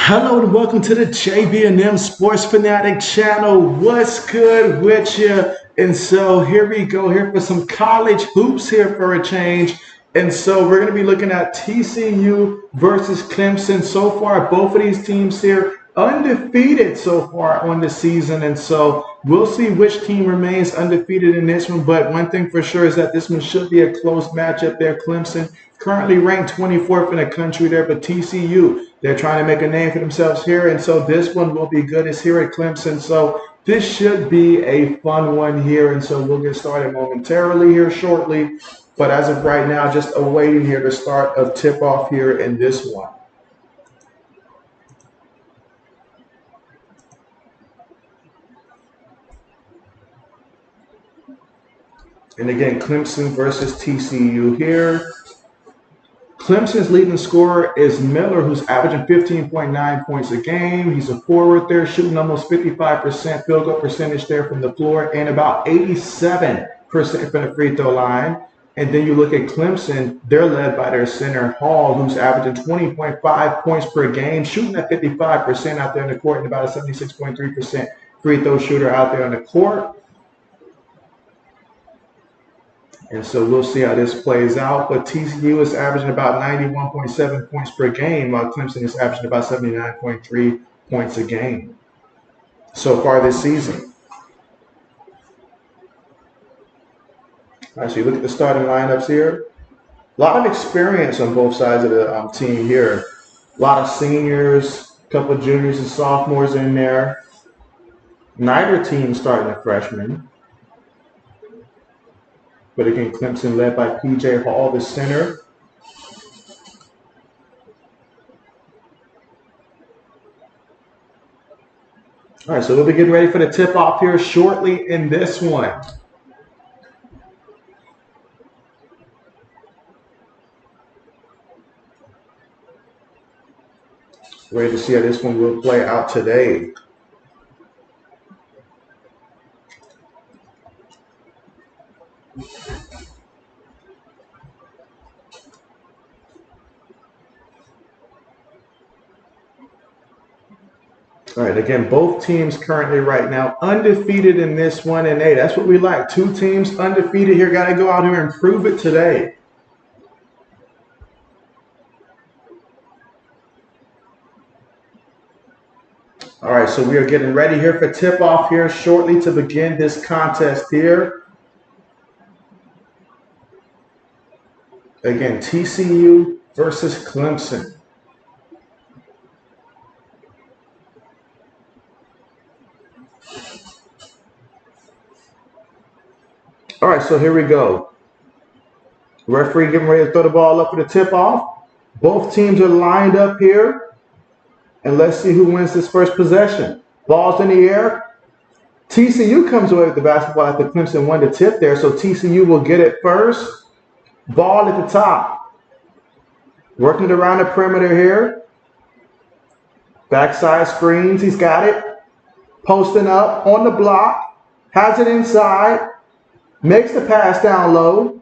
Hello and welcome to the JB&M Sports Fanatic channel. What's good with you? And so here we go here for some college hoops here for a change. And so we're going to be looking at TCU versus Clemson. So far, both of these teams here undefeated so far on the season. And so we'll see which team remains undefeated in this one. But one thing for sure is that this one should be a close matchup there. Clemson currently ranked 24th in the country there, but TCU, they're trying to make a name for themselves here. And so this one will be good. It's here at Clemson. So this should be a fun one here. And so we'll get started momentarily here shortly. But as of right now, just awaiting here the start of tip-off here in this one. And again, Clemson versus TCU here. Clemson's leading scorer is Miller, who's averaging 15.9 points a game. He's a forward there, shooting almost 55% field goal percentage there from the floor and about 87% from the free throw line. And then you look at Clemson, they're led by their center, Hall, who's averaging 20.5 points per game, shooting at 55% out there in the court and about a 76.3% free throw shooter out there on the court. And so we'll see how this plays out. But TCU is averaging about 91.7 points per game, while Clemson is averaging about 79.3 points a game so far this season. All right, so you look at the starting lineups here. A lot of experience on both sides of the team here. A lot of seniors, a couple of juniors and sophomores in there. Neither team starting a freshman. But again, Clemson led by P.J. Hall, the center. All right, so we'll be getting ready for the tip-off here shortly in this one. Ready to see how this one will play out today. All right, again, both teams currently right now undefeated in this one, and hey, that's what we like. Two teams undefeated here. Got to go out here and prove it today. All right, so we are getting ready here for tip-off here shortly to begin this contest here. Again, TCU versus Clemson. All right, so here we go. Referee getting ready to throw the ball up for the tip-off. Both teams are lined up here. And let's see who wins this first possession. Ball's in the air. TCU comes away with the basketball after Clemson won the tip there, so TCU will get it first. Ball at the top. Working it around the perimeter here. Backside screens, he's got it. Posting up on the block. Has it inside. Makes the pass down low.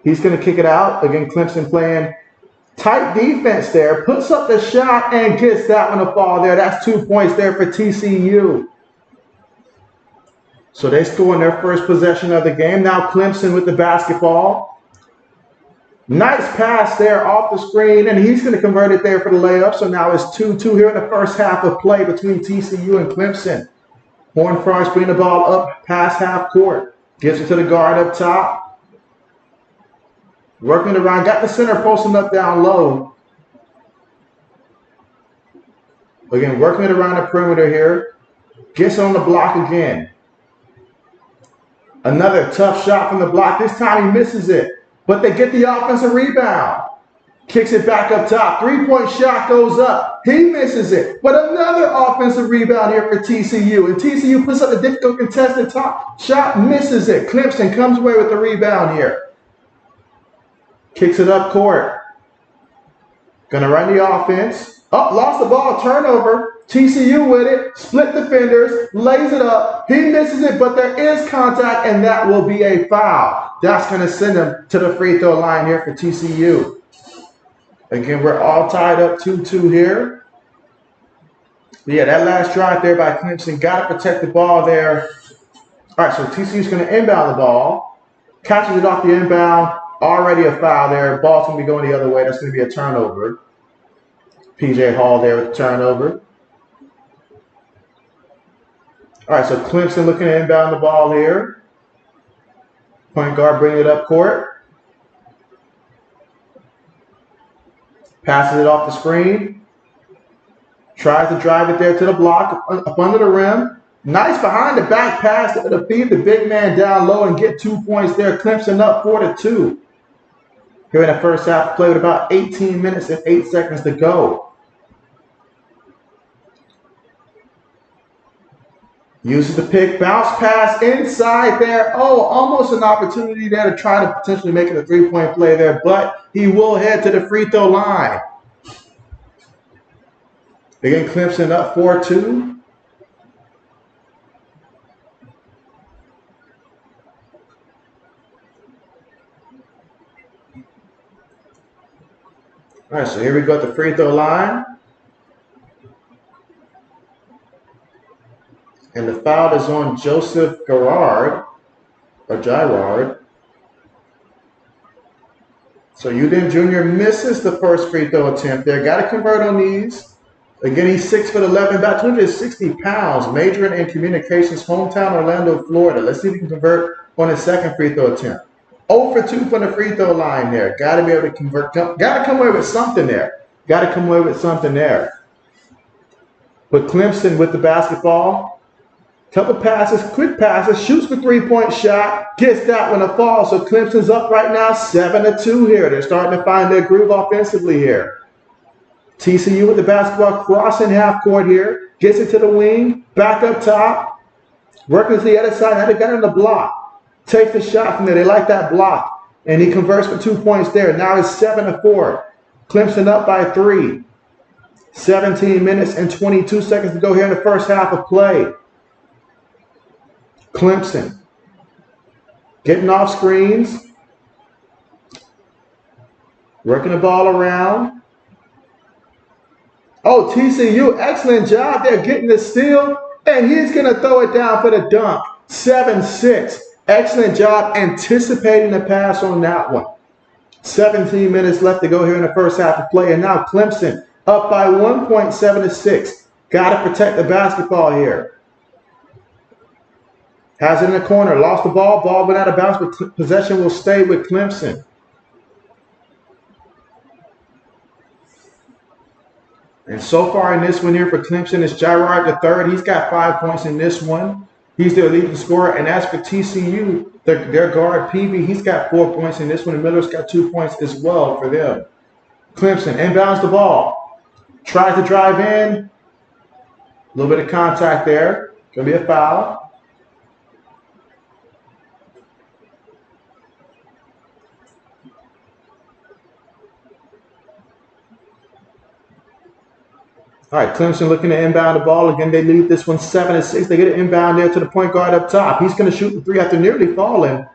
He's going to kick it out. Again, Clemson playing tight defense there. Puts up the shot and gets that one to fall there. That's 2 points there for TCU. So they score in their first possession of the game. Now Clemson with the basketball. Nice pass there off the screen, and he's going to convert it there for the layup. So now it's 2-2 here in the first half of play between TCU and Clemson. Horn Frost bringing the ball up past half court. Gives it to the guard up top. Working it around. Got the center posting up down low. Again, working it around the perimeter here. Gets on the block again. Another tough shot from the block. This time he misses it. But they get the offensive rebound. Kicks it back up top. Three-point shot goes up. He misses it. But another offensive rebound here for TCU. And TCU puts up the difficult contested top shot. Misses it. Clemson comes away with the rebound here. Kicks it up court. Gonna run the offense. Oh, lost the ball. Turnover. TCU with it. Split defenders. Lays it up. He misses it, but there is contact, and that will be a foul. That's gonna send him to the free throw line here for TCU. Again, we're all tied up 2-2 here. But yeah, that last drive there by Clemson, got to protect the ball there. All right, so TCU's going to inbound the ball. Catches it off the inbound. Already a foul there. Ball's going to be going the other way. That's going to be a turnover. PJ Hall there with the turnover. All right, so Clemson looking to inbound the ball here. Point guard bringing it up court. Passes it off the screen. Tries to drive it there to the block, up under the rim. Nice behind the back pass to feed the big man down low and get 2 points there. Clemson up 4-2. Here in the first half, play with about 18 minutes and 8 seconds to go. Uses the pick, bounce pass inside there. Oh, almost an opportunity there to try to potentially make it a three-point play there, but he will head to the free throw line. Again, Clemson up 4-2. All right, so here we go at the free throw line. And the foul is on Joseph Girard. So Udin Jr. misses the first free throw attempt there. Got to convert on these. Again, he's 6'11", about 260 pounds, majoring in communications, hometown Orlando, Florida. Let's see if he can convert on his second free throw attempt. 0 for 2 from the free throw line there. Got to be able to convert. Got to come away with something there. But Clemson with the basketball. Couple passes, quick passes, shoots the three-point shot, gets that one a fall. So Clemson's up right now 7-2 here. They're starting to find their groove offensively here. TCU with the basketball crossing half court here. Gets it to the wing, back up top. Working to the other side, now they got it on the block. Takes the shot from there. They like that block. And he converts for 2 points there. Now it's 7-4. Clemson up by 3. 17 minutes and 22 seconds to go here in the first half of play. Clemson getting off screens, working the ball around. Oh, TCU, excellent job there getting the steal, and he's going to throw it down for the dunk. 7-6. Excellent job anticipating the pass on that one. 17 minutes left to go here in the first half of play, and now Clemson up by 1.7-6. Got to protect the basketball here. Has it in the corner, lost the ball, ball went out of bounds, but possession will stay with Clemson. And so far in this one here for Clemson, it's Girard the third. He's got 5 points in this one. He's their leading scorer. And as for TCU, their guard, PV, he's got 4 points in this one. And Miller's got 2 points as well for them. Clemson inbounds the ball. Tries to drive in. A little bit of contact there. Going to be a foul. All right, Clemson looking to inbound the ball. Again, they lead this one 7-6. They get an inbound there to the point guard up top. He's going to shoot the three after nearly falling.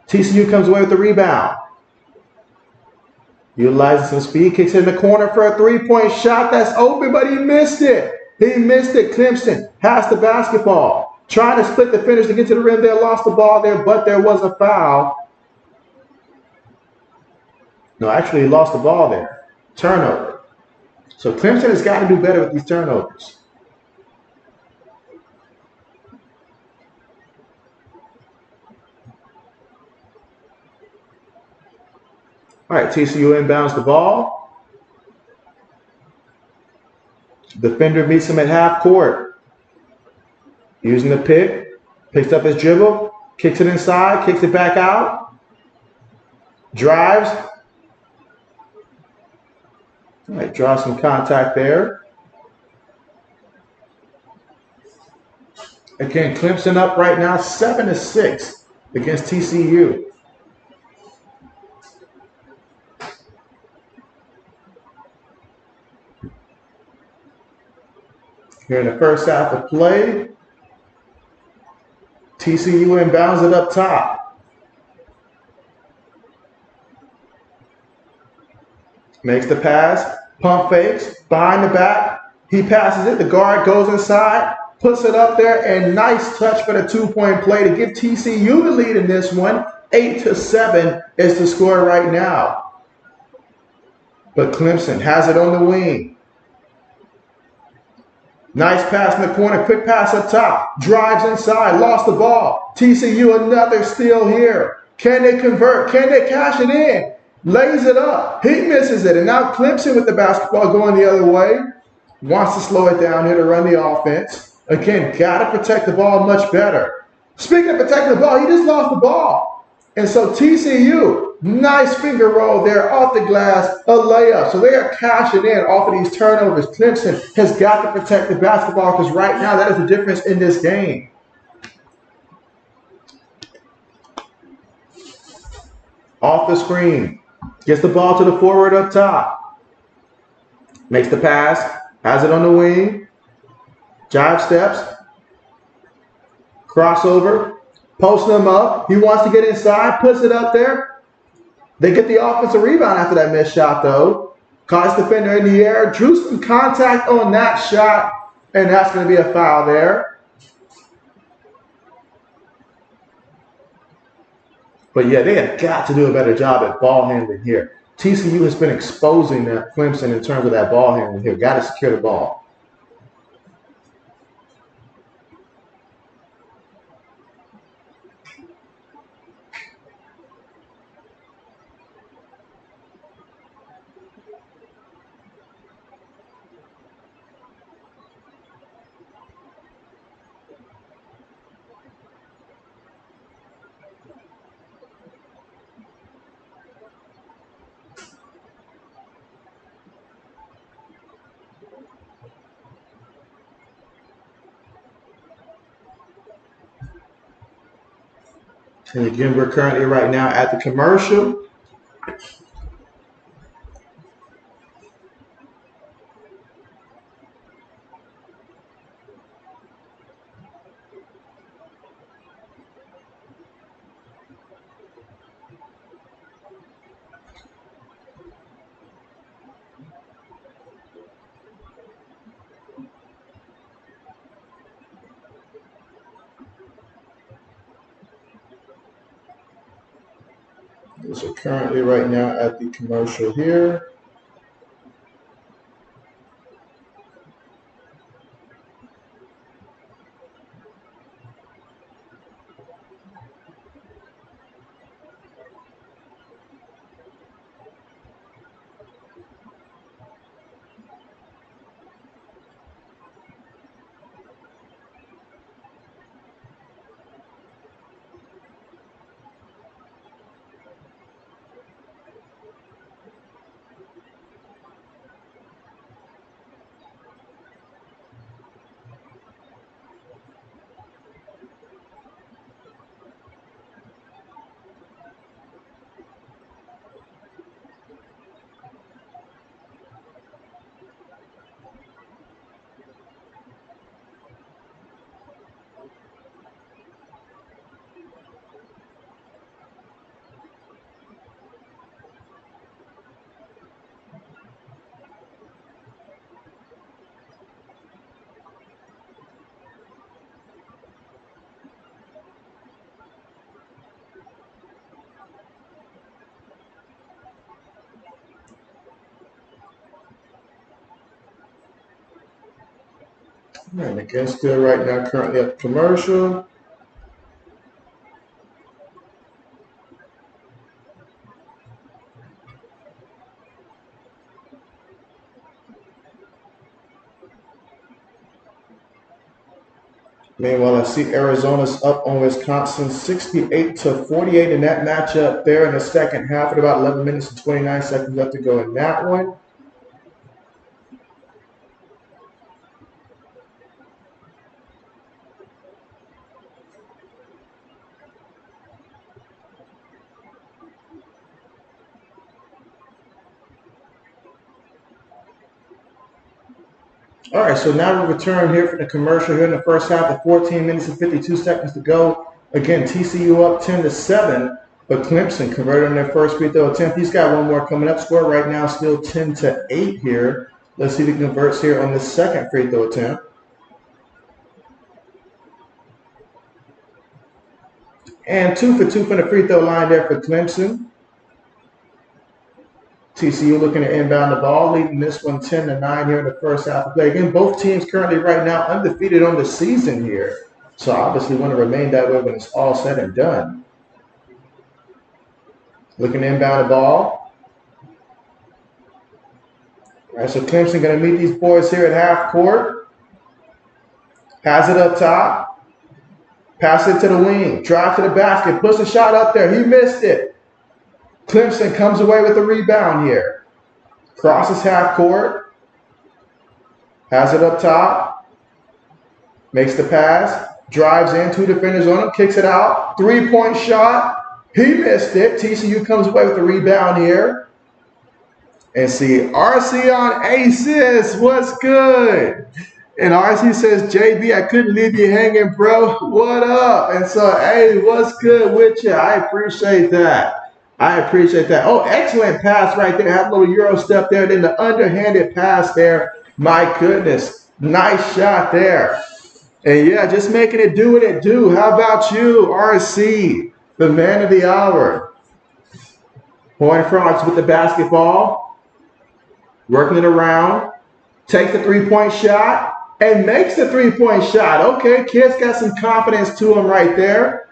TCU comes away with the rebound. Utilizing some speed, kicks it in the corner for a three-point shot. That's open, but he missed it. Clemson has the basketball. Trying to split the finish to get to the rim there. Lost the ball there, but there was a foul. No, actually, he lost the ball there. Turnover. So Clemson has got to do better with these turnovers. All right, TCU inbounds the ball. Defender meets him at half court. Using the pick, picks up his dribble, kicks it inside, kicks it back out. Drives. All right, draw some contact there. Again, Clemson up right now 7-6 against TCU. Here in the first half of play, TCU inbounds it up top. Makes the pass, pump fakes, behind the back. He passes it, the guard goes inside, puts it up there, and nice touch for the 2-point play to give TCU the lead in this one. 8-7 is the score right now. But Clemson has it on the wing. Nice pass in the corner, quick pass up top, drives inside, lost the ball. TCU another steal here. Can they convert? Can they cash it in? Lays it up. He misses it. And now Clemson with the basketball going the other way. Wants to slow it down here to run the offense. Again, got to protect the ball much better. Speaking of protecting the ball, he just lost the ball. And so TCU, nice finger roll there off the glass, a layup. So they are cashing in off of these turnovers. Clemson has got to protect the basketball because right now that is the difference in this game. Off the screen. Gets the ball to the forward up top. Makes the pass. Has it on the wing. Jive steps. Crossover. Posting him up. He wants to get inside. Puts it up there. They get the offensive rebound after that missed shot, though. Caught his defender in the air. Drew some contact on that shot. And that's going to be a foul there. But yeah, they have got to do a better job at ball handling here. TCU has been exposing that Clemson in terms of that ball handling here. Got to secure the ball. And again, we're currently right now at the commercial. So currently right now at the commercial here. And again, still right now currently at the commercial. Meanwhile, I see Arizona's up on Wisconsin 68-48 in that matchup there in the second half with about 11 minutes and 29 seconds left to go in that one. All right, so now we return here for the commercial here in the first half of 14 minutes and 52 seconds to go. Again, TCU up 10-7. But Clemson converted on their first free throw attempt. He's got one more coming up. Score right now still 10-8 here. Let's see if he converts here on the second free throw attempt. And 2 for 2 from the free throw line there for Clemson. TCU looking to inbound the ball, leading this one 10-9 here in the first half of play. Again, both teams currently right now undefeated on the season here. So obviously want to remain that way when it's all said and done. Looking to inbound the ball. All right, so Clemson going to meet these boys here at half court. Has it up top. Pass it to the wing. Drive to the basket. Push the shot up there. He missed it. Clemson comes away with a rebound here. Crosses half court. Has it up top. Makes the pass. Drives in. 2 defenders on him. Kicks it out. 3-point shot. He missed it. TCU comes away with a rebound here. And see, RC on aces. What's good? And RC says, JB, I couldn't leave you hanging, bro. What up? And so, hey, what's good with you? I appreciate that. I appreciate that. Oh, excellent pass right there. Had a little Euro step there. Then the underhanded pass there. My goodness. Nice shot there. And yeah, just making it do what it do. How about you, RC? The man of the hour. Horned Frogs with the basketball. Working it around. Takes the 3-point shot. And makes the 3-point shot. Okay, kids got some confidence to him right there.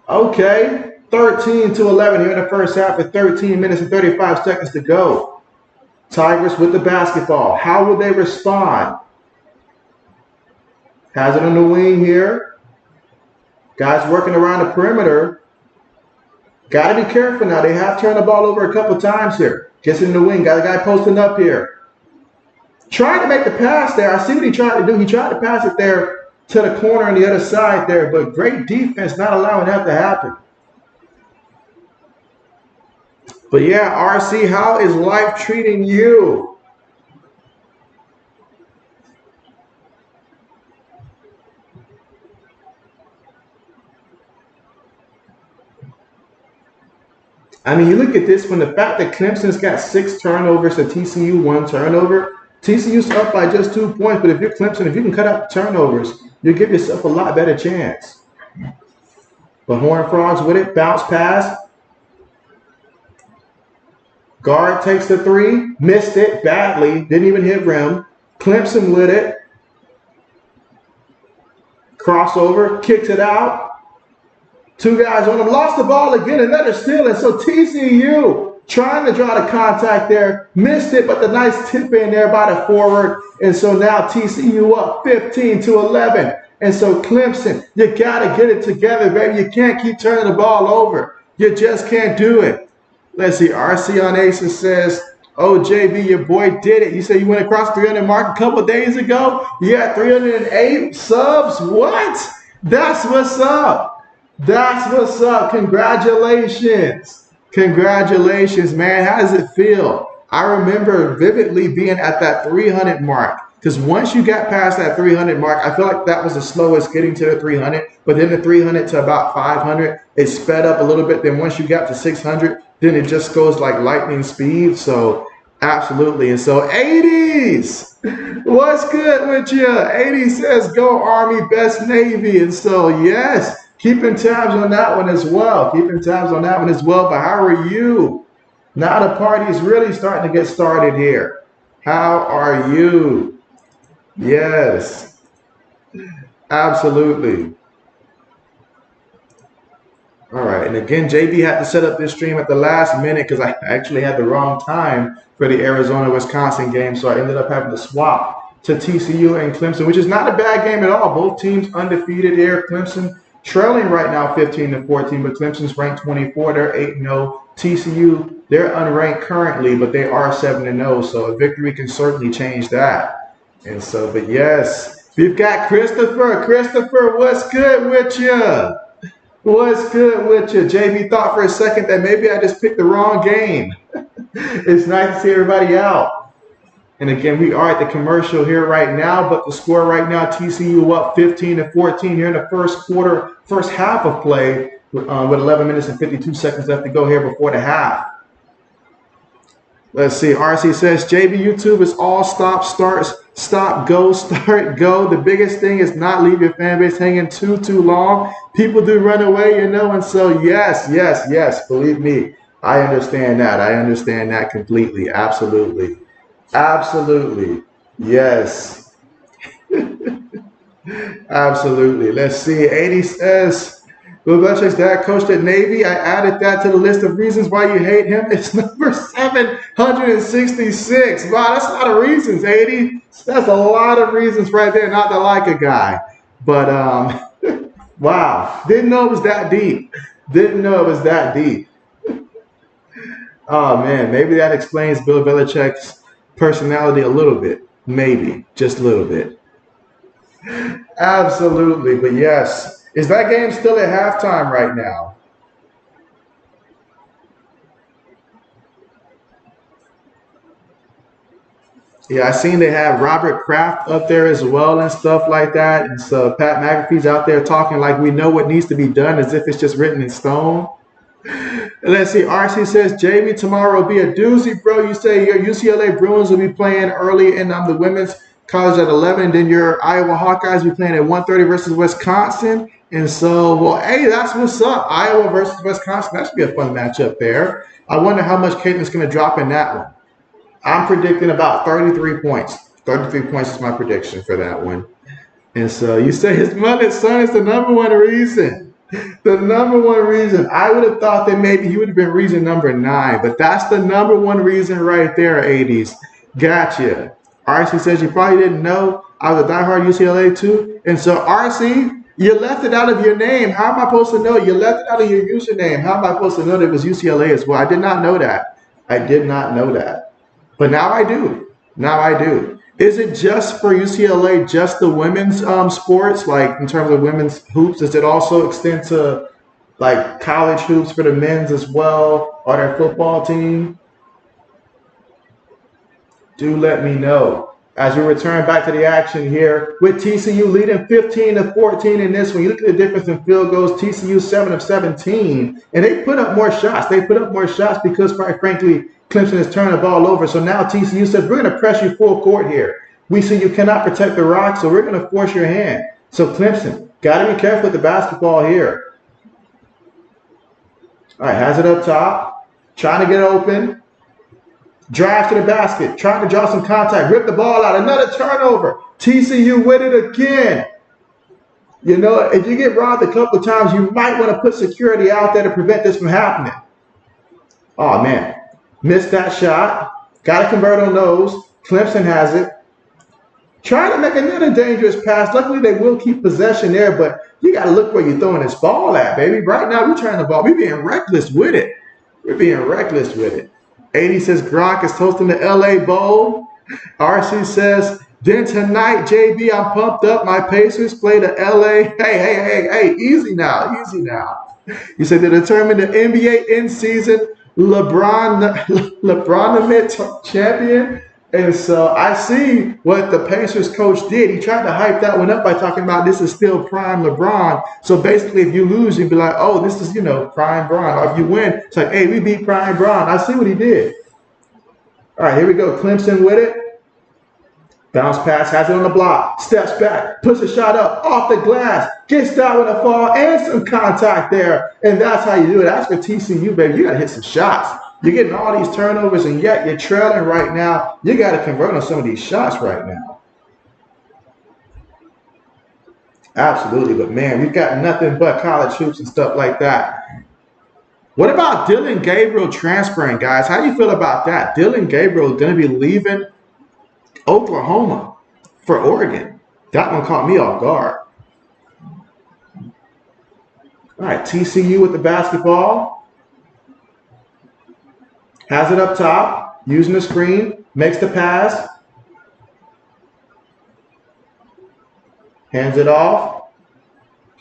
Okay, 13-11 here in the first half with 13 minutes and 35 seconds to go. Tigers with the basketball. How will they respond? Has it on the wing here. Guys working around the perimeter. Got to be careful now. They have turned the ball over a couple times here. Gets in the wing. Got a guy posting up here. Trying to make the pass there. I see what he tried to do. He tried to pass it there to the corner on the other side there, but great defense not allowing that to happen. But yeah, RC, how is life treating you? I mean, you look at this one, the fact that Clemson's got 6 turnovers to TCU 1 turnover. TCU's up by just 2 points, but if you're Clemson, if you can cut out the turnovers, you give yourself a lot better chance. But Horned Frogs with it, bounce pass. Guard takes the 3, missed it badly, didn't even hit rim. Clemson with it. Crossover, kicks it out. 2 guys on him, lost the ball again, another steal. And so TCU trying to draw the contact there, missed it, but the nice tip in there by the forward. And so now TCU up 15-11. And so Clemson, you got to get it together, baby. You can't keep turning the ball over. You just can't do it. Let's see, RC on Aces says, oh, JB, your boy did it. You said you went across 300 mark a couple days ago? You had 308 subs? What? That's what's up. That's what's up. Congratulations. Congratulations, man. How does it feel? I remember vividly being at that 300 mark. Because once you got past that 300 mark, I feel like that was the slowest getting to the 300. But then the 300 to about 500, it sped up a little bit. Then once you got to 600, then it just goes like lightning speed. So absolutely. And so 80s, what's good with you? 80 says go Army, best Navy. And so yes, keeping tabs on that one as well. Keeping tabs on that one as well. But how are you? Now the party is really starting to get started here. How are you? Yes, absolutely. All right, and again, JB had to set up this stream at the last minute because I actually had the wrong time for the Arizona-Wisconsin game, so I ended up having to swap to TCU and Clemson, which is not a bad game at all. Both teams undefeated here. Clemson trailing right now 15-14, but Clemson's ranked 24. They're 8-0. TCU, they're unranked currently, but they are 7-0, so a victory can certainly change that. And so, but yes, we've got Christopher. Christopher, what's good with you? What's good with you? JB thought for a second that maybe I just picked the wrong game. It's nice to see everybody out. And again, we are at the commercial here right now, but the score right now, TCU up 15-14 here in the first quarter, first half of play. with 11 minutes and 52 seconds left to go here before the half. Let's see. RC says, JB, YouTube is all stop, starts, stop, go, start, go. The biggest thing is not leave your fan base hanging too long. People do run away, you know, and so yes. Believe me, I understand that. I understand that completely. Absolutely. Yes. Absolutely. Let's see. 80 says, Bill Belichick's dad coached at Navy. I added that to the list of reasons why you hate him. It's number 766. Wow, that's a lot of reasons, 80. That's a lot of reasons right there not to like a guy. But, wow. Didn't know it was that deep. Oh, man. Maybe that explains Bill Belichick's personality a little bit. Maybe. Just a little bit. Absolutely. But, yes. Is that game still at halftime right now? Yeah, I seen they have Robert Kraft up there as well and stuff like that. And so Pat McAfee's out there talking like we know what needs to be done as if it's just written in stone. Let's see. RC says, Jamie, tomorrow will be a doozy, bro. You say your UCLA Bruins will be playing early in the women's college at 11. And then your Iowa Hawkeyes will be playing at 1:30 versus Wisconsin. And so, well, hey, that's what's up. Iowa versus Wisconsin. That should be a fun matchup there. I wonder how much Caitlin's going to drop in that one. I'm predicting about 33 points. 33 points is my prediction for that one. And so you say his mother's son is the number one reason. The number one reason. I would have thought that maybe he would have been reason number 9, but that's the number one reason right there, 80s. Gotcha. RC says you probably didn't know I was a diehard UCLA too. And so RC, you left it out of your name. How am I supposed to know? You left it out of your username. How am I supposed to know that it was UCLA as well? I did not know that. But now I do. Is it just for UCLA, just the women's sports, like in terms of women's hoops? Does it also extend to like college hoops for the men's as well, or their football team? Do let me know. As we return back to the action here with TCU leading 15-14 in this one. You look at the difference in field goals. TCU 7 of 17, and they put up more shots. Because, quite frankly, Clemson has turned the ball over. So now TCU says, we're going to press you full court here. We see you cannot protect the rock, so we're going to force your hand. So Clemson, got to be careful with the basketball here. All right, has it up top. Trying to get open. Drive to the basket. Trying to draw some contact. Rip the ball out. Another turnover. TCU with it again. You know, if you get robbed a couple of times, you might want to put security out there to prevent this from happening. Oh, man. Missed that shot. Got to convert on those. Clemson has it. Trying to make another dangerous pass. Luckily, they will keep possession there, but you got to look where you're throwing this ball at, baby. Right now, we're turning the ball. We're being reckless with it. 80 says Gronk is hosting the LA Bowl. RC says, then tonight, JB, I'm pumped up. My Pacers play the LA. Hey, easy now. You said to determine the NBA in-season LeBron champion. And so I see what the Pacers coach did. He tried to hype that one up by talking about this is still prime LeBron. So basically, if you lose, you'd be like, oh, this is, prime Bron. Or if you win, it's like, hey, we beat prime Bron. I see what he did. All right, here we go. Clemson with it. Bounce pass, has it on the block. Steps back, puts a shot up, off the glass. Gets that one to fall, and some contact there. And that's how you do it. That's for TCU, baby. You got to hit some shots. You're getting all these turnovers, and yet you're trailing right now. You got to convert on some of these shots right now. Absolutely. But, man, we've got nothing but college hoops and stuff like that. What about Dylan Gabriel transferring, guys? How do you feel about that? Dylan Gabriel is going to be leaving Oklahoma for Oregon. That one caught me off guard. All right, TCU with the basketball. Has it up top, using the screen, makes the pass. Hands it off.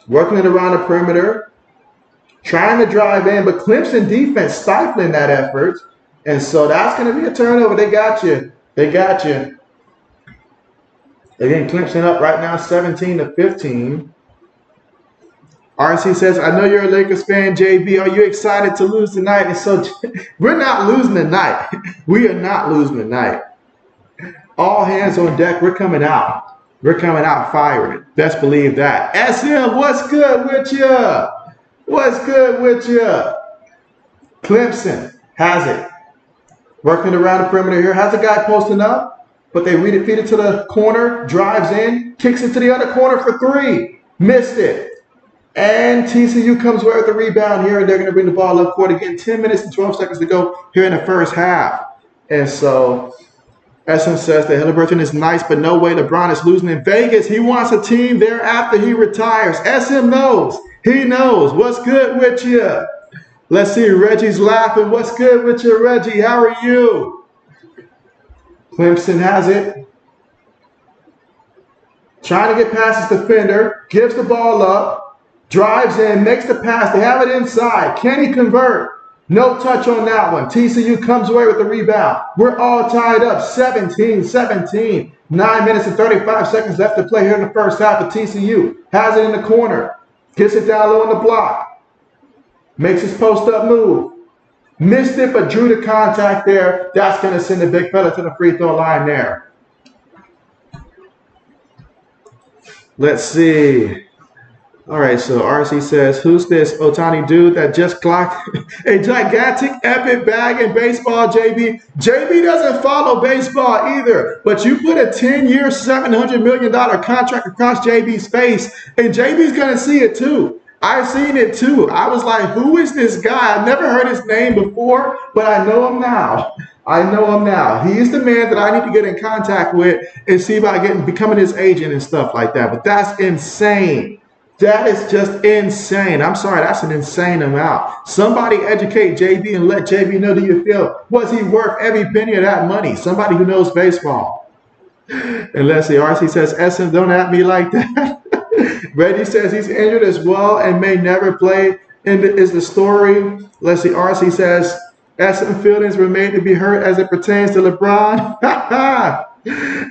Working it around the perimeter. Trying to drive in, but Clemson defense stifling that effort. And so that's going to be a turnover. They got you. Again, Clemson up right now 17-15. RC says, I know you're a Lakers fan, JB. Are you excited to lose tonight? And so we're not losing tonight. We are not losing tonight. All hands on deck. We're coming out. We're coming out firing. Best believe that. SM, what's good with you? What's good with you? Clemson has it. Working around the perimeter here. Has a guy posting up, but they feed it to the corner, drives in, kicks it to the other corner for 3. Missed it. And TCU comes away with the rebound here, and they're going to bring the ball up court again. 10 minutes and 12 seconds to go here in the first half. And so SM says the Halliburton is nice, but no way LeBron is losing in Vegas. He wants a team there after he retires. SM knows. He knows. What's good with you? Let's see. Reggie's laughing. What's good with you, Reggie? How are you? Clemson has it. Trying to get past his defender. Gives the ball up. Drives in, makes the pass. They have it inside. Can he convert? No touch on that one. TCU comes away with the rebound. We're all tied up. 17-17. 9 minutes and 35 seconds left to play here in the first half of TCU. Has it in the corner. Gets it down low on the block. Makes his post-up move. Missed it, but drew the contact there. That's going to send the big fella to the free throw line there. Let's see. All right, so RC says, who's this Otani dude that just clocked a gigantic epic bag in baseball, JB? JB doesn't follow baseball either, but you put a 10-year, $700 million contract across JB's face, and JB's going to see it too. I've seen it too. I was like, who is this guy? I've never heard his name before, but I know him now. I know him now. He is the man that I need to get in contact with and see about becoming his agent and stuff like that, but that's insane. That is just insane. I'm sorry, that's an insane amount. Somebody educate JB and let JB know, do you feel, was he worth every penny of that money? Somebody who knows baseball. And let's see, RC says, SM, don't at me like that. Reggie says he's injured as well and may never play. Is the story. Let's see, RC says, SM feelings were made to be hurt as it pertains to LeBron.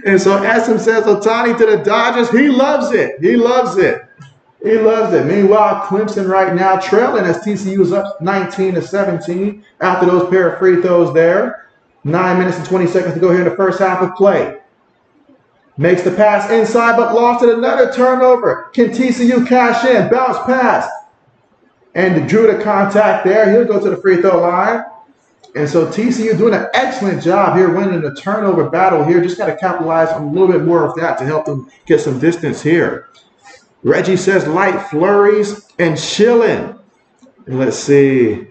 And so SM says, Otani to the Dodgers. He loves it. He loves it. He loves it. Meanwhile, Clemson right now trailing as TCU is up 19-17 after those pair of free throws there. 9 minutes and 20 seconds to go here in the first half of play. Makes the pass inside, but lost it. Another turnover. Can TCU cash in? Bounce pass. And drew the contact there. He'll go to the free throw line. And so TCU doing an excellent job here, winning the turnover battle here. Just got to capitalize on a little bit more of that to help them get some distance here. Reggie says light flurries and chilling. Let's see.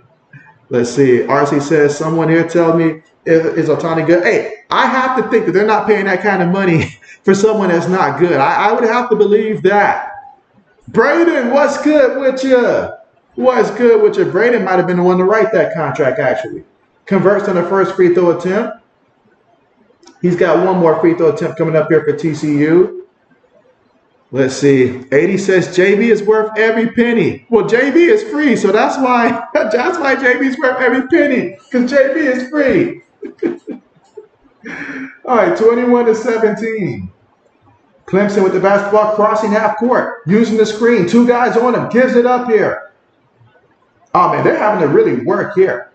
Let's see. RC says someone here tell me, is Otani good? Hey, I have to think that they're not paying that kind of money for someone that's not good. I would have to believe that. Braden, what's good with you? What's good with you? Braden might have been the one to write that contract, actually. Converts on the first free throw attempt. He's got one more free throw attempt coming up here for TCU. Let's see. 80 says JB is worth every penny. Well, JB is free, so that's why JB is worth every penny, because JB is free. All right, 21-17. Clemson with the basketball crossing half court, using the screen. 2 guys on him, gives it up here. Oh, man, they're having to really work here.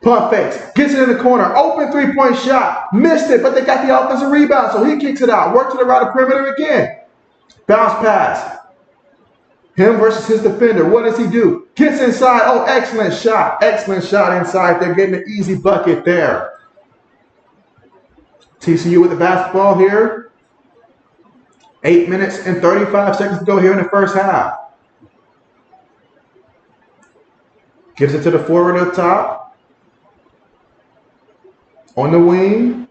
Pump fakes, gets it in the corner, open 3-point shot, missed it, but they got the offensive rebound, so he kicks it out. Work to the right of perimeter again. Bounce pass. Him versus his defender. What does he do? Gets inside. Oh, excellent shot. Excellent shot inside. They're getting an easy bucket there. TCU with the basketball here. 8 minutes and 35 seconds to go here in the first half. Gives it to the forward up top. On the wing.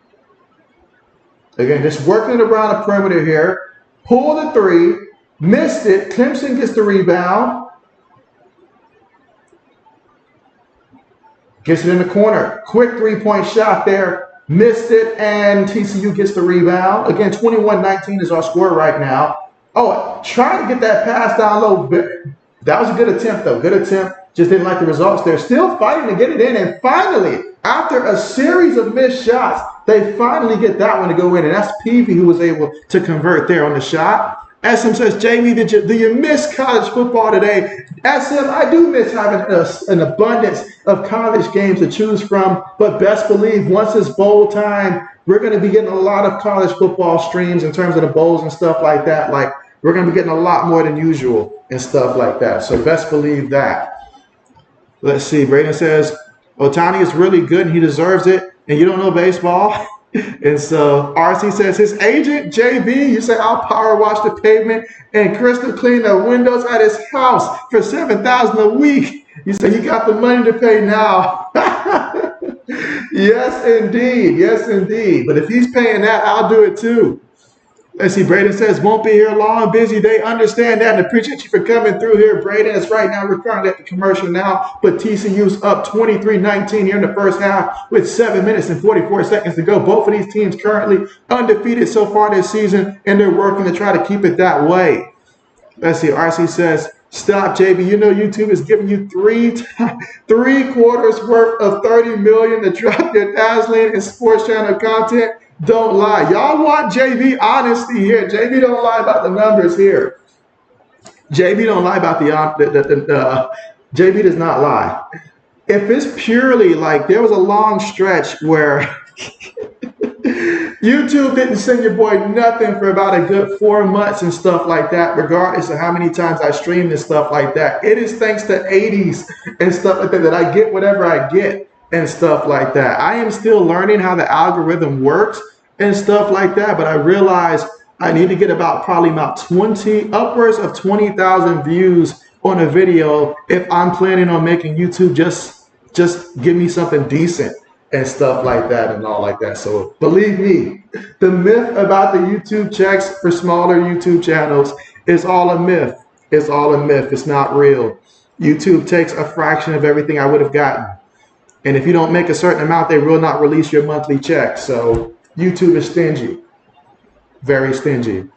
Again, just working it around the perimeter here. Pull the 3, missed it. Clemson gets the rebound. Gets it in the corner. Quick 3-point shot there. Missed it, and TCU gets the rebound. Again, 21-19 is our score right now. Oh, trying to get that pass down low. That was a good attempt, though. Good attempt. Just didn't like the results there. Still fighting to get it in, and finally, after a series of missed shots, they finally get that one to go in, and that's Peavy who was able to convert there on the shot. SM says, Jamie, do you miss college football today? SM, I do miss having an abundance of college games to choose from, but best believe once it's bowl time, we're going to be getting a lot of college football streams in terms of the bowls and stuff like that. Like, we're going to be getting a lot more than usual and stuff like that. So best believe that. Let's see. Braden says, Otani is really good and he deserves it, and you don't know baseball. And so RC says his agent, JB, you say I'll power wash the pavement and crystal clean the windows at his house for $7,000 a week. You say you got the money to pay now. Yes, indeed. Yes, indeed. But if he's paying that, I'll do it too. Let's see. Braden says, won't be here long, busy day. Understand that and appreciate you for coming through here, Braden. It's right now. We're currently at the commercial now, but TCU's up 23-19 here in the first half with 7 minutes and 44 seconds to go. Both of these teams currently undefeated so far this season, and they're working to try to keep it that way. Let's see. RC says, stop, JB. You know YouTube is giving you three quarters worth of $30 million to drop your dazzling and sports channel content. Don't lie. Y'all want JB honesty here. JB don't lie about the numbers here. JB don't lie about JB does not lie. If it's purely like there was a long stretch where YouTube didn't send your boy nothing for about a good 4 months and stuff like that, regardless of how many times I streamed and stuff like that. It is thanks to 80s and stuff like that I get whatever I get and stuff like that. I am still learning how the algorithm works and stuff like that, but I realize I need to get probably about 20, upwards of 20,000 views on a video if I'm planning on making YouTube just give me something decent and stuff like that and all like that. So believe me, the myth about the YouTube checks for smaller YouTube channels is all a myth. It's all a myth. It's not real. YouTube takes a fraction of everything I would have gotten. And if you don't make a certain amount, they will not release your monthly check. So YouTube is stingy. Very stingy.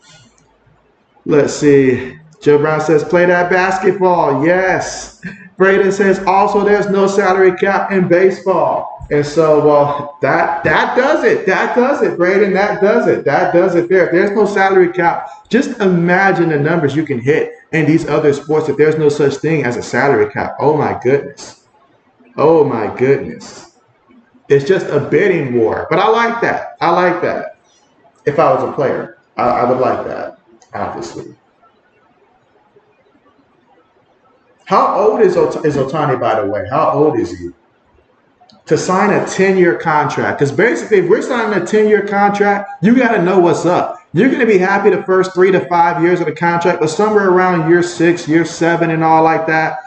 Let's see. Joe Brown says, play that basketball. Yes. Braden says, also, there's no salary cap in baseball. And so, well, that does it. That does it, Braden. That does it. That does it there. If there's no salary cap, just imagine the numbers you can hit in these other sports if there's no such thing as a salary cap. Oh, my goodness. Oh my goodness. It's just a bidding war. But I like that. I like that. If I was a player, I would like that, obviously. How old is Otani, by the way? How old is he? To sign a 10-year contract. Because basically, if we're signing a 10-year contract, you got to know what's up. You're going to be happy the first 3 to 5 years of the contract, but somewhere around year 6, year 7 and all like that,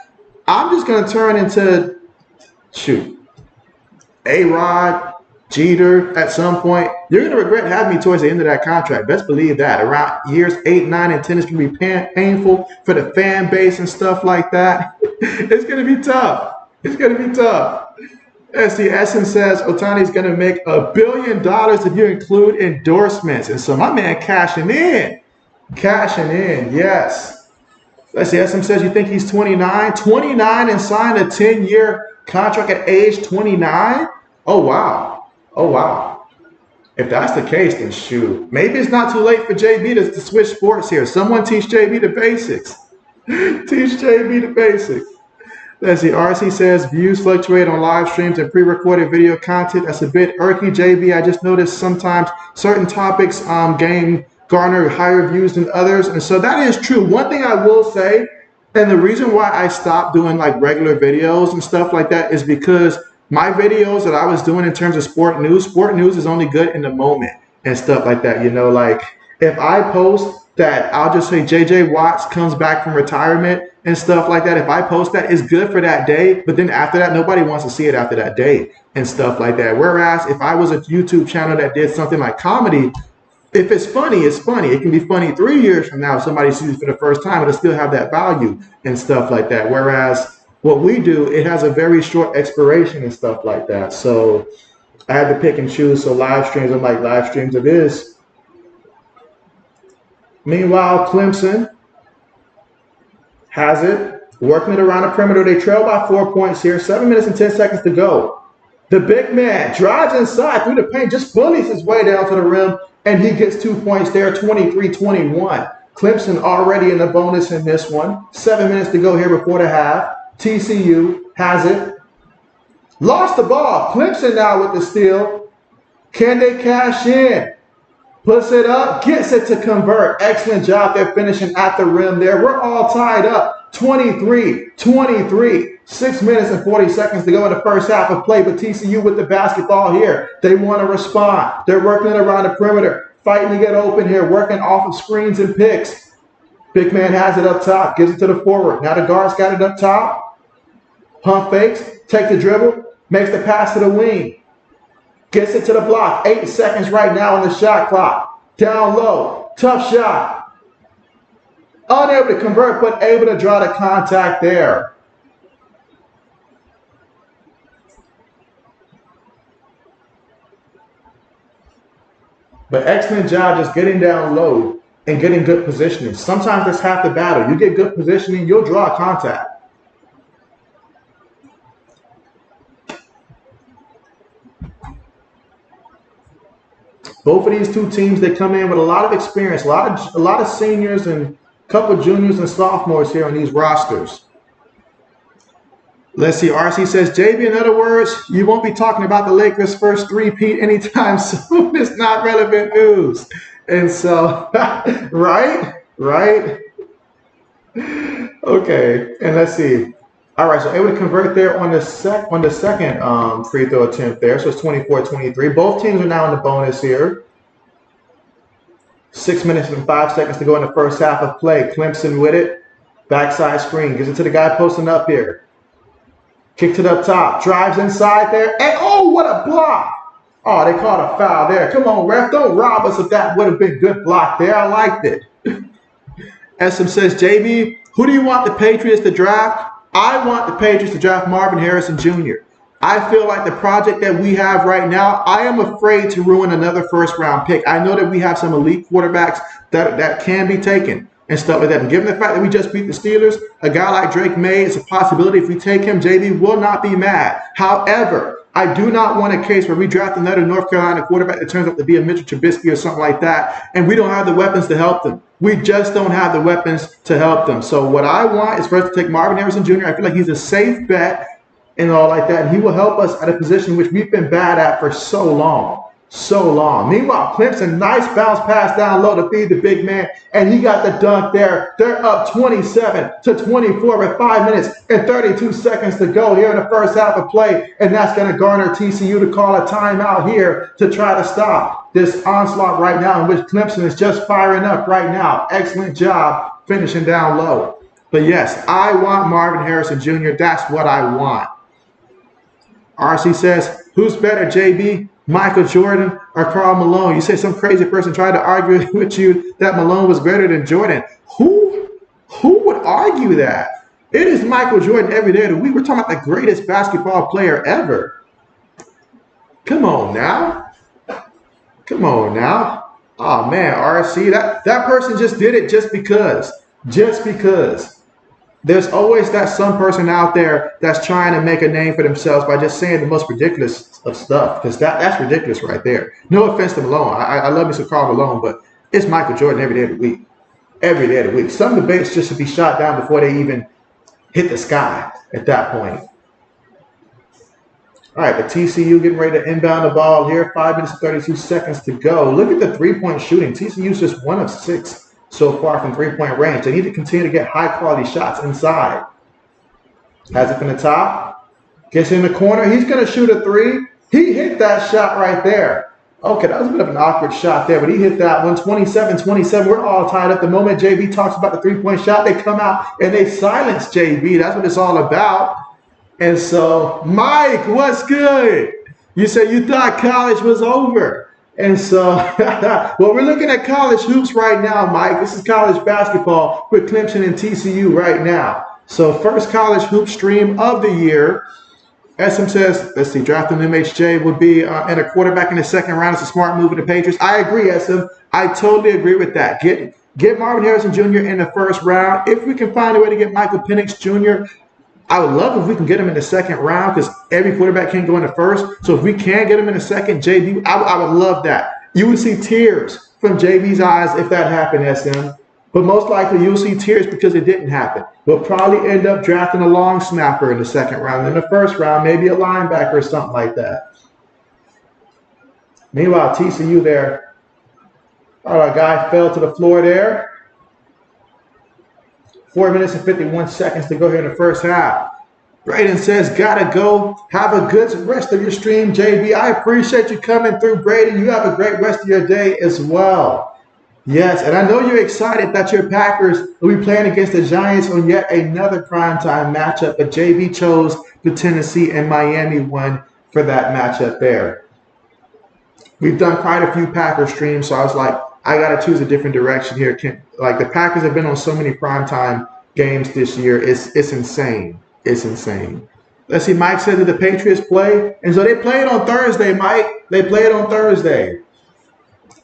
I'm just going to turn into A-Rod, Jeter at some point. You're going to regret having me towards the end of that contract. Best believe that. Around years 8, 9, and 10, it's going to be painful for the fan base and stuff like that. It's going to be tough. It's going to be tough. As the Essence says, Otani's going to make $1 billion if you include endorsements. And so my man cashing in. Cashing in, yes. Let's see, Essence says, you think he's 29? 29 and signed a 10-year contract at age 29? Oh, wow. Oh, wow. If that's the case, then shoot. Maybe it's not too late for JB to switch sports here. Someone teach JB the basics. Teach JB the basics. Let's see. RC says, views fluctuate on live streams and pre-recorded video content. That's a bit irky, JB. I just noticed sometimes certain topics garner higher views than others. And so that is true. One thing I will say, and the reason why I stopped doing like regular videos and stuff like that is because my videos that I was doing in terms of sport news is only good in the moment and stuff like that. You know, like if I post that, I'll just say JJ Watts comes back from retirement and stuff like that. If I post that, it's good for that day. But then after that, nobody wants to see it after that day and stuff like that. Whereas if I was a YouTube channel that did something like comedy, if it's funny, it's funny. It can be funny 3 years from now if somebody sees it for the first time. It'll still have that value and stuff like that. Whereas what we do, it has a very short expiration and stuff like that. So I had to pick and choose. So live streams, I'm like, live streams it is. Meanwhile, Clemson has it, working it around the perimeter. They trail by 4 points here. 7 minutes and 10 seconds to go. The big man drives inside through the paint, just bullies his way down to the rim, and he gets 2 points there, 23-21. Clemson already in the bonus in this one. 7 minutes to go here before the half. TCU has it. Lost the ball. Clemson now with the steal. Can they cash in? Puts it up, gets it to convert. Excellent job there finishing at the rim there. We're all tied up. 23-23. 6 minutes and 40 seconds to go in the first half of play. But TCU with the basketball here. They want to respond. They're working it around the perimeter. Fighting to get open here. Working off of screens and picks. Big man has it up top. Gives it to the forward. Now the guard's got it up top. Pump fakes. Take the dribble. Makes the pass to the wing. Gets it to the block. 8 seconds right now on the shot clock. Down low. Tough shot. Unable to convert, but able to draw the contact there. But excellent job just getting down low and getting good positioning. Sometimes that's half the battle. You get good positioning, you'll draw contact. Both of these two teams, they come in with a lot of experience, a lot of seniors and a couple of juniors and sophomores here on these rosters. Let's see, RC says, JB, in other words, you won't be talking about the Lakers' first three-peat anytime soon. It's not relevant news. And so, right? Okay, and let's see. All right, so able to convert there on the second free throw attempt there. So it's 24-23. Both teams are now in the bonus here. 6 minutes and 5 seconds to go in the first half of play. Clemson with it. Backside screen. Gives it to the guy posting up here. Kicked it up top. Drives inside there. And oh, what a block. Oh, they called a foul there. Come on, ref. Don't rob us if that would have been good block there. I liked it. SM says, JB, who do you want the Patriots to draft? I want the Patriots to draft Marvin Harrison Jr. I feel like the project that we have right now, I am afraid to ruin another first-round pick. I know that we have some elite quarterbacks that can be taken and stuff like that. And given the fact that we just beat the Steelers, a guy like Drake May, it's a possibility if we take him, JB will not be mad. However, I do not want a case where we draft another North Carolina quarterback that turns out to be a Mitchell Trubisky or something like that, and we don't have the weapons to help them. We just don't have the weapons to help them. So what I want is for us to take Marvin Harrison Jr. I feel like he's a safe bet and all like that, and he will help us at a position which we've been bad at for so long. Meanwhile, Clemson, nice bounce pass down low to feed the big man, and he got the dunk there. They're up 27-24 with 5 minutes and 32 seconds to go here in the first half of play, and that's going to garner TCU to call a timeout here to try to stop this onslaught right now, in which Clemson is just firing up right now. Excellent job finishing down low. But yes, I want Marvin Harrison Jr. That's what I want. RC says, who's better, JB? Michael Jordan or Karl Malone? You say some crazy person tried to argue with you that Malone was better than Jordan. Who would argue that? It is Michael Jordan every day of the week. We're talking about the greatest basketball player ever. Come on now. Oh man, RC, that person just did it just because. There's always that some person out there that's trying to make a name for themselves by just saying the most ridiculous of stuff, because that's ridiculous right there. No offense to Malone. I love me some Karl Malone, but it's Michael Jordan every day of the week. Every day of the week. Some debates just should be shot down before they even hit the sky at that point. All right, but TCU getting ready to inbound the ball here. 5 minutes and 32 seconds to go. Look at the three-point shooting. TCU's just 1 of 6. So far from three-point range. They need to continue to get high-quality shots inside. Has it from the top. Gets in the corner. He's going to shoot a three. He hit that shot right there. Okay, that was a bit of an awkward shot there, but he hit that one. 27-27. We're all tied up. The moment JB talks about the three-point shot, they come out and they silence JB. That's what it's all about. And so, Mike, what's good? You said you thought college was over. And so, well, we're looking at college hoops right now, Mike. This is college basketball with Clemson and TCU right now. So, first college hoop stream of the year. SM says, let's see, drafting MHJ would be and a quarterback in the second round is a smart move of the Patriots. I agree, SM. I totally agree with that. Get Marvin Harrison Jr. in the first round. If we can find a way to get Michael Penix Jr., I would love if we can get him in the second round, because every quarterback can't go in the first. So if we can get him in the second, JB, I would love that. You would see tears from JB's eyes if that happened, SM. But most likely you'll see tears because it didn't happen. We'll probably end up drafting a long snapper in the second round. In the first round, maybe a linebacker or something like that. Meanwhile, TCU there. Our guy fell to the floor there. 4 minutes and 51 seconds to go here in the first half. Braden says, gotta go. Have a good rest of your stream, JB. I appreciate you coming through, Braden. You have a great rest of your day as well. Yes, and I know you're excited that your Packers will be playing against the Giants on yet another primetime matchup, but JB chose the Tennessee and Miami one for that matchup there. We've done quite a few Packers streams, so I was like, I got to choose a different direction here. Like, the Packers have been on so many primetime games this year. It's insane. It's insane. Let's see, Mike said that the Patriots play, and so they played on Thursday, Mike. They played on Thursday.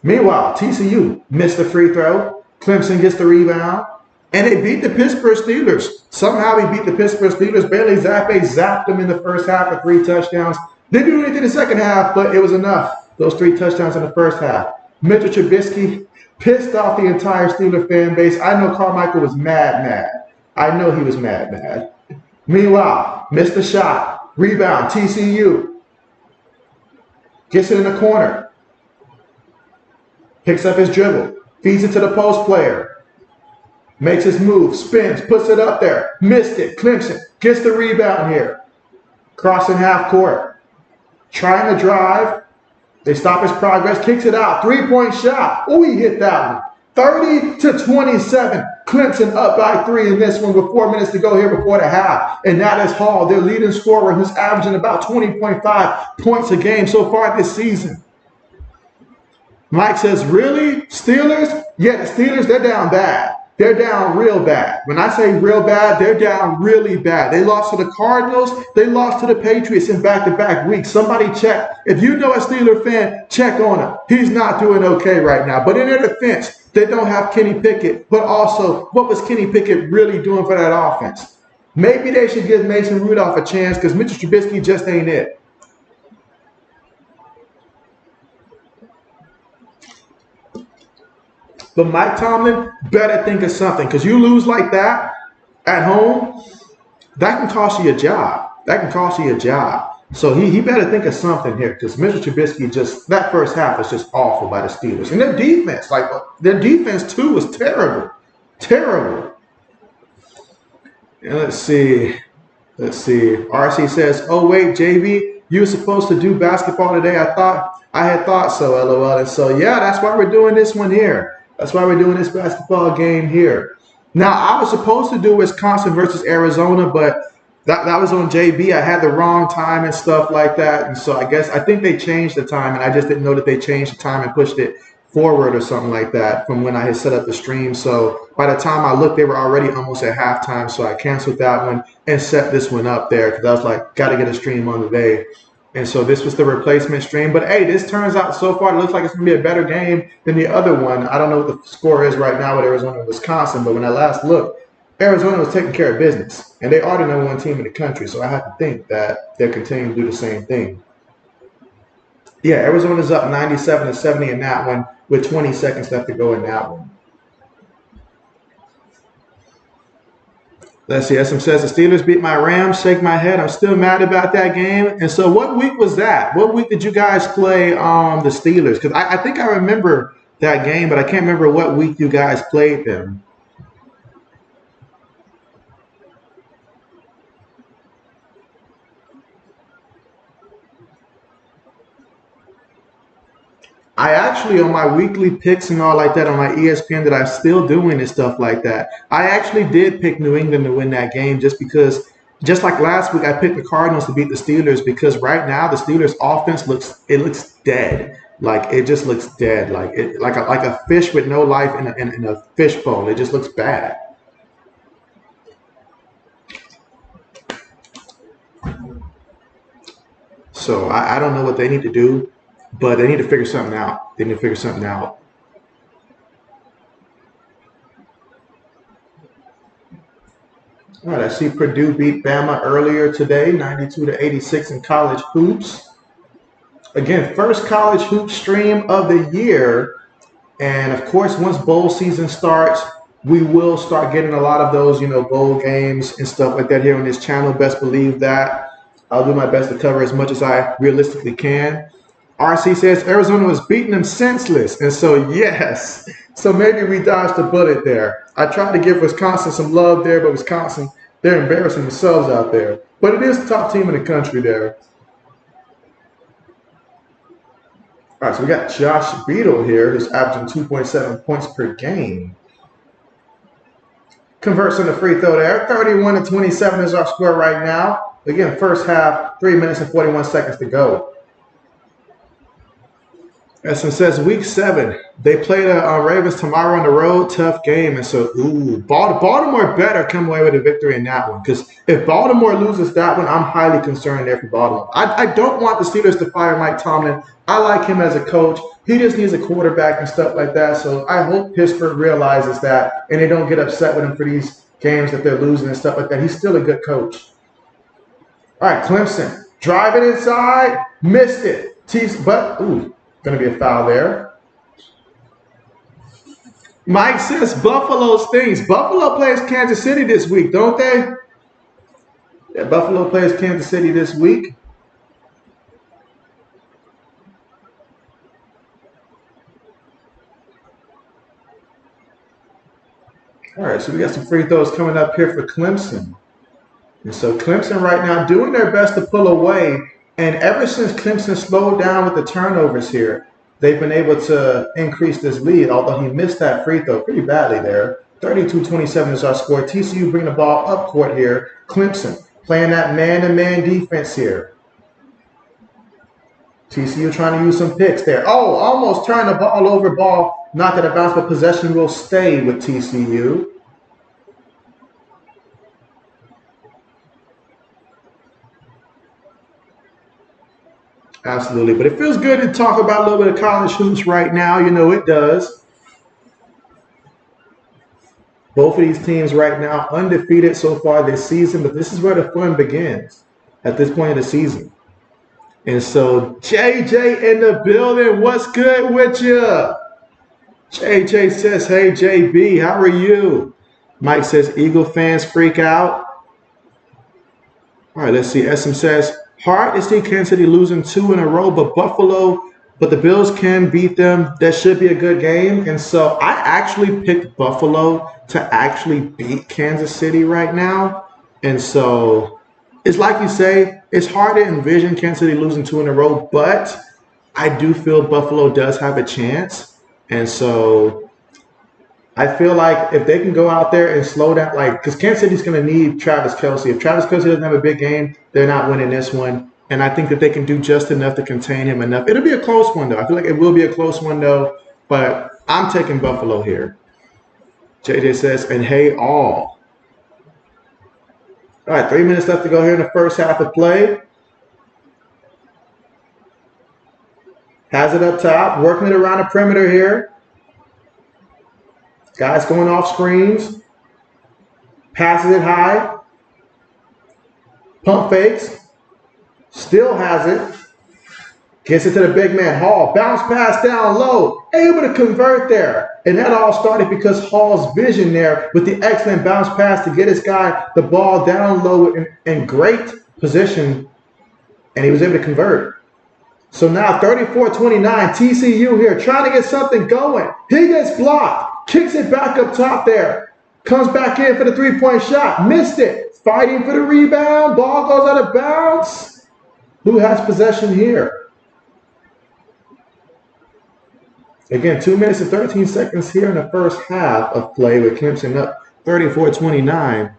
Meanwhile, TCU missed the free throw. Clemson gets the rebound. And they beat the Pittsburgh Steelers. Somehow we beat the Pittsburgh Steelers. Bailey Zappa zapped them in the first half for 3 touchdowns. Didn't do anything in the second half, but it was enough. Those 3 touchdowns in the first half. Mitchell Trubisky pissed off the entire Steeler fan base. I know Carmichael was mad. I know he was mad. Meanwhile, missed the shot. Rebound, TCU. Gets it in the corner. Picks up his dribble, feeds it to the post player, makes his move, spins, puts it up there, missed it. Clemson gets the rebound here. Crossing half court, trying to drive. They stop his progress, kicks it out. 3-point shot. Oh, he hit that one. 30-27. Clemson up by 3 in this one with 4 minutes to go here before the half. And that is Hall, their leading scorer, who's averaging about 20.5 points a game so far this season. Mike says, really? Steelers? Yeah, the Steelers, they're down bad. They're down real bad. When I say real bad, they're down really bad. They lost to the Cardinals. They lost to the Patriots in back-to-back weeks. Somebody check. If you know a Steeler fan, check on him. He's not doing okay right now. But in their defense, they don't have Kenny Pickett. But also, what was Kenny Pickett really doing for that offense? Maybe they should give Mason Rudolph a chance because Mitchell Trubisky just ain't it. But Mike Tomlin better think of something because you lose like that at home, that can cost you a job. That can cost you a job. So he better think of something here because Mitchell Trubisky that first half was just awful by the Steelers. And their defense too was terrible. Terrible. And let's see. RC says, oh, wait, JB, you were supposed to do basketball today. I had thought so, LOL. And so, yeah, that's why we're doing this one here. That's why we're doing this basketball game here. Now, I was supposed to do Wisconsin versus Arizona, but that was on JB. I had the wrong time and stuff like that. And so I think they changed the time, and I just didn't know that they changed the time and pushed it forward or something like that from when I had set up the stream. So by the time I looked, they were already almost at halftime. So I canceled that one and set this one up there because I was like, got to get a stream on today. And so this was the replacement stream. But, hey, this turns out so far it looks like it's going to be a better game than the other one. I don't know what the score is right now with Arizona and Wisconsin, but when I last looked, Arizona was taking care of business. And they are the #1 team in the country, so I have to think that they're continuing to do the same thing. Yeah, Arizona's up 97-70 in that one with 20 seconds left to go in that one. Let's see. SM says, the Steelers beat my Rams. Shake my head. I'm still mad about that game. And so what week was that? What week did you guys play the Steelers? Because I think I remember that game, but I can't remember what week you guys played them. I actually, on my weekly picks and all like that on my ESPN that I'm still doing and stuff like that, I actually did pick New England to win that game just because, just like last week, I picked the Cardinals to beat the Steelers because right now the Steelers offense looks dead. Like, it just looks dead. Like a fish with no life in a fish bowl. It just looks bad. So I don't know what they need to do. But they need to figure something out. All right, I see Purdue beat Bama earlier today, 92-86 in college hoops. Again, first college hoop stream of the year. And, of course, once bowl season starts, we will start getting a lot of those, you know, bowl games and stuff like that here on this channel. Best believe that. I'll do my best to cover as much as I realistically can. RC says Arizona was beating them senseless. And so, yes. So maybe we dodged a bullet there. I tried to give Wisconsin some love there, but Wisconsin, they're embarrassing themselves out there. But it is the top team in the country there. All right, so we got Josh Beadle here, who's averaging 2.7 points per game. Converts on the free throw there. 31-27 is our score right now. Again, first half, 3 minutes and 41 seconds to go. Essence says week 7, they play the Ravens tomorrow on the road. Tough game. And so, Baltimore better come away with a victory in that one. Because if Baltimore loses that one, I'm highly concerned there for Baltimore. I don't want the Steelers to fire Mike Tomlin. I like him as a coach. He just needs a quarterback and stuff like that. So I hope Pittsburgh realizes that and they don't get upset with him for these games that they're losing and stuff like that. He's still a good coach. All right, Clemson. Driving inside. Missed it. Going to be a foul there. Mike says Buffalo stings. Buffalo plays Kansas City this week, don't they? Yeah, Buffalo plays Kansas City this week. All right, so we got some free throws coming up here for Clemson. And so Clemson right now doing their best to pull away. And ever since Clemson slowed down with the turnovers here, they've been able to increase this lead, although he missed that free throw pretty badly there. 32-27 is our score. TCU bring the ball up court here. Clemson playing that man-to-man defense here. TCU trying to use some picks there. Oh, almost turned the ball over. Ball knocked out of bounds, but possession will stay with TCU. Absolutely. But it feels good to talk about a little bit of college hoops right now. You know, it does. Both of these teams right now undefeated so far this season, but this is where the fun begins at this point of the season. And so JJ in the building, what's good with you? JJ says, hey, JB, how are you? Mike says, Eagle fans freak out. All right, let's see. SM says, hard to see Kansas City losing 2 in a row, but the Bills can beat them. That should be a good game. And so I actually picked Buffalo to actually beat Kansas City right now. And so it's like you say, it's hard to envision Kansas City losing 2 in a row, but I do feel Buffalo does have a chance. And so I feel like if they can go out there and slow down, like, because Kansas City's going to need Travis Kelce. If Travis Kelce doesn't have a big game, they're not winning this one. And I think that they can do just enough to contain him enough. It'll be a close one, though. I feel like it will be a close one, though. But I'm taking Buffalo here. JJ says, and hey, all. All right, 3 minutes left to go here in the first half of play. Has it up top, working it around the perimeter here. Guys going off screens. Passes it high. Pump fakes. Still has it. Gets it to the big man, Hall. Bounce pass down low. Able to convert there. And that all started because Hall's vision there with the excellent bounce pass to get his guy the ball down low in great position. And he was able to convert. So now 34-29, TCU here trying to get something going. He gets blocked. Kicks it back up top there. Comes back in for the three-point shot. Missed it. Fighting for the rebound. Ball goes out of bounds. Who has possession here? Again, 2 minutes and 13 seconds here in the first half of play with Clemson up 34-29.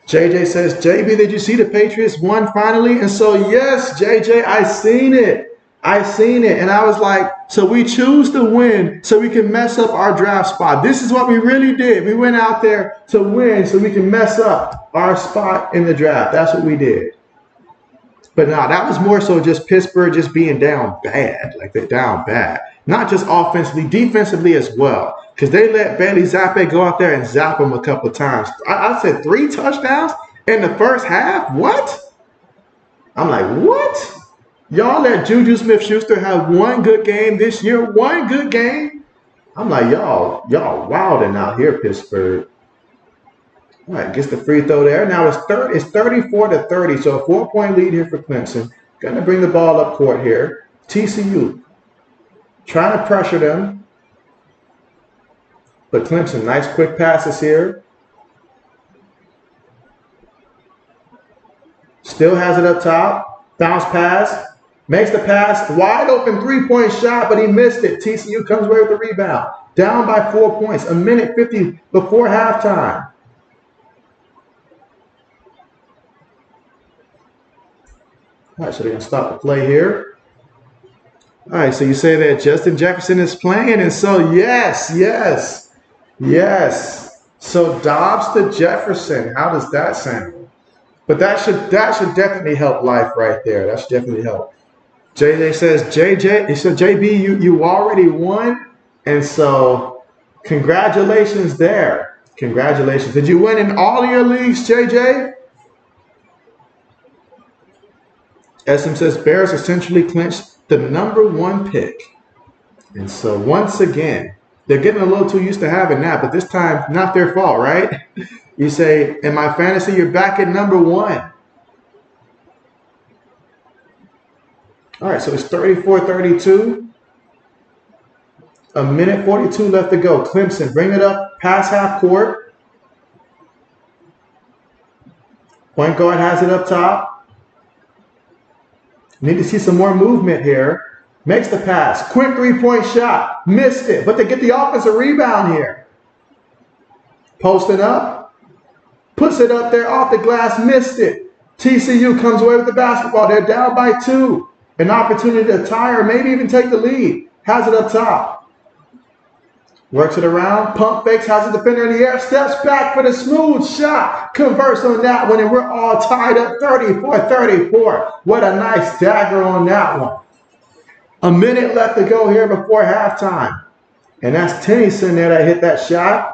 JJ says, JB, did you see the Patriots won finally? And so, yes, JJ, I seen it. And I was like, so we choose to win so we can mess up our draft spot. This is what we really did. We went out there to win so we can mess up our spot in the draft. That's what we did. But no, that was more so just Pittsburgh just being down bad. Like they're down bad. Not just offensively, defensively as well. Because they let Bailey Zappa go out there and zap him a couple of times. I said 3 touchdowns in the first half? What? I'm like, what? Y'all let Juju Smith-Schuster have one good game this year? One good game? I'm like, y'all wilding out here, Pittsburgh. All right, gets the free throw there. Now it's 34-30, so a 4-point lead here for Clemson. Gonna bring the ball up court here. TCU trying to pressure them, but Clemson, nice quick passes here. Still has it up top. Bounce pass. Makes the pass. Wide open 3-point shot, but he missed it. TCU comes away with the rebound. Down by 4 points. A minute 50 before halftime. All right, so they're going to stop the play here. All right, so you say that Justin Jefferson is playing, and so yes. So Dobbs to Jefferson. How does that sound? But that should definitely help life right there. That should definitely help. JJ says, he said, JB, you already won. And so congratulations there. Congratulations. Did you win in all of your leagues, JJ? SM says, Bears essentially clinched the #1 pick. And so once again, they're getting a little too used to having that, but this time, not their fault, right? You say, in my fantasy, you're back at #1. All right, so it's 34-32. A minute 42 left to go. Clemson, bring it up past half court. Point guard has it up top. Need to see some more movement here. Makes the pass. Quick 3-point shot. Missed it, but they get the offensive rebound here. Posting up. Puts it up there off the glass. Missed it. TCU comes away with the basketball. They're down by 2. An opportunity to tie or maybe even take the lead. Has it up top. Works it around. Pump fakes. Has a defender in the air. Steps back for the smooth shot. Converts on that one. And we're all tied up 34-34. What a nice dagger on that one. A minute left to go here before halftime. And that's Tennyson there that hit that shot.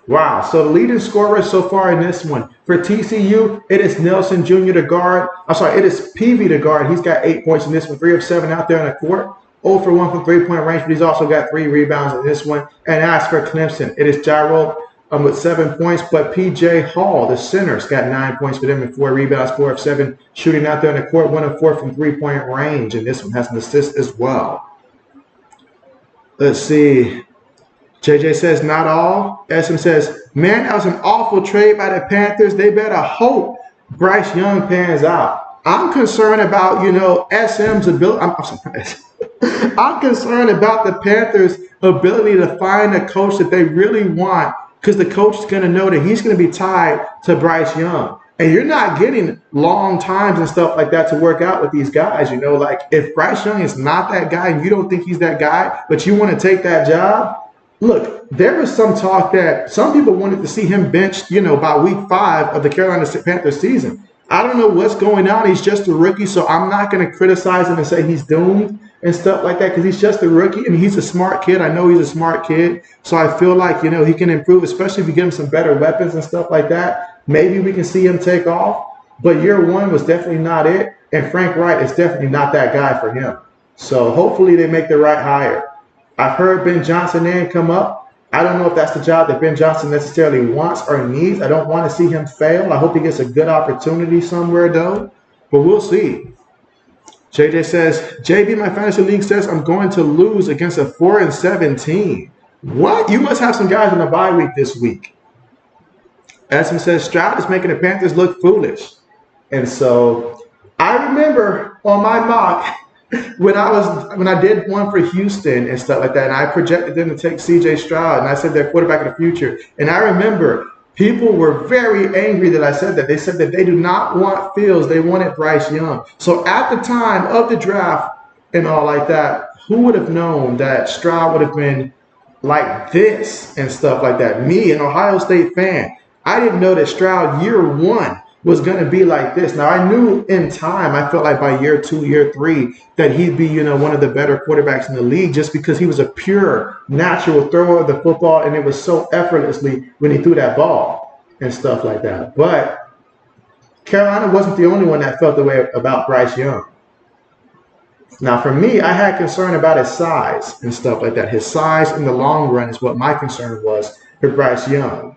Wow. So the leading scorer so far in this one. For TCU, it is Nelson Jr. to guard. I'm sorry, it is Peavy to guard. He's got 8 points in this one. 3 of 7 out there on the court. 0 for 1 from 3-point range, but he's also got 3 rebounds in this one. And as for Clemson, it is Gyro with 7 points, but PJ Hall, the center's got 9 points for them and 4 rebounds, 4 of 7 shooting out there on the court, 1 of 4 from 3-point range. And this one has an assist as well. Let's see. JJ says, not all. SM says, man, that was an awful trade by the Panthers. They better hope Bryce Young pans out. I'm concerned about, SM's ability. I'm concerned about the Panthers' ability to find a coach that they really want, because the coach is going to know that he's going to be tied to Bryce Young. And you're not getting long times and stuff like that to work out with these guys. Like if Bryce Young is not that guy and you don't think he's that guy, but you want to take that job. Look, there was some talk that some people wanted to see him benched, by week 5 of the Carolina Panthers season. I don't know what's going on. He's just a rookie, so I'm not going to criticize him and say he's doomed and stuff like that, because he's just a rookie and he's a smart kid. I know he's a smart kid, so I feel like, he can improve, especially if you give him some better weapons and stuff like that. Maybe we can see him take off, but year 1 was definitely not it, and Frank Wright is definitely not that guy for him. So hopefully they make the right hire. I've heard Ben Johnson name come up. I don't know if that's the job that Ben Johnson necessarily wants or needs. I don't want to see him fail. I hope he gets a good opportunity somewhere, though. But we'll see. JJ says, JB, my fantasy league says I'm going to lose against a 4-7 team. What? You must have some guys on the bye week this week. SM says, Stroud is making the Panthers look foolish. And so I remember on my mock, when I did one for Houston and stuff like that, and I projected them to take CJ Stroud, and I said they're quarterback of the future. And I remember people were very angry that I said that. They said that they do not want Fields, they wanted Bryce Young. So at the time of the draft and all like that, who would have known that Stroud would have been like this and stuff like that? Me, an Ohio State fan, I didn't know that Stroud year 1 was going to be like this. Now, I knew in time, I felt like by year 2, year 3, that he'd be, one of the better quarterbacks in the league, just because he was a pure, natural thrower of the football, and it was so effortlessly when he threw that ball and stuff like that. But Carolina wasn't the only one that felt the way about Bryce Young. Now, for me, I had concern about his size and stuff like that. His size in the long run is what my concern was for Bryce Young.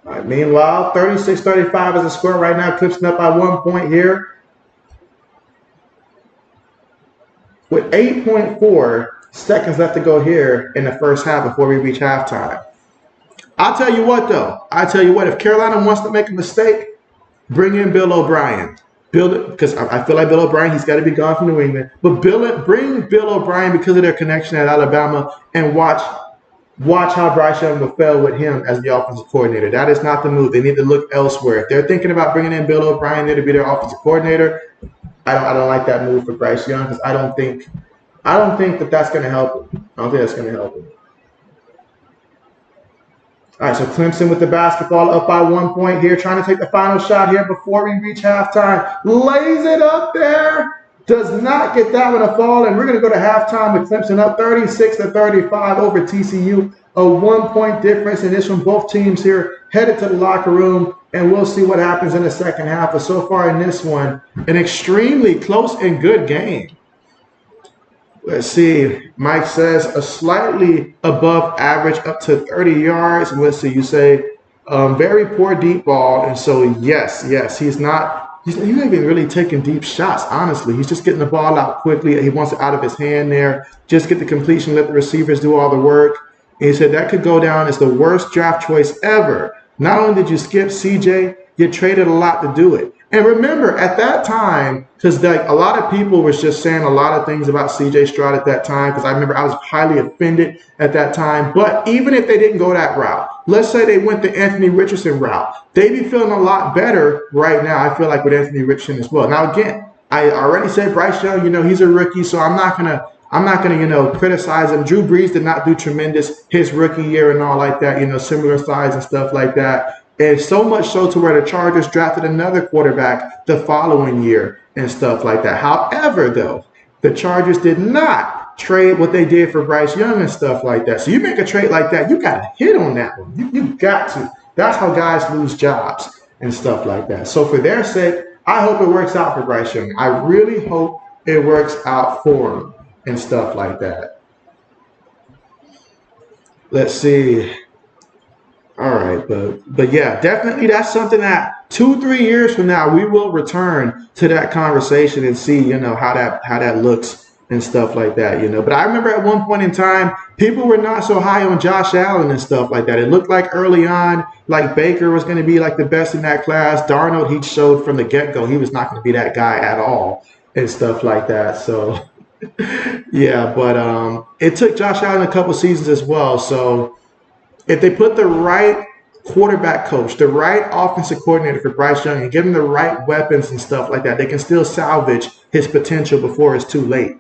All right, meanwhile, 36-35 is the score right now. Clemson up by 1 point here. With 8.4 seconds left to go here in the first half before we reach halftime. I'll tell you what, though. I tell you what, if Carolina wants to make a mistake, bring in Bill O'Brien. Because I feel like Bill O'Brien, he's got to be gone from New England. But bring Bill O'Brien because of their connection at Alabama and watch how Bryce Young will fail with him as the offensive coordinator. That is not the move. They need to look elsewhere. If they're thinking about bringing in Bill O'Brien there to be their offensive coordinator, I don't like that move for Bryce Young because I don't think that that's going to help him. I don't think that's going to help him. All right, so Clemson with the basketball up by 1 point here, trying to take the final shot here before we reach halftime. Lays it up there. Does not get that one to fall, and we're going to go to halftime with Clemson up 36-35 over TCU. A 1 point difference in this from both teams here, headed to the locker room, and we'll see what happens in the second half. But so far in this one, an extremely close and good game. Let's see. Mike says a slightly above average up to 30 yards. Let's see. You say very poor deep ball. And so, yes, he's not even really taking deep shots, honestly. He's just getting the ball out quickly. He wants it out of his hand there. Just get the completion, let the receivers do all the work. And he said that could go down as the worst draft choice ever. Not only did you skip CJ, you traded a lot to do it. And remember, at that time, because a lot of people was just saying a lot of things about C.J. Stroud at that time, because I remember I was highly offended at that time. But even if they didn't go that route, let's say they went the Anthony Richardson route, they'd be feeling a lot better right now, I feel like, with Anthony Richardson as well. Now, again, I already said Bryce Young, he's a rookie, so I'm not gonna criticize him. Drew Brees did not do tremendous his rookie year and all like that, similar size and stuff like that. And so much so to where the Chargers drafted another quarterback the following year and stuff like that. However, though, the Chargers did not trade what they did for Bryce Young and stuff like that. So you make a trade like that, you got to hit on that one. You got to. That's how guys lose jobs and stuff like that. So for their sake, I hope it works out for Bryce Young. I really hope it works out for him and stuff like that. Let's see. All right, but yeah, definitely that's something that 2-3 years from now we will return to that conversation and see, how that looks and stuff like that, But I remember at one point in time, people were not so high on Josh Allen and stuff like that. It looked like early on, like Baker was going to be like the best in that class. Darnold, he showed from the get-go he was not going to be that guy at all and stuff like that. So yeah, but it took Josh Allen a couple seasons as well. So if they put the right quarterback coach, the right offensive coordinator for Bryce Young and give him the right weapons and stuff like that, they can still salvage his potential before it's too late.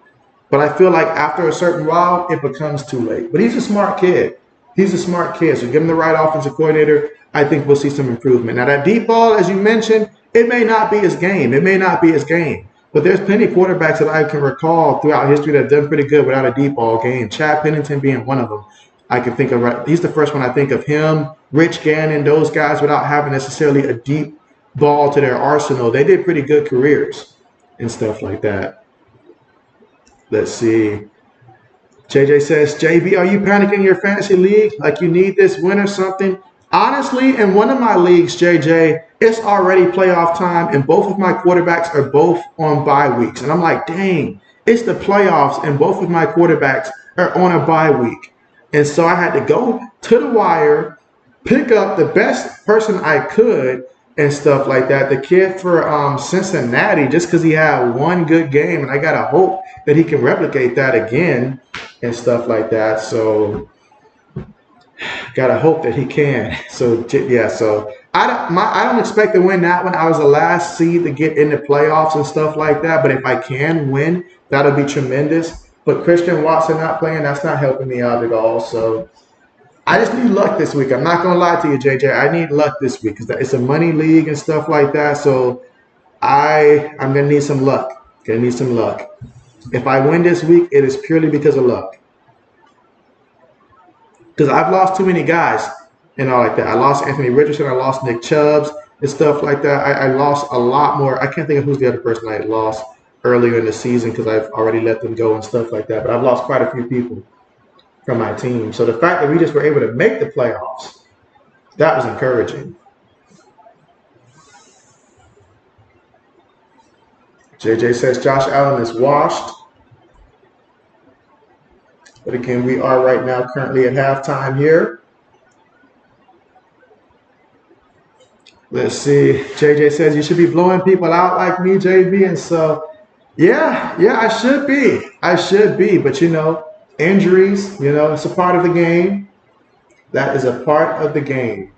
But I feel like after a certain while, it becomes too late. But he's a smart kid. He's a smart kid. So give him the right offensive coordinator, I think we'll see some improvement. Now, that deep ball, as you mentioned, it may not be his game. But there's plenty of quarterbacks that I can recall throughout history that have done pretty good without a deep ball game. Chad Pennington being one of them. I can think of, he's the first one I think of, him, Rich Gannon, those guys without having necessarily a deep ball to their arsenal. They did pretty good careers and stuff like that. Let's see. JJ says, JB, are you panicking in your fantasy league? Like you need this win or something? Honestly, in one of my leagues, JJ, it's already playoff time and both of my quarterbacks are both on bye weeks. And I'm like, dang, it's the playoffs and both of my quarterbacks are on a bye week. And so I had to go to the wire, pick up the best person I could and stuff like that. The kid for Cincinnati, just because he had one good game. And I got to hope that he can replicate that again and stuff like that. So got to hope that he can. So, yeah, so I don't expect to win that one. I was the last seed to get into playoffs and stuff like that. But if I can win, that'll be tremendous. But Christian Watson not playing, that's not helping me out at all. So I just need luck this week. I'm not going to lie to you, JJ. I need luck this week because it's a money league and stuff like that. So I'm going to need some luck. If I win this week, it is purely because of luck. Because I've lost too many guys and all like that. I lost Anthony Richardson. I lost Nick Chubbs and stuff like that. I lost a lot more. I can't think of who's the other person I lost. earlier in the season because I've already let them go and stuff like that. But I've lost quite a few people from my team. So the fact that we just were able to make the playoffs, that was encouraging. JJ says Josh Allen is washed. But again, we are right now currently at halftime here. Let's see. JJ says you should be blowing people out like me, JB. And so, yeah, I should be. I should be. But, you know, injuries, you know, it's a part of the game. That is a part of the game.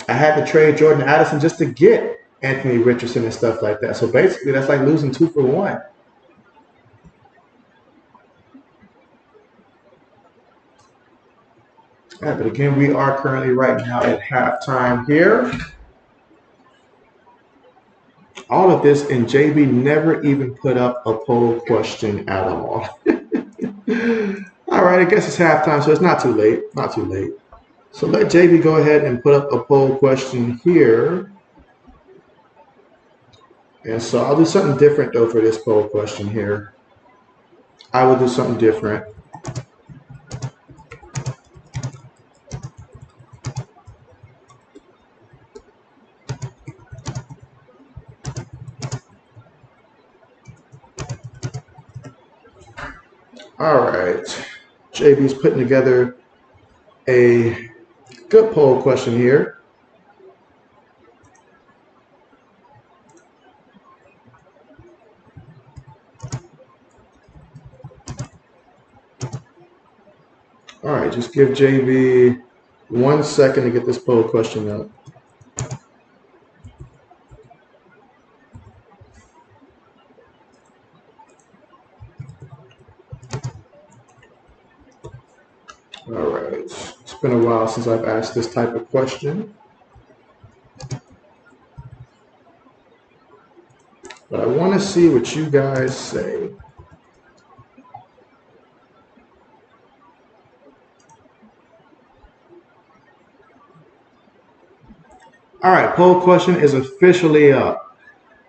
I had to trade Jordan Addison just to get Anthony Richardson and stuff like that. So basically, that's like losing 2 for 1. All right, but again, we are currently right now at halftime here. All of this, and JB never even put up a poll question at all. All right, I guess it's halftime, so it's not too late. Not too late. So let JB go ahead and put up a poll question here. And so I'll do something different, though, for this poll question here. I will do something different. All right, JB's putting together a good poll question here. All right, just give JB 1 second to get this poll question up. All right, it's been a while since I've asked this type of question. But I want to see what you guys say. All right, poll question is officially up.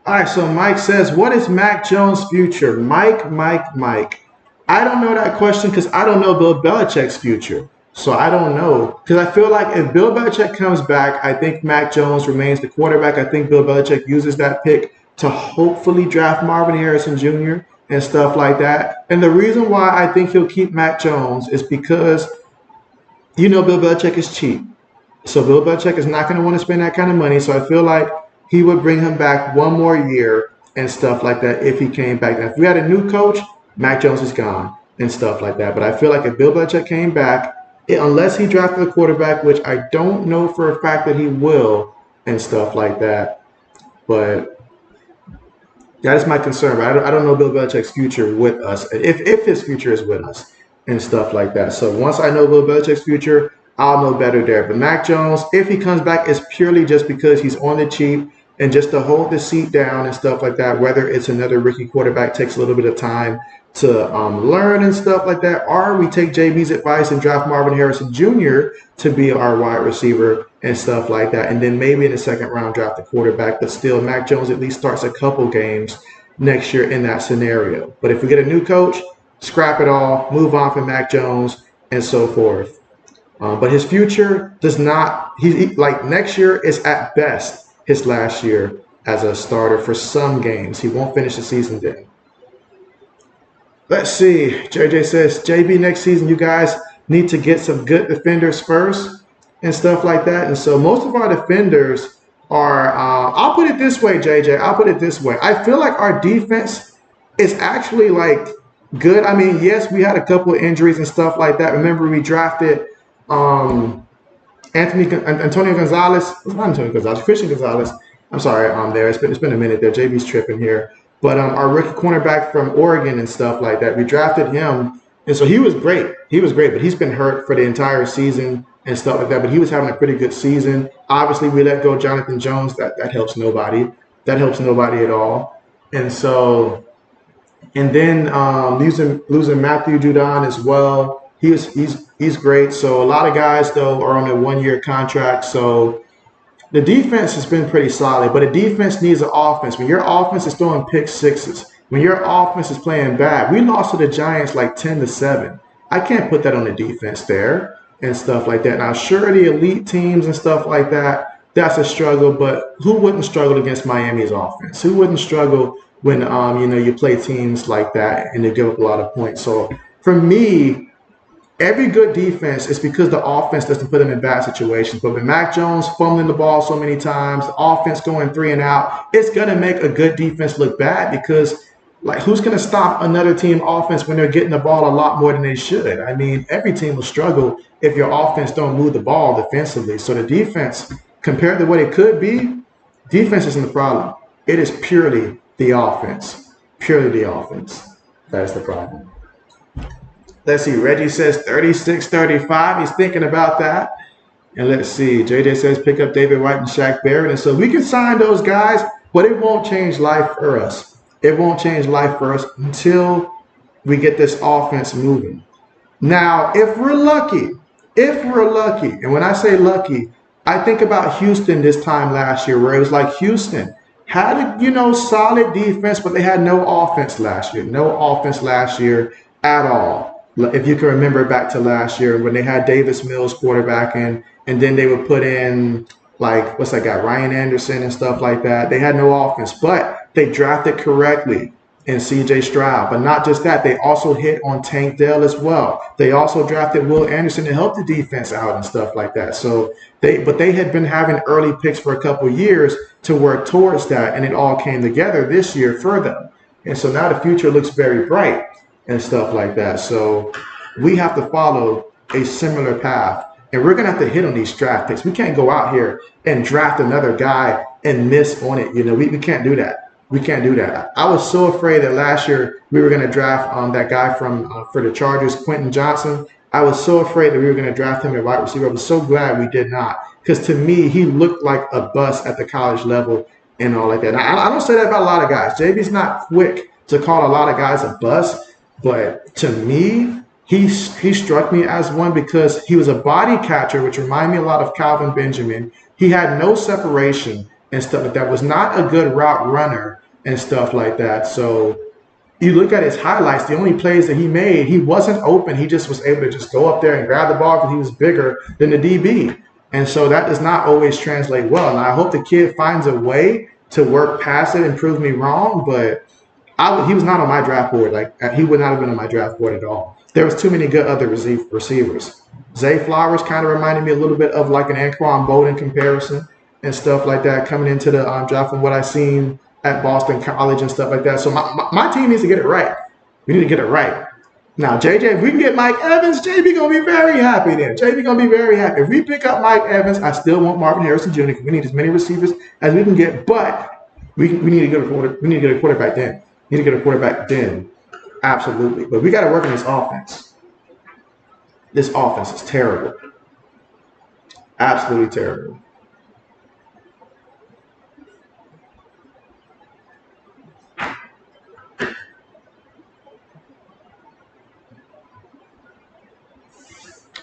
All right, so Mike says, what is Mac Jones' future? Mike. I don't know that question because I don't know Bill Belichick's future. So I don't know. Because I feel like if Bill Belichick comes back, I think Mac Jones remains the quarterback. I think Bill Belichick uses that pick to hopefully draft Marvin Harrison Jr. and stuff like that. And the reason why I think he'll keep Mac Jones is because, you know, Bill Belichick is cheap. So Bill Belichick is not going to want to spend that kind of money. So I feel like he would bring him back 1 more year and stuff like that if he came back. Now, if we had a new coach, Mac Jones is gone and stuff like that. But I feel like if Bill Belichick came back, unless he drafted a quarterback, which I don't know for a fact that he will and stuff like that. But that is my concern. I don't know Bill Belichick's future with us, if his future is with us and stuff like that. So once I know Bill Belichick's future, I'll know better there. But Mac Jones, if he comes back, is purely just because he's on the cheap and just to hold the seat down and stuff like that, whether it's another rookie quarterback takes a little bit of time to learn and stuff like that, or we take JB's advice and draft Marvin Harrison Jr. to be our wide receiver and stuff like that. And then maybe in the 2nd round draft a quarterback, but still Mac Jones at least starts a couple games next year in that scenario. But if we get a new coach, scrap it all, move on from Mac Jones and so forth. But his future does not, like next year is at best his last year as a starter for some games. He won't finish the season then. Let's see. JJ says, JB, next season, you guys need to get some good defenders first and stuff like that. And so most of our defenders are, I'll put it this way, JJ. I'll put it this way. I feel like our defense is actually like good. I mean, yes, we had a couple of injuries and stuff like that. Remember, we drafted Antonio Gonzalez. Not Antonio Gonzalez, Christian Gonzalez. I'm sorry, there. It's been a minute there. JB's tripping here. But our rookie cornerback from Oregon and stuff like that, we drafted him. And so he was great. He was great, but he's been hurt for the entire season and stuff like that. But he was having a pretty good season. Obviously, we let go Jonathan Jones. That helps nobody. That helps nobody at all. And so, and then losing Matthew Judon as well. He's great. So a lot of guys, though, are on a 1-year contract. So The defense has been pretty solid, but a defense needs an offense. When your offense is throwing pick sixes, when your offense is playing bad, we lost to the Giants like 10-7. I can't put that on the defense there and stuff like that. Now, sure, the elite teams and stuff like that, that's a struggle, but who wouldn't struggle against Miami's offense? Who wouldn't struggle when you play teams like that and they give up a lot of points? So for me, every good defense is because the offense doesn't put them in bad situations. But with Mac Jones fumbling the ball so many times, the offense going 3 and out, it's going to make a good defense look bad because, like, who's going to stop another team offense when they're getting the ball a lot more than they should? I mean, every team will struggle if your offense don't move the ball defensively. So the defense, compared to what it could be, defense isn't the problem. It is purely the offense. Purely the offense. That is the problem. Let's see. Reggie says 36-35. He's thinking about that. And let's see. JJ says pick up David White and Shaq Barrett. And so we can sign those guys, but it won't change life for us. It won't change life for us until we get this offense moving. Now, if we're lucky, and when I say lucky, I think about Houston this time last year, where it was like Houston had a solid defense, but they had no offense last year. No offense last year at all. If you can remember back to last year when they had Davis Mills quarterbacking, and then they would put in, like, what's that guy, Ryan Anderson and stuff like that. They had no offense, but they drafted correctly in C.J. Stroud. But not just that, they also hit on Tank Dell as well. They also drafted Will Anderson to help the defense out and stuff like that. So they had been having early picks for a couple of years to work towards that, and it all came together this year for them. And so now the future looks very bright and stuff like that. So we have to follow a similar path. And we're going to have to hit on these draft picks. We can't go out here and draft another guy and miss on it. We can't do that. We can't do that. I was so afraid that last year we were going to draft that guy for the Chargers, Quentin Johnson. I was so afraid that we were going to draft him at wide receiver. I was so glad we did not, because to me, he looked like a bust at the college level and all like that. Now, I don't say that about a lot of guys. JB's not quick to call a lot of guys a bust, but to me, he struck me as one because he was a body catcher, which reminded me a lot of Calvin Benjamin. He had no separation and stuff like that. Was not a good route runner and stuff like that. So you look at his highlights, the only plays that he made, he wasn't open. He just was able to just go up there and grab the ball because he was bigger than the DB. And so that does not always translate well. And I hope the kid finds a way to work past it and prove me wrong, but he was not on my draft board. Like, he would not have been on my draft board at all. There was too many good other receivers. Zay Flowers kind of reminded me a little bit of like an Anquan Bolden comparison and stuff like that coming into the draft from what I've seen at Boston College and stuff like that. So my team needs to get it right. We need to get it right. Now, JJ, if we can get Mike Evans, JB going to be very happy then. JB going to be very happy. If we pick up Mike Evans, I still want Marvin Harrison Jr. because we need as many receivers as we can get, but we need to get a quarterback then. We need to get a quarterback then. Absolutely. But we got to work on this offense. This offense is terrible. Absolutely terrible.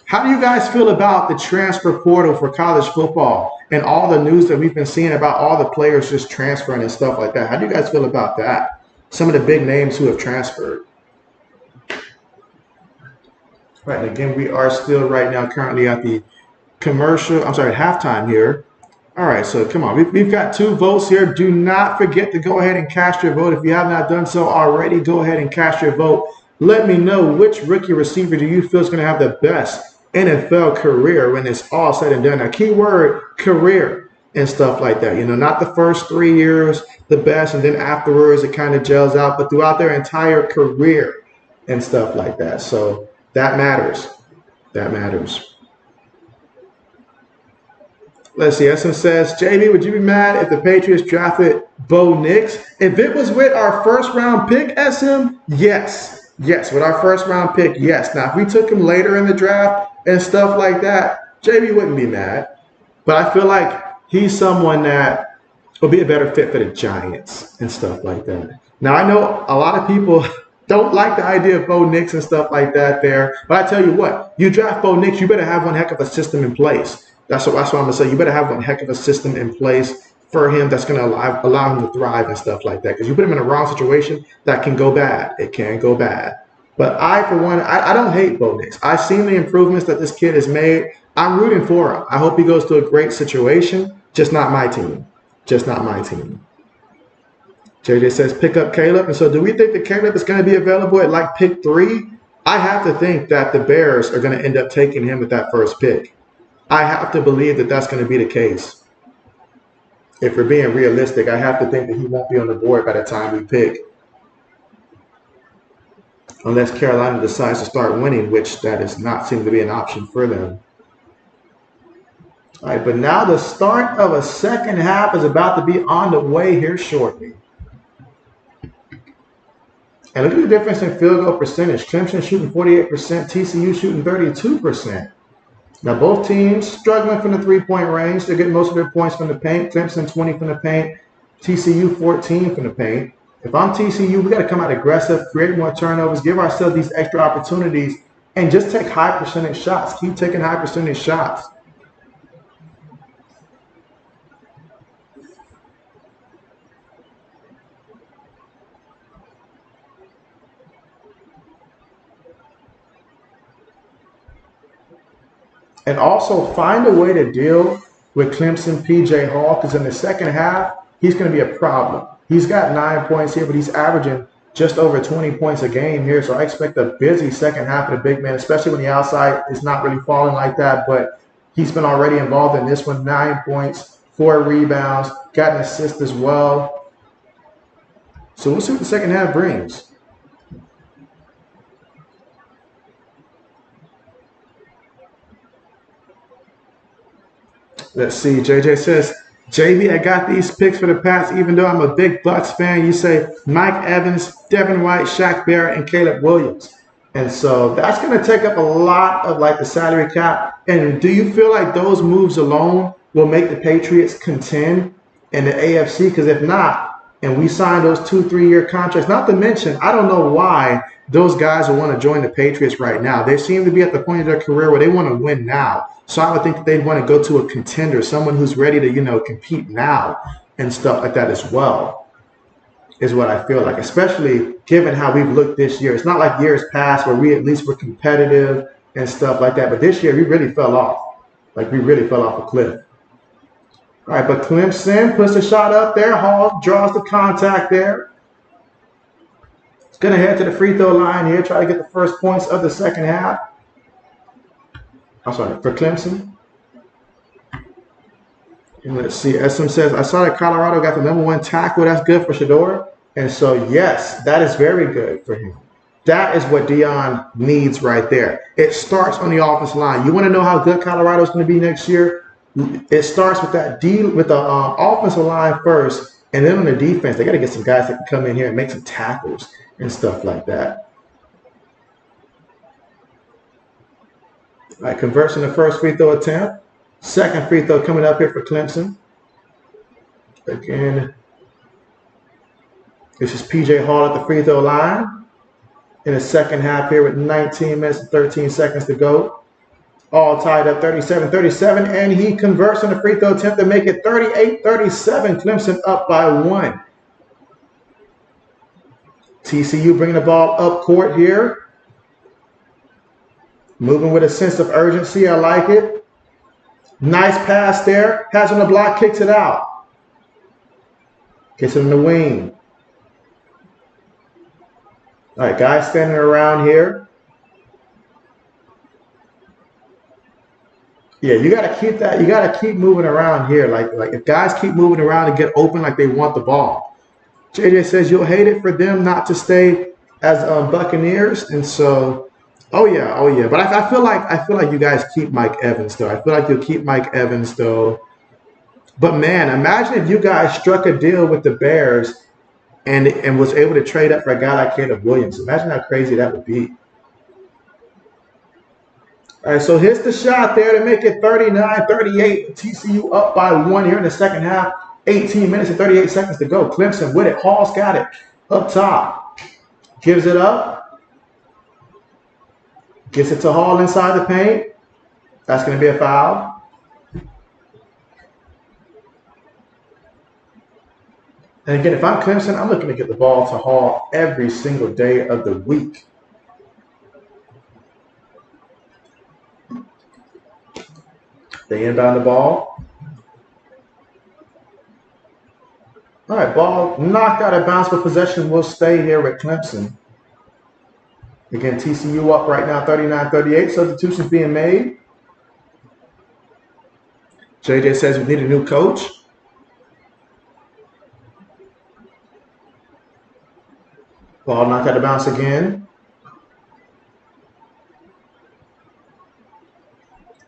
How do you guys feel about the transfer portal for college football and all the news that we've been seeing about all the players just transferring and stuff like that? How do you guys feel about that? Some of the big names who have transferred. Right, and again, we are still right now currently at the halftime here. All right, so come on. We've got 2 votes here. Do not forget to go ahead and cast your vote. If you have not done so already, go ahead and cast your vote. Let me know which rookie receiver do you feel is going to have the best NFL career when it's all said and done. Now, keyword career and stuff like that. Not the first 3 years, the best, and then afterwards it kind of gels out, but throughout their entire career and stuff like that. So that matters. That matters. Let's see. SM says, JB, would you be mad if the Patriots drafted Bo Nix? If it was with our first round pick, SM, yes. Yes, with our first round pick, yes. Now, if we took him later in the draft and stuff like that, JB wouldn't be mad. But I feel like he's someone that will be a better fit for the Giants and stuff like that. Now, I know a lot of people don't like the idea of Bo Nix and stuff like that there. But I tell you what, you draft Bo Nix, you better have one heck of a system in place. That's what I'm going to say. You better have a heck of a system in place for him that's going to allow him to thrive and stuff like that. Because you put him in a wrong situation, that can go bad. It can go bad. But I, for one, I don't hate Bo Nix. I've seen the improvements that this kid has made. I'm rooting for him. I hope he goes to a great situation. Just not my team. Just not my team. JJ says pick up Caleb. And so do we think that Caleb is going to be available at like pick 3? I have to think that the Bears are going to end up taking him with that first pick. I have to believe that that's going to be the case. If we're being realistic, I have to think that he won't be on the board by the time we pick. Unless Carolina decides to start winning, which that is not seem to be an option for them. All right, but now the start of a second half is about to be on the way here shortly. And look at the difference in field goal percentage. Clemson shooting 48%, TCU shooting 32%. Now both teams struggling from the three-point range. They're getting most of their points from the paint. Clemson 20 from the paint, TCU 14 from the paint. If I'm TCU, we got to come out aggressive, create more turnovers, give ourselves these extra opportunities, and just take high percentage shots. Keep taking high percentage shots. And also find a way to deal with Clemson PJ Hall, because in the second half, he's going to be a problem. He's got 9 points here, but he's averaging just over 20 points a game here. So I expect a busy second half of the big man, especially when the outside is not really falling like that. But he's been already involved in this one. 9 points, 4 rebounds, got an assist as well. So we'll see what the second half brings. Let's see. JJ says, JB, I got these picks for the Pats, even though I'm a big Bucks fan. You say Mike Evans, Devin White, Shaq Barrett, and Caleb Williams. And so that's going to take up a lot of like the salary cap. And do you feel like those moves alone will make the Patriots contend in the AFC? Because if not, and we sign those 2-3 year contracts, not to mention, I don't know why those guys will want to join the Patriots right now. They seem to be at the point of their career where they want to win now. So I would think that they'd want to go to a contender, someone who's ready to, compete now and stuff like that as well, is what I feel like, especially given how we've looked this year. It's not like years past where we at least were competitive and stuff like that. But this year we really fell off. Like we really fell off a cliff. All right, but Clemson puts a shot up there. Hall draws the contact there. It's going to head to the free throw line here, try to get the first points of the second half. I'm sorry, for Clemson. And let's see, SM says, I saw that Colorado got the #1 tackle. That's good for Shedeur. And so, yes, that is very good for him. That is what Dion needs right there. It starts on the offensive line. You want to know how good Colorado is going to be next year? It starts with that with the offensive line first, and then on the defense, they got to get some guys that can come in here and make some tackles and stuff like that. All right, converts in the first free throw attempt. Second free throw coming up here for Clemson. Again, this is PJ Hall at the free throw line in the second half here with 19 minutes and 13 seconds to go. All tied up 37-37, and he converts on the free throw attempt to make it 38-37. Clemson up by 1. TCU bringing the ball up court here. Moving with a sense of urgency. I like it. Nice pass there. Has on the block, kicks it out. Gets it in the wing. All right, guys standing around here. Yeah, you got to keep that. You got to keep moving around here. Like if guys keep moving around and get open like they want the ball. JJ says you'll hate it for them not to stay as Buccaneers. And so, oh yeah. But I feel like you guys keep Mike Evans though. I feel like you'll keep Mike Evans though. But man, imagine if you guys struck a deal with the Bears and was able to trade up for a guy like Caleb Williams. Imagine how crazy that would be. All right, so here's the shot there to make it 39-38. TCU up by 1 here in the second half. 18 minutes and 38 seconds to go. Clemson with it. Hall's got it up top. Gives it up. Gets it to Hall inside the paint. That's going to be a foul. And again, if I'm Clemson, I'm looking to get the ball to Hall every single day of the week. They inbound the ball. All right, ball knocked out of bounds, but possession will stay here with Clemson. Again, TCU up right now, 39-38. Substitutions being made. JJ says we need a new coach. Ball knocked out of bounds again.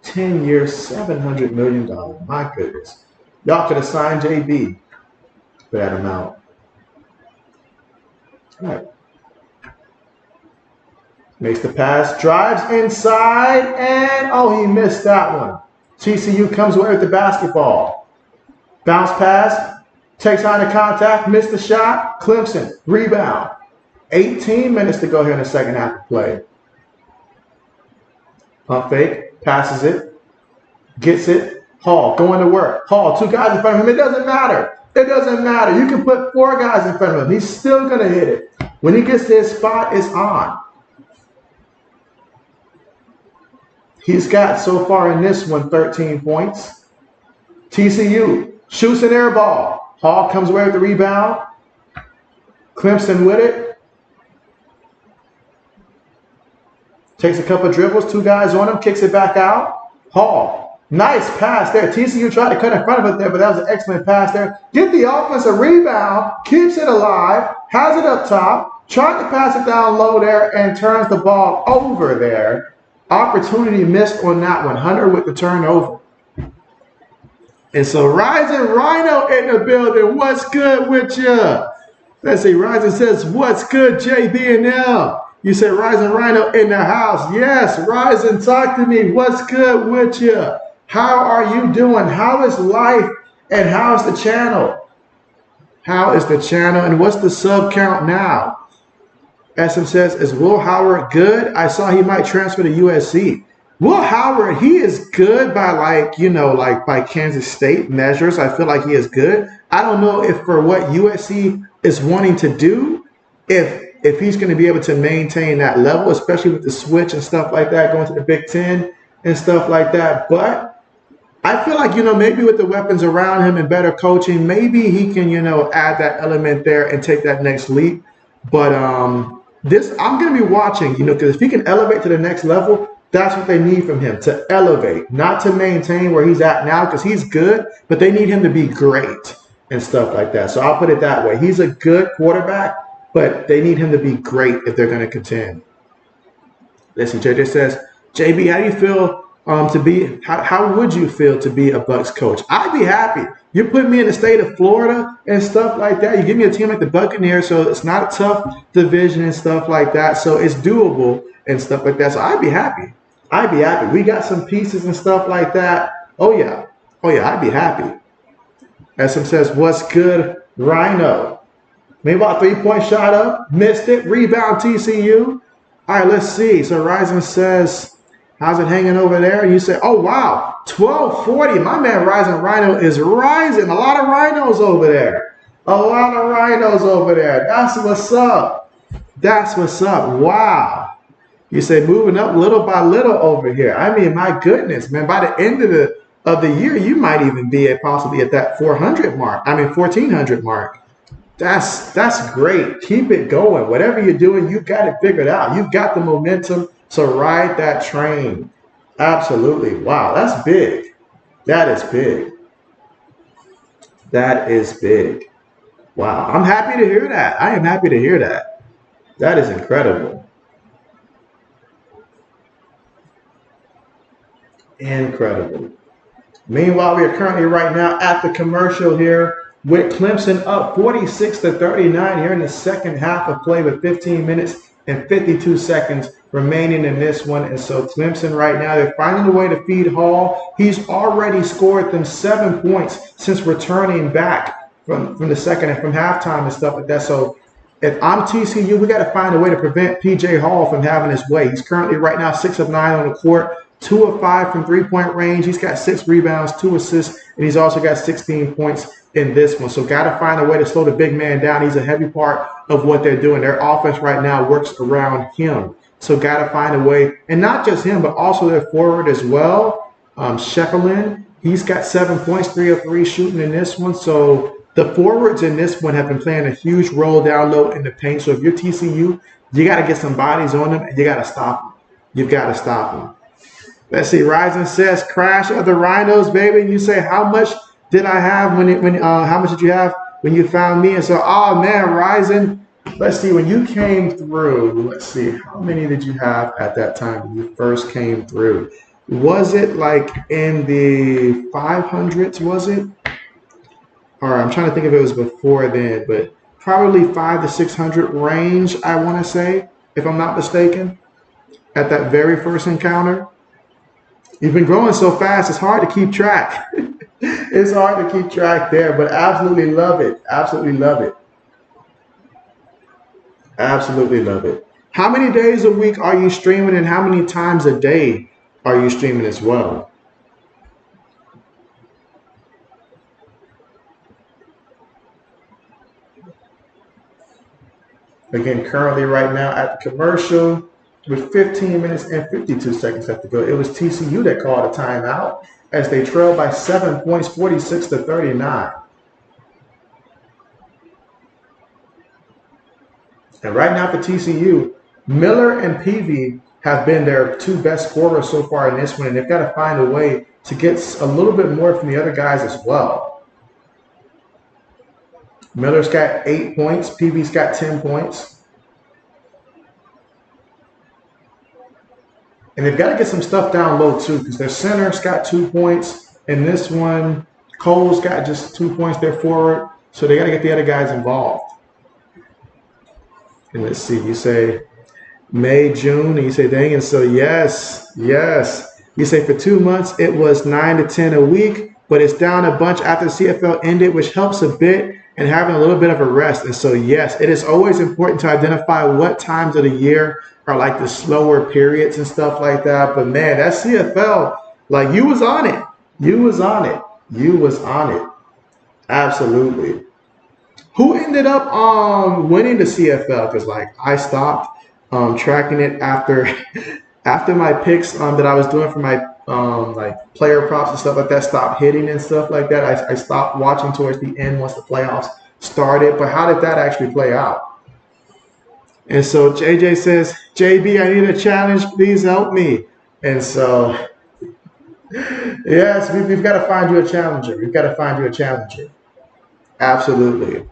10 years, $700 million. My goodness. Y'all could have signed JB for that amount. All right. Makes the pass, drives inside, and oh, he missed that one. TCU comes away with the basketball. Bounce pass, takes on the contact, missed the shot. Clemson, rebound. 18 minutes to go here in the second half of play. Pump fake, passes it, gets it. Hall going to work. Hall, 2 guys in front of him. It doesn't matter. It doesn't matter. You can put 4 guys in front of him. He's still going to hit it. When he gets to his spot, it's on. He's got, so far in this one, 13 points. TCU shoots an air ball. Hall comes away with the rebound. Clemson with it. Takes a couple dribbles, 2 guys on him, kicks it back out. Hall, nice pass there. TCU tried to cut in front of it there, but that was an excellent pass there. Get the offensive rebound, keeps it alive, has it up top, tried to pass it down low there, and turns the ball over there. Opportunity missed on that one. Hunter with the turnover. And so Rising Rhino in the building. What's good with you? Let's see. Rising says, what's good, JB&M? You said Rising Rhino in the house. Yes, Rising, talk to me. What's good with you? How are you doing? How is life? And how is the channel? How is the channel? And what's the sub count now? SM says, is Will Howard good? I saw he might transfer to USC. Will Howard, he is good by by Kansas State measures. I feel like he is good. I don't know if for what USC is wanting to do, if he's going to be able to maintain that level, especially with the switch and stuff like that, going to the Big Ten and stuff like that. But I feel like, maybe with the weapons around him and better coaching, maybe he can, add that element there and take that next leap. But I'm going to be watching, because if he can elevate to the next level, that's what they need from him, to elevate, not to maintain where he's at now, because he's good, but they need him to be great and stuff like that. So I'll put it that way. He's a good quarterback, but they need him to be great if they're going to contend. Listen, JJ says, JB, how do you feel how would you feel to be a Bucs coach? I'd be happy. You put me in the state of Florida and stuff like that. You give me a team like the Buccaneers, so it's not a tough division and stuff like that. So it's doable and stuff like that. So I'd be happy. I'd be happy. We got some pieces and stuff like that. Oh, yeah. Oh, yeah, I'd be happy. SM says, what's good, Rhino? Meanwhile, 3-point shot up. Missed it. Rebound, TCU. All right, let's see. So Ryzen says, how's it hanging over there? And you say, oh, wow, 1240. My man Rising Rhino is rising. A lot of rhinos over there. A lot of rhinos over there. That's what's up. That's what's up. Wow. You say moving up little by little over here. I mean, my goodness, man. By the end of the year, you might even be possibly at that 400 mark. I mean, 1400 mark. That's great. Keep it going. Whatever you're doing, you've got it figured out. You've got the momentum to ride that train. Absolutely. Wow, that's big. That is big. That is big. Wow, I'm happy to hear that. I am happy to hear that. That is incredible. Incredible. Meanwhile, we are currently right now at the commercial here with Clemson up 46-39 here in the second half of play with 15 minutes and 52 seconds remaining in this one. And so Clemson right now, they're finding a way to feed Hall. He's already scored them 7 points since returning back from the second and from halftime and stuff like that. So if I'm TCU, we got to find a way to prevent PJ Hall from having his way. He's currently right now 6 of 9 on the court, 2 of 5 from 3-point range. He's got 6 rebounds, 2 assists, and he's also got 16 points in this one. So got to find a way to slow the big man down. He's a heavy part of what they're doing. Their offense right now works around him. So got to find a way, and not just him, but also their forward as well. Sheffield, he's got 7 points, 3 of 3 shooting in this one. So the forwards in this one have been playing a huge role down low in the paint. So if you're TCU, you got to get some bodies on them, and you got to stop them. You've got to stop them. Let's see. Ryzen says, "Crash of the Rhinos, baby." And you say, "How much did I have how much did you have when you found me?" And so, oh man, Ryzen. Let's see, when you came through, let's see, how many did you have at that time when you first came through? Was it like in the 500s, was it? Or I'm trying to think if it was before then, but probably 500 to 600 range, I want to say, if I'm not mistaken, at that very first encounter. You've been growing so fast, it's hard to keep track. It's hard to keep track there, but absolutely love it. Absolutely love it. Absolutely love it. How many days a week are you streaming, and how many times a day are you streaming as well? Again, currently right now at the commercial with 15 minutes and 52 seconds left to go. It was TCU that called a timeout as they trailed by 7 points, 46 to 39. And right now for TCU, Miller and Peavy have been their 2 best scorers so far in this one, and they've got to find a way to get a little bit more from the other guys as well. Miller's got 8 points. Peavy's got 10 points. And they've got to get some stuff down low too, because their center's got 2 points. And this one, Cole's got just 2 points there forward. So they got to get the other guys involved. And let's see, you say May, June, and you say, dang, and so yes. You say for 2 months, it was 9 to 10 a week, but it's down a bunch after the CFL ended, which helps a bit and having a little bit of a rest. And so, yes, it is always important to identify what times of the year are like the slower periods and stuff like that. But man, that CFL, like you was on it. You was on it. You was on it. Absolutely. Who ended up winning the CFL? Because like I stopped tracking it after my picks that I was doing for my like player props and stuff like that stopped hitting and stuff like that. I stopped watching towards the end once the playoffs started. But how did that actually play out? And so JJ says, JB, I need a challenge. Please help me. And so, yes, we've got to find you a challenger. We've got to find you a challenger. Absolutely.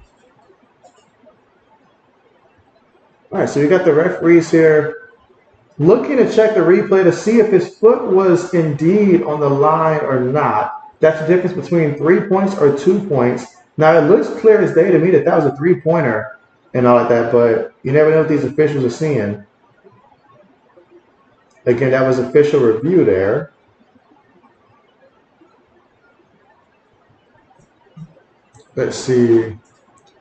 All right, so we got the referees here looking to check the replay to see if his foot was indeed on the line or not. That's the difference between 3 points or 2 points. Now, it looks clear as day to me that that was a three-pointer and all like that, but you never know what these officials are seeing. Again, that was official review there. Let's see.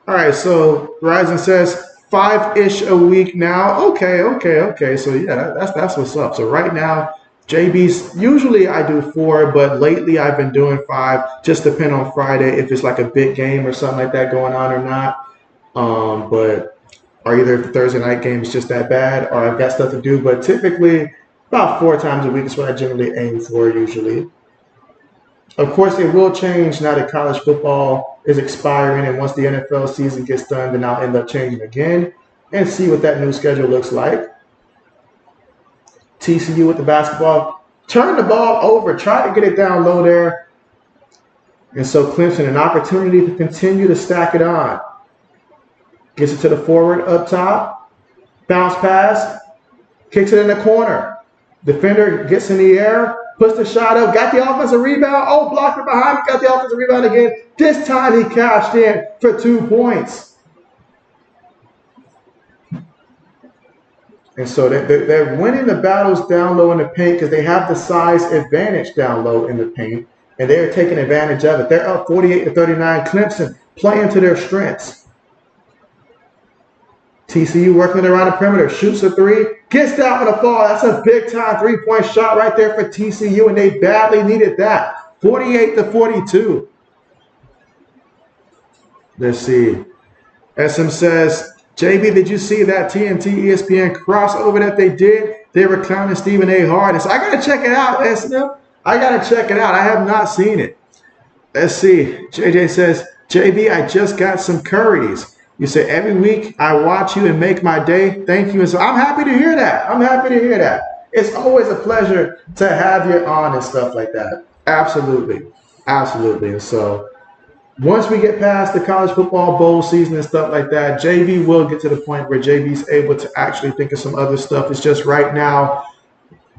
All right, so Ryzen says 5-ish a week now. Okay. So yeah, that's what's up. So right now, JB's usually I do 4, but lately I've been doing 5. Just depend on Friday if it's like a big game or something like that going on or not. But or either if the Thursday night game is just that bad, or I've got stuff to do. But typically about 4 times a week is what I generally aim for usually. Of course, it will change now that college football is expiring, and once the NFL season gets done, then I'll end up changing again and see what that new schedule looks like. TCU with the basketball. Turn the ball over. Try to get it down low there. And so Clemson, an opportunity to continue to stack it on. Gets it to the forward up top. Bounce pass. Kicks it in the corner. Defender gets in the air. Puts the shot up, got the offensive rebound. Oh, blocked it behind him, got the offensive rebound again. This time he cashed in for 2 points. And so they're winning the battles down low in the paint because they have the size advantage down low in the paint, and they're taking advantage of it. They're up 48 to 39. Clemson playing to their strengths. TCU working around the perimeter, shoots a 3, gets down for the fall. That's a big-time 3-point shot right there for TCU, and they badly needed that. 48 to 42. Let's see. SM says, JB, did you see that TNT ESPN crossover that they did? They were clowning Stephen A. Hard. So I got to check it out, SM. I got to check it out. I have not seen it. Let's see. JJ says, JB, I just got some curries. You say, every week I watch you and make my day. Thank you. And so I'm happy to hear that. I'm happy to hear that. It's always a pleasure to have you on and stuff like that. Absolutely. Absolutely. And so once we get past the college football bowl season and stuff like that, JB will get to the point where JB's able to actually think of some other stuff. It's just right now,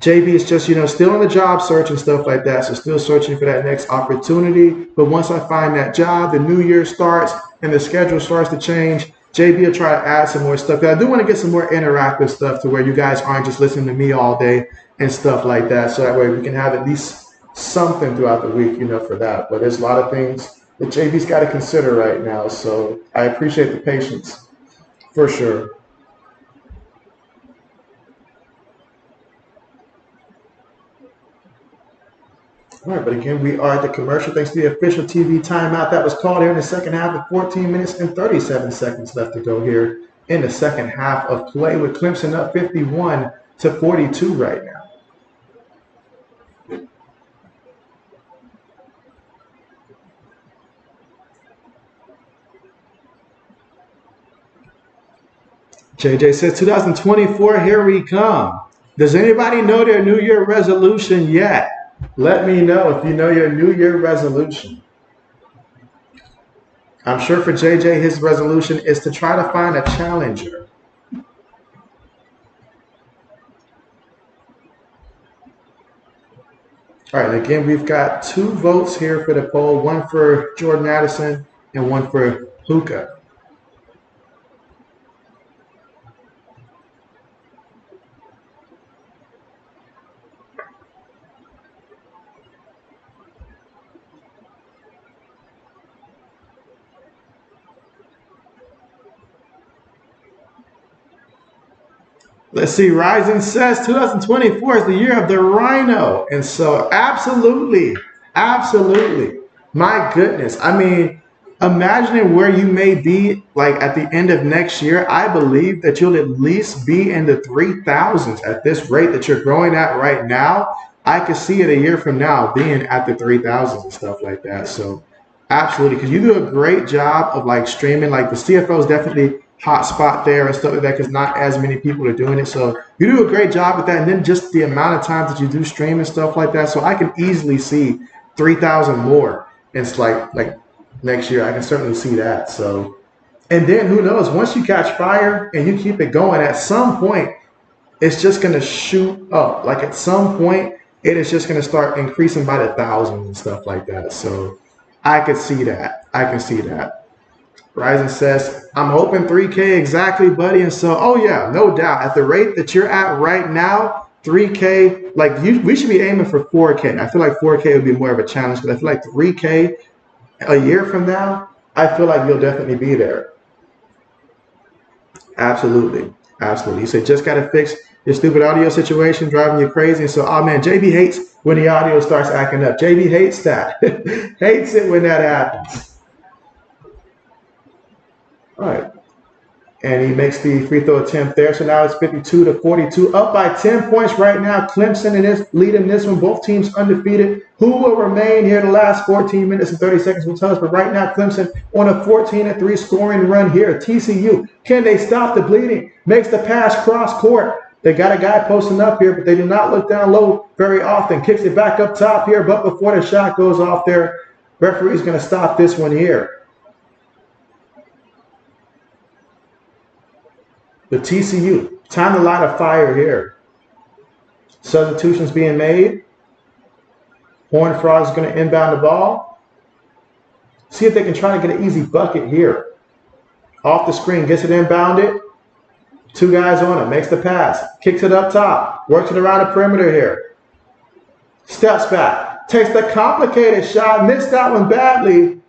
JB is just, still on the job search and stuff like that. So still searching for that next opportunity. But once I find that job, the new year starts and the schedule starts to change, JB will try to add some more stuff. I do want to get some more interactive stuff to where you guys aren't just listening to me all day and stuff like that. So that way we can have at least something throughout the week, for that. But there's a lot of things that JB's got to consider right now. So I appreciate the patience for sure. All right, but again, we are at the commercial. Thanks to the official TV timeout that was called here in the second half with 14 minutes and 37 seconds left to go here in the second half of play with Clemson up 51-42 right now. JJ says 2024, here we come. Does anybody know their New Year resolution yet? Let me know if you know your New Year resolution. I'm sure for JJ, his resolution is to try to find a challenger. All right, and again, we've got 2 votes here for the poll, one for Jordan Addison and one for Hookah. Let's see, Ryzen says 2024 is the year of the rhino. And so absolutely. My goodness. I mean, imagining where you may be like at the end of next year, I believe that you'll at least be in the 3,000s at this rate that you're growing at right now. I could see it a year from now being at the 3,000s and stuff like that. So absolutely, because you do a great job of like streaming. Like the CFO is definitely hot spot there and stuff like that because not as many people are doing it. So you do a great job with that. And then just the amount of times that you do stream and stuff like that. So I can easily see 3,000 more. It's like next year, I can certainly see that. So, and then who knows, once you catch fire and you keep it going, at some point, it's just going to shoot up. Like at some point, it is just going to start increasing by the thousands and stuff like that. So I could see that. I can see that. Ryzen says, I'm hoping 3K exactly, buddy. And so, oh yeah, no doubt. At the rate that you're at right now, 3K, like we should be aiming for 4K. I feel like 4K would be more of a challenge, but I feel like 3K a year from now, I feel like you'll definitely be there. Absolutely. You say, just got to fix your stupid audio situation, driving you crazy. And so, oh man, JB hates when the audio starts acting up. JB hates that. Hates it when that happens. All right. And he makes the free throw attempt there. So now it's 52-42. Up by 10 points right now. Clemson is leading this one. Both teams undefeated. Who will remain here the last 14 minutes and 30 seconds will tell us. But right now, Clemson on a 14-3 scoring run here. TCU, can they stop the bleeding? Makes the pass cross court. They got a guy posting up here, but they do not look down low very often. Kicks it back up top here. But before the shot goes off there, referee's going to stop this one here. The TCU, time to light a fire here. Substitutions being made. Horned Frog's going to inbound the ball. See if they can try to get an easy bucket here. Off the screen, gets it inbounded. 2 guys on it, makes the pass. Kicks it up top, works it around the perimeter here. Steps back, takes the complicated shot, missed that one badly.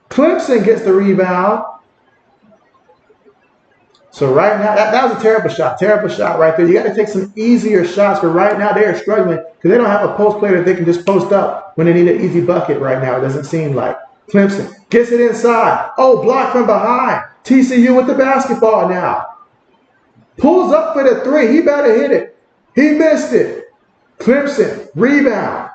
Clemson gets the rebound. So right now, that was a terrible shot right there. You got to take some easier shots, but right now they are struggling because they don't have a post player that they can just post up when they need an easy bucket right now. It doesn't seem like. Clemson gets it inside. Oh, blocked from behind. TCU with the basketball now. Pulls up for the three. He better hit it. He missed it. Clemson, rebound.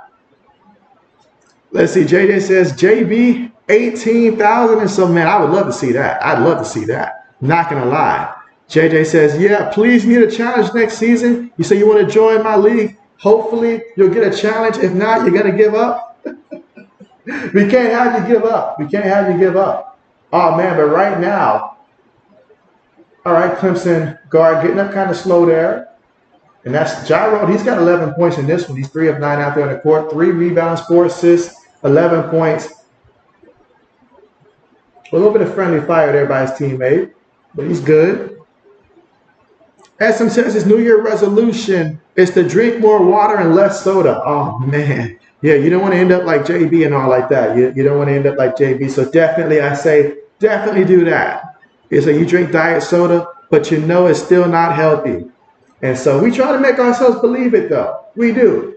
Let's see. JJ says, JB, 18,000 and so, man, I would love to see that. I'd love to see that. Not going to lie. JJ says, yeah, please need a challenge next season. You say you want to join my league. Hopefully, you'll get a challenge. If not, you're going to give up. We can't have you give up. We can't have you give up. Oh, man, but right now, all right, Clemson guard getting up kind of slow there. And that's Gyro. He's got 11 points in this one. He's 3 of 9 out there on the court. 3 rebounds, 4 assists, 11 points. A little bit of friendly fire there by his teammate, but he's good. SM says his New Year resolution is to drink more water and less soda. Oh, man. Yeah, you don't want to end up like JB and all like that. You don't want to end up like JB. So definitely, I say, definitely do that. It's like you drink diet soda, but you know it's still not healthy. And so we try to make ourselves believe it, though. We do.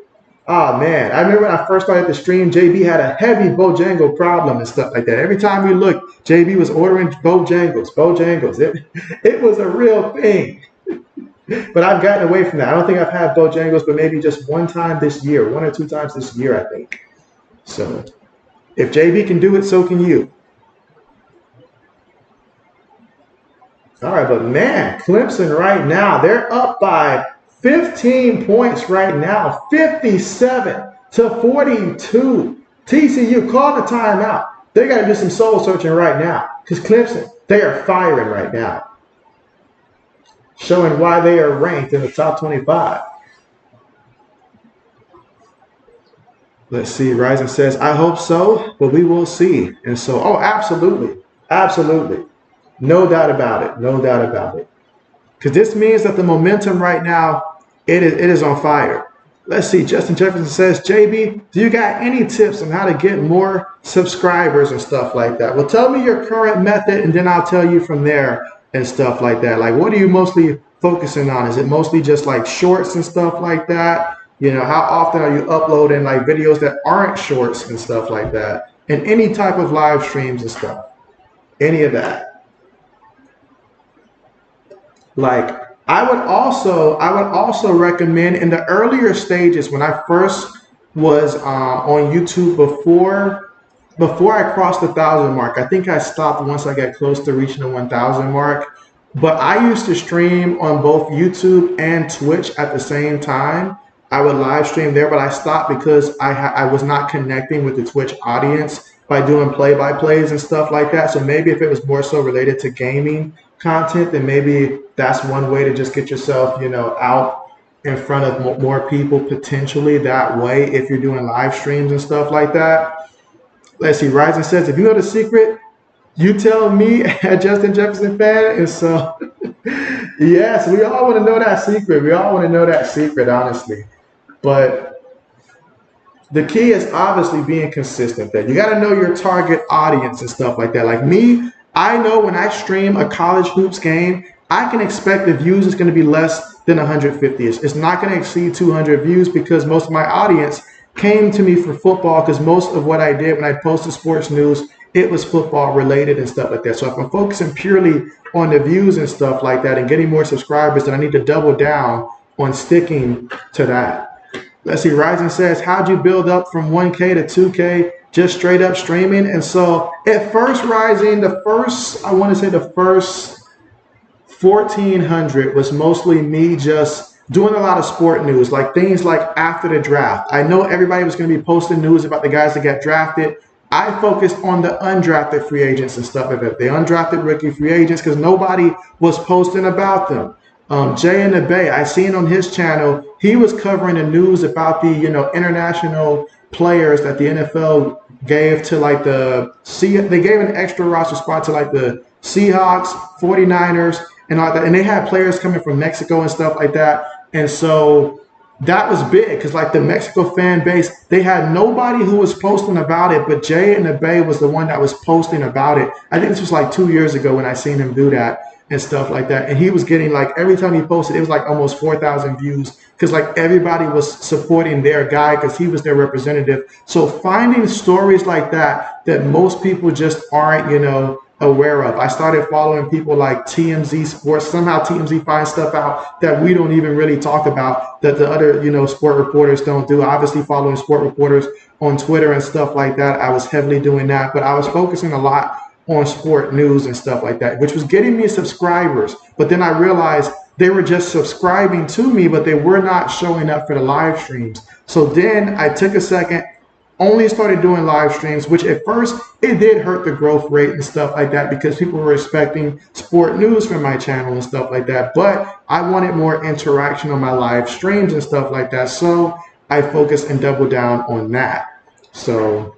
Oh, man. I remember when I first started the stream, JB had a heavy Bojangle problem and stuff like that. Every time we looked, JB was ordering Bojangles. It was a real thing. But I've gotten away from that. I don't think I've had Bojangles, but maybe just one time this year, 1 or 2 times this year, I think. So if JB can do it, so can you. All right, but man, Clemson right now, they're up by 15 points right now, 57-42. TCU, call the timeout. They got to do some soul searching right now because Clemson, they are firing right now, showing why they are ranked in the top 25. Let's see. Ryzen says, I hope so, but we will see. And so, oh, absolutely. Absolutely. No doubt about it. No doubt about it. Because this means that the momentum right now, it is on fire. Let's see. Justin Jefferson says, JB, do you got any tips on how to get more subscribers and stuff like that? Well, tell me your current method, and then I'll tell you from there and stuff like that. Like, what are you mostly focusing on? Is it mostly just like shorts and stuff like that? You know, how often are you uploading like videos that aren't shorts and stuff like that? And any type of live streams and stuff. Any of that. Like, I would also recommend in the earlier stages when I first was on YouTube before I crossed the 1,000 mark. I think I stopped once I got close to reaching the 1,000 mark. But I used to stream on both YouTube and Twitch at the same time. I would live stream there, but I stopped because I was not connecting with the Twitch audience by doing play-by-plays and stuff like that. So maybe if it was more so related to gaming content, then maybe that's one way to just get yourself, you know, out in front of more people potentially that way if you're doing live streams and stuff like that. Let's see. Ryzen says, if you know the secret, you tell me at Justin Jefferson fan. And so, yes, we all want to know that secret. We all want to know that secret, honestly. But the key is obviously being consistent there. You got to know your target audience and stuff like that. Like me, I know when I stream a college hoops game, I can expect the views is going to be less than 150. It's not going to exceed 200 views because most of my audience came to me for football because most of what I did when I posted sports news, it was football related and stuff like that. So if I'm focusing purely on the views and stuff like that and getting more subscribers, then I need to double down on sticking to that. Let's see, Ryzen says, how'd you build up from 1K to 2K just straight up streaming? And so at first, Ryzen, I want to say the first 1,400 was mostly me just doing a lot of sport news, like things like after the draft. I know everybody was going to be posting news about the guys that got drafted. I focused on the undrafted free agents and stuff like that, the undrafted rookie free agents, because nobody was posting about them. Jay in the Bay, I seen on his channel, he was covering the news about the, you know, international players that the NFL gave to like they gave an extra roster spot to like the Seahawks, 49ers, and all that. And they had players coming from Mexico and stuff like that. And so that was big because like the Mexico fan base, they had nobody who was posting about it, but Jay in the Bay was the one that was posting about it. I think this was like 2 years ago when I seen him do that. and stuff like that. And he was getting like, every time he posted, it was like almost 4,000 views because like everybody was supporting their guy because he was their representative. So finding stories like that most people just aren't, you know, aware of. I started following people like TMZ Sports. Somehow TMZ finds stuff out that we don't even really talk about, that the other, you know, sport reporters don't do. Obviously following sport reporters on Twitter and stuff like that. I was heavily doing that, but I was focusing a lot on sport news and stuff like that, which was getting me subscribers. But then I realized they were just subscribing to me, but they were not showing up for the live streams. So then I took a second, only started doing live streams, which at first it did hurt the growth rate and stuff like that because people were expecting sport news from my channel and stuff like that. But I wanted more interaction on my live streams and stuff like that. So I focused and doubled down on that. So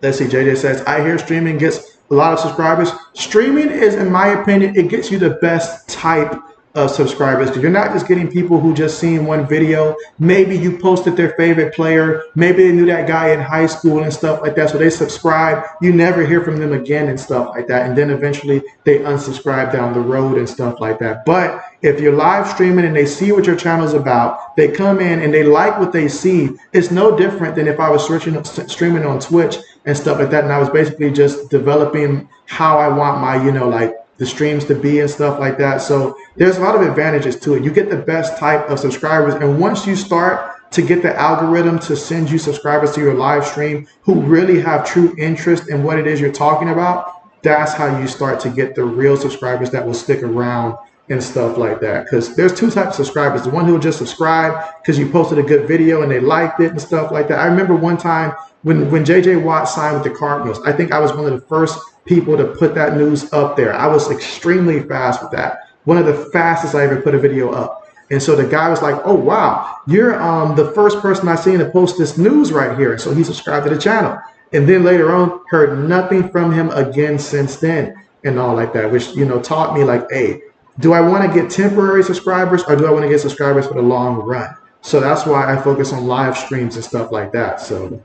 let's see, JJ says, I hear streaming gets a lot of subscribers. Streaming is, in my opinion, it gets you the best type of subscribers, because you're not just getting people who just seen one video. Maybe you posted their favorite player, maybe they knew that guy in high school and stuff like that, so they subscribe. You never hear from them again and stuff like that, and then eventually they unsubscribe down the road and stuff like that. But if you're live streaming and they see what your channel is about, they come in and they like what they see, it's no different than if I was streaming on Twitch and stuff like that, and I was basically just developing how I want my, you know, like the streams to be and stuff like that. So there's a lot of advantages to it. You get the best type of subscribers, and once you start to get the algorithm to send you subscribers to your live stream who really have true interest in what it is you're talking about, that's how you start to get the real subscribers that will stick around and stuff like that. Because there's two types of subscribers: the one who will just subscribe because you posted a good video and they liked it and stuff like that. I remember one time when JJ Watt signed with the Cardinals, I think I was one of the first people to put that news up there. I was extremely fast with that. One of the fastest I ever put a video up. And so the guy was like, oh, wow, you're the first person I've seen to post this news right here. So he subscribed to the channel. And then later on, heard nothing from him again since then and all like that, which, you know, taught me like, hey, do I want to get temporary subscribers or do I want to get subscribers for the long run? So that's why I focus on live streams and stuff like that. So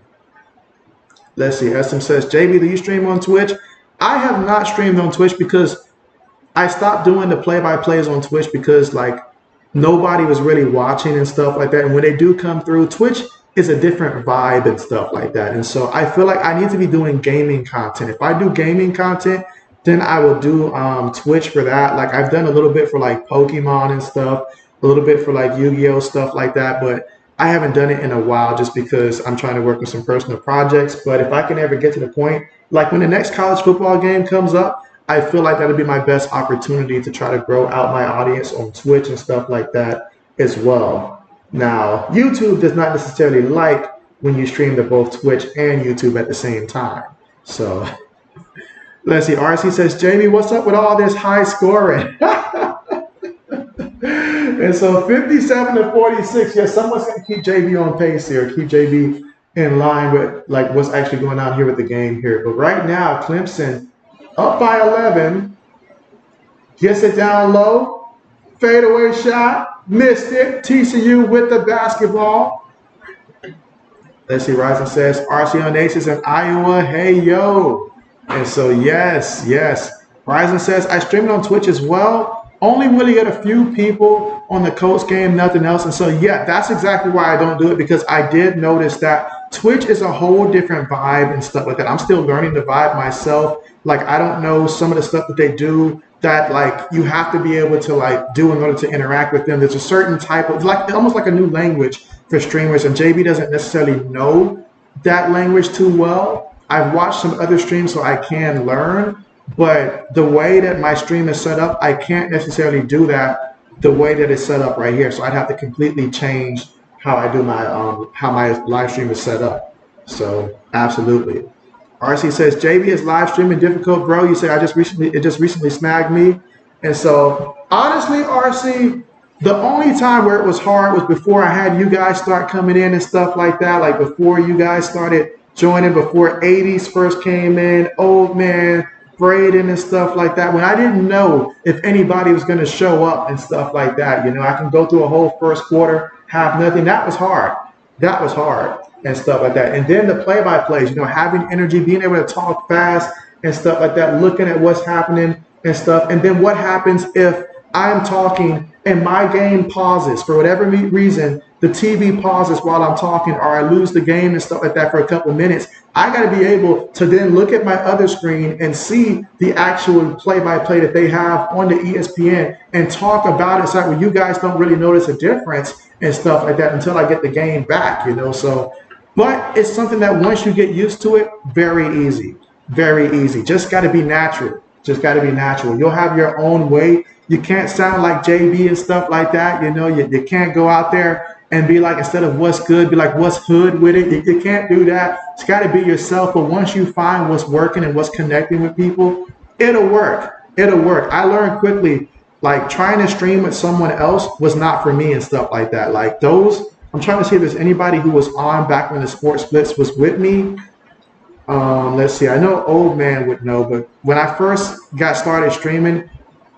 let's see. SM says, JB, do you stream on Twitch? I have not streamed on Twitch because I stopped doing the play-by-plays on Twitch because like nobody was really watching and stuff like that. And when they do come through, Twitch is a different vibe and stuff like that. And so I feel like I need to be doing gaming content. If I do gaming content, then I will do Twitch for that. Like I've done a little bit for like Pokemon and stuff, a little bit for like Yu-Gi-Oh, stuff like that. But I haven't done it in a while just because I'm trying to work with some personal projects. But if I can ever get to the point, like when the next college football game comes up, I feel like that'll be my best opportunity to try to grow out my audience on Twitch and stuff like that as well. Now, YouTube does not necessarily like when you stream to both Twitch and YouTube at the same time. So let's see. RC says, Jamie, what's up with all this high scoring? And so 57 to 46. Yes, someone's going to keep JB on pace here, keep JB in line with like what's actually going on here with the game here. But right now, Clemson up by 11, gets it down low, fadeaway shot, missed it. TCU with the basketball. Let's see, Ryzen says, RC on Aces in Iowa, hey yo. And so yes. Ryzen says, I streamed on Twitch as well. Only really get a few people on the Colts game, nothing else. And so, yeah, that's exactly why I don't do it, because I did notice that Twitch is a whole different vibe and stuff like that. I'm still learning the vibe myself. Like, I don't know some of the stuff that they do that, like, you have to be able to, like, do in order to interact with them. There's a certain type of, like, almost like a new language for streamers, and JB doesn't necessarily know that language too well. I've watched some other streams so I can learn. But the way that my stream is set up, I can't necessarily do that the way that it's set up right here. So I'd have to completely change how I do my how my live stream is set up. So absolutely. RC says, JB, is live streaming difficult, bro? You say it just recently snagged me. And so honestly, RC, the only time where it was hard was before I had you guys start coming in and stuff like that. Like before you guys started joining, before 80s first came in, old man Braden and stuff like that, when I didn't know if anybody was going to show up and stuff like that. You know, I can go through a whole first quarter, have nothing. That was hard. That was hard and stuff like that. And then the play-by-plays, you know, having energy, being able to talk fast and stuff like that, looking at what's happening and stuff. And then what happens if I'm talking and my game pauses for whatever reason, the TV pauses while I'm talking, or I lose the game and stuff like that for a couple minutes. I got to be able to then look at my other screen and see the actual play-by-play that they have on the ESPN and talk about it. So that you guys don't really notice a difference and stuff like that until I get the game back, you know. So, but it's something that once you get used to it, very easy, very easy. Just got to be natural. Just got to be natural. You'll have your own way. You can't sound like JB and stuff like that. You know, you can't go out there and be like, instead of what's good, be like, what's hood with it. You can't do that. It's got to be yourself. But once you find what's working and what's connecting with people, it'll work. It'll work. I learned quickly, like trying to stream with someone else was not for me and stuff like that. Like those, I'm trying to see if there's anybody who was on back when the Sports Blitz was with me. Let's see. I know old man would know, but when I first got started streaming,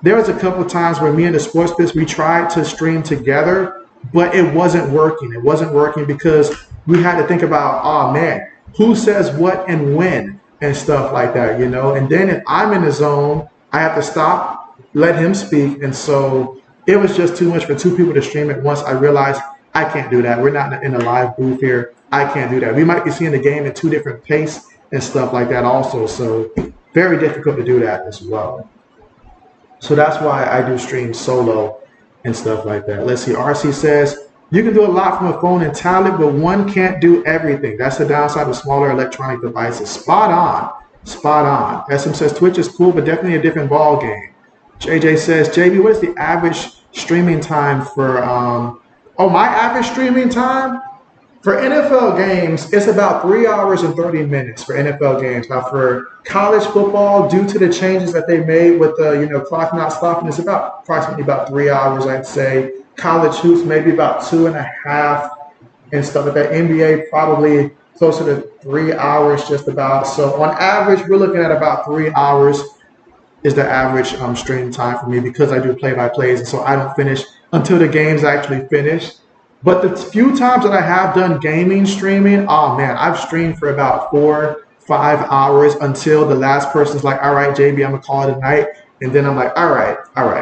there was a couple of times where me and the Sports Blitz, we tried to stream together, but it wasn't working. It wasn't working because we had to think about, oh man, who says what and when and stuff like that, you know? And then if I'm in the zone, I have to stop, let him speak. And so it was just too much for two people to stream at once. I realized I can't do that. We're not in a live booth here. I can't do that. We might be seeing the game at two different pace and stuff like that also. So very difficult to do that as well. So that's why I do stream solo and stuff like that. Let's see. RC says, you can do a lot from a phone and tablet, but one can't do everything. That's the downside of smaller electronic devices. Spot on. Spot on. SM says, Twitch is cool, but definitely a different ball game. JJ says, JB, what is the average streaming time for, my average streaming time? For NFL games, it's about 3 hours and 30 minutes for NFL games. Now, for college football, due to the changes that they made with the clock not stopping, it's about approximately about 3 hours, I'd say. College hoops, maybe about 2.5 and stuff like that. NBA, probably closer to 3 hours, just about. So on average, we're looking at about 3 hours is the average stream time for me because I do play-by-plays, and so I don't finish until the game's actually finished. But the few times that I have done gaming streaming, oh man, I've streamed for about 4-5 hours until the last person's like, all right, JB, I'm gonna call it a night. And then I'm like, all right,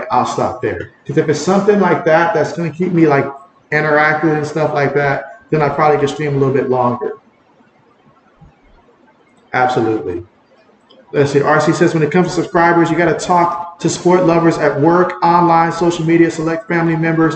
I'll stop there. Because if it's something like that that's gonna keep me like interactive and stuff like that, then I probably can stream a little bit longer. Absolutely. Let's see, RC says, when it comes to subscribers, you gotta talk to sport lovers at work, online, social media, select family members.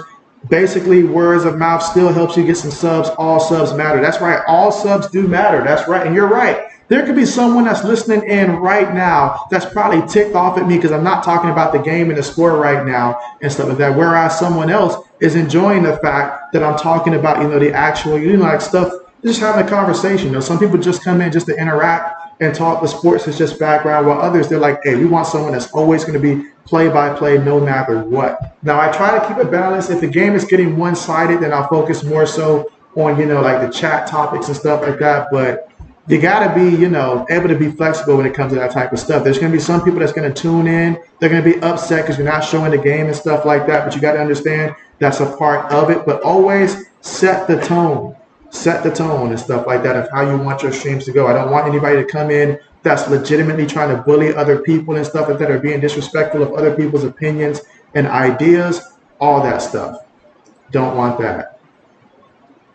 Basically, words of mouth still helps you get some subs. All subs matter. That's right. All subs do matter. That's right. And you're right. There could be someone that's listening in right now that's probably ticked off at me because I'm not talking about the game and the score right now and stuff like that. Whereas someone else is enjoying the fact that I'm talking about, the actual, like stuff, just having a conversation. Some people just come in just to interact and talk. The sports is just background, while others, they're like, hey, we want someone that's always going to be play-by-play no matter what. Now, I try to keep it balanced. If the game is getting one-sided, then I'll focus more so on, like the chat topics and stuff like that. But you got to be, able to be flexible when it comes to that type of stuff. There's going to be some people that's going to tune in. They're going to be upset because you're not showing the game and stuff like that. But you got to understand that's a part of it. But always set the tone. Set the tone and stuff like that of how you want your streams to go. I don't want anybody to come in that's legitimately trying to bully other people and stuff like that, or being disrespectful of other people's opinions and ideas, all that stuff. Don't want that.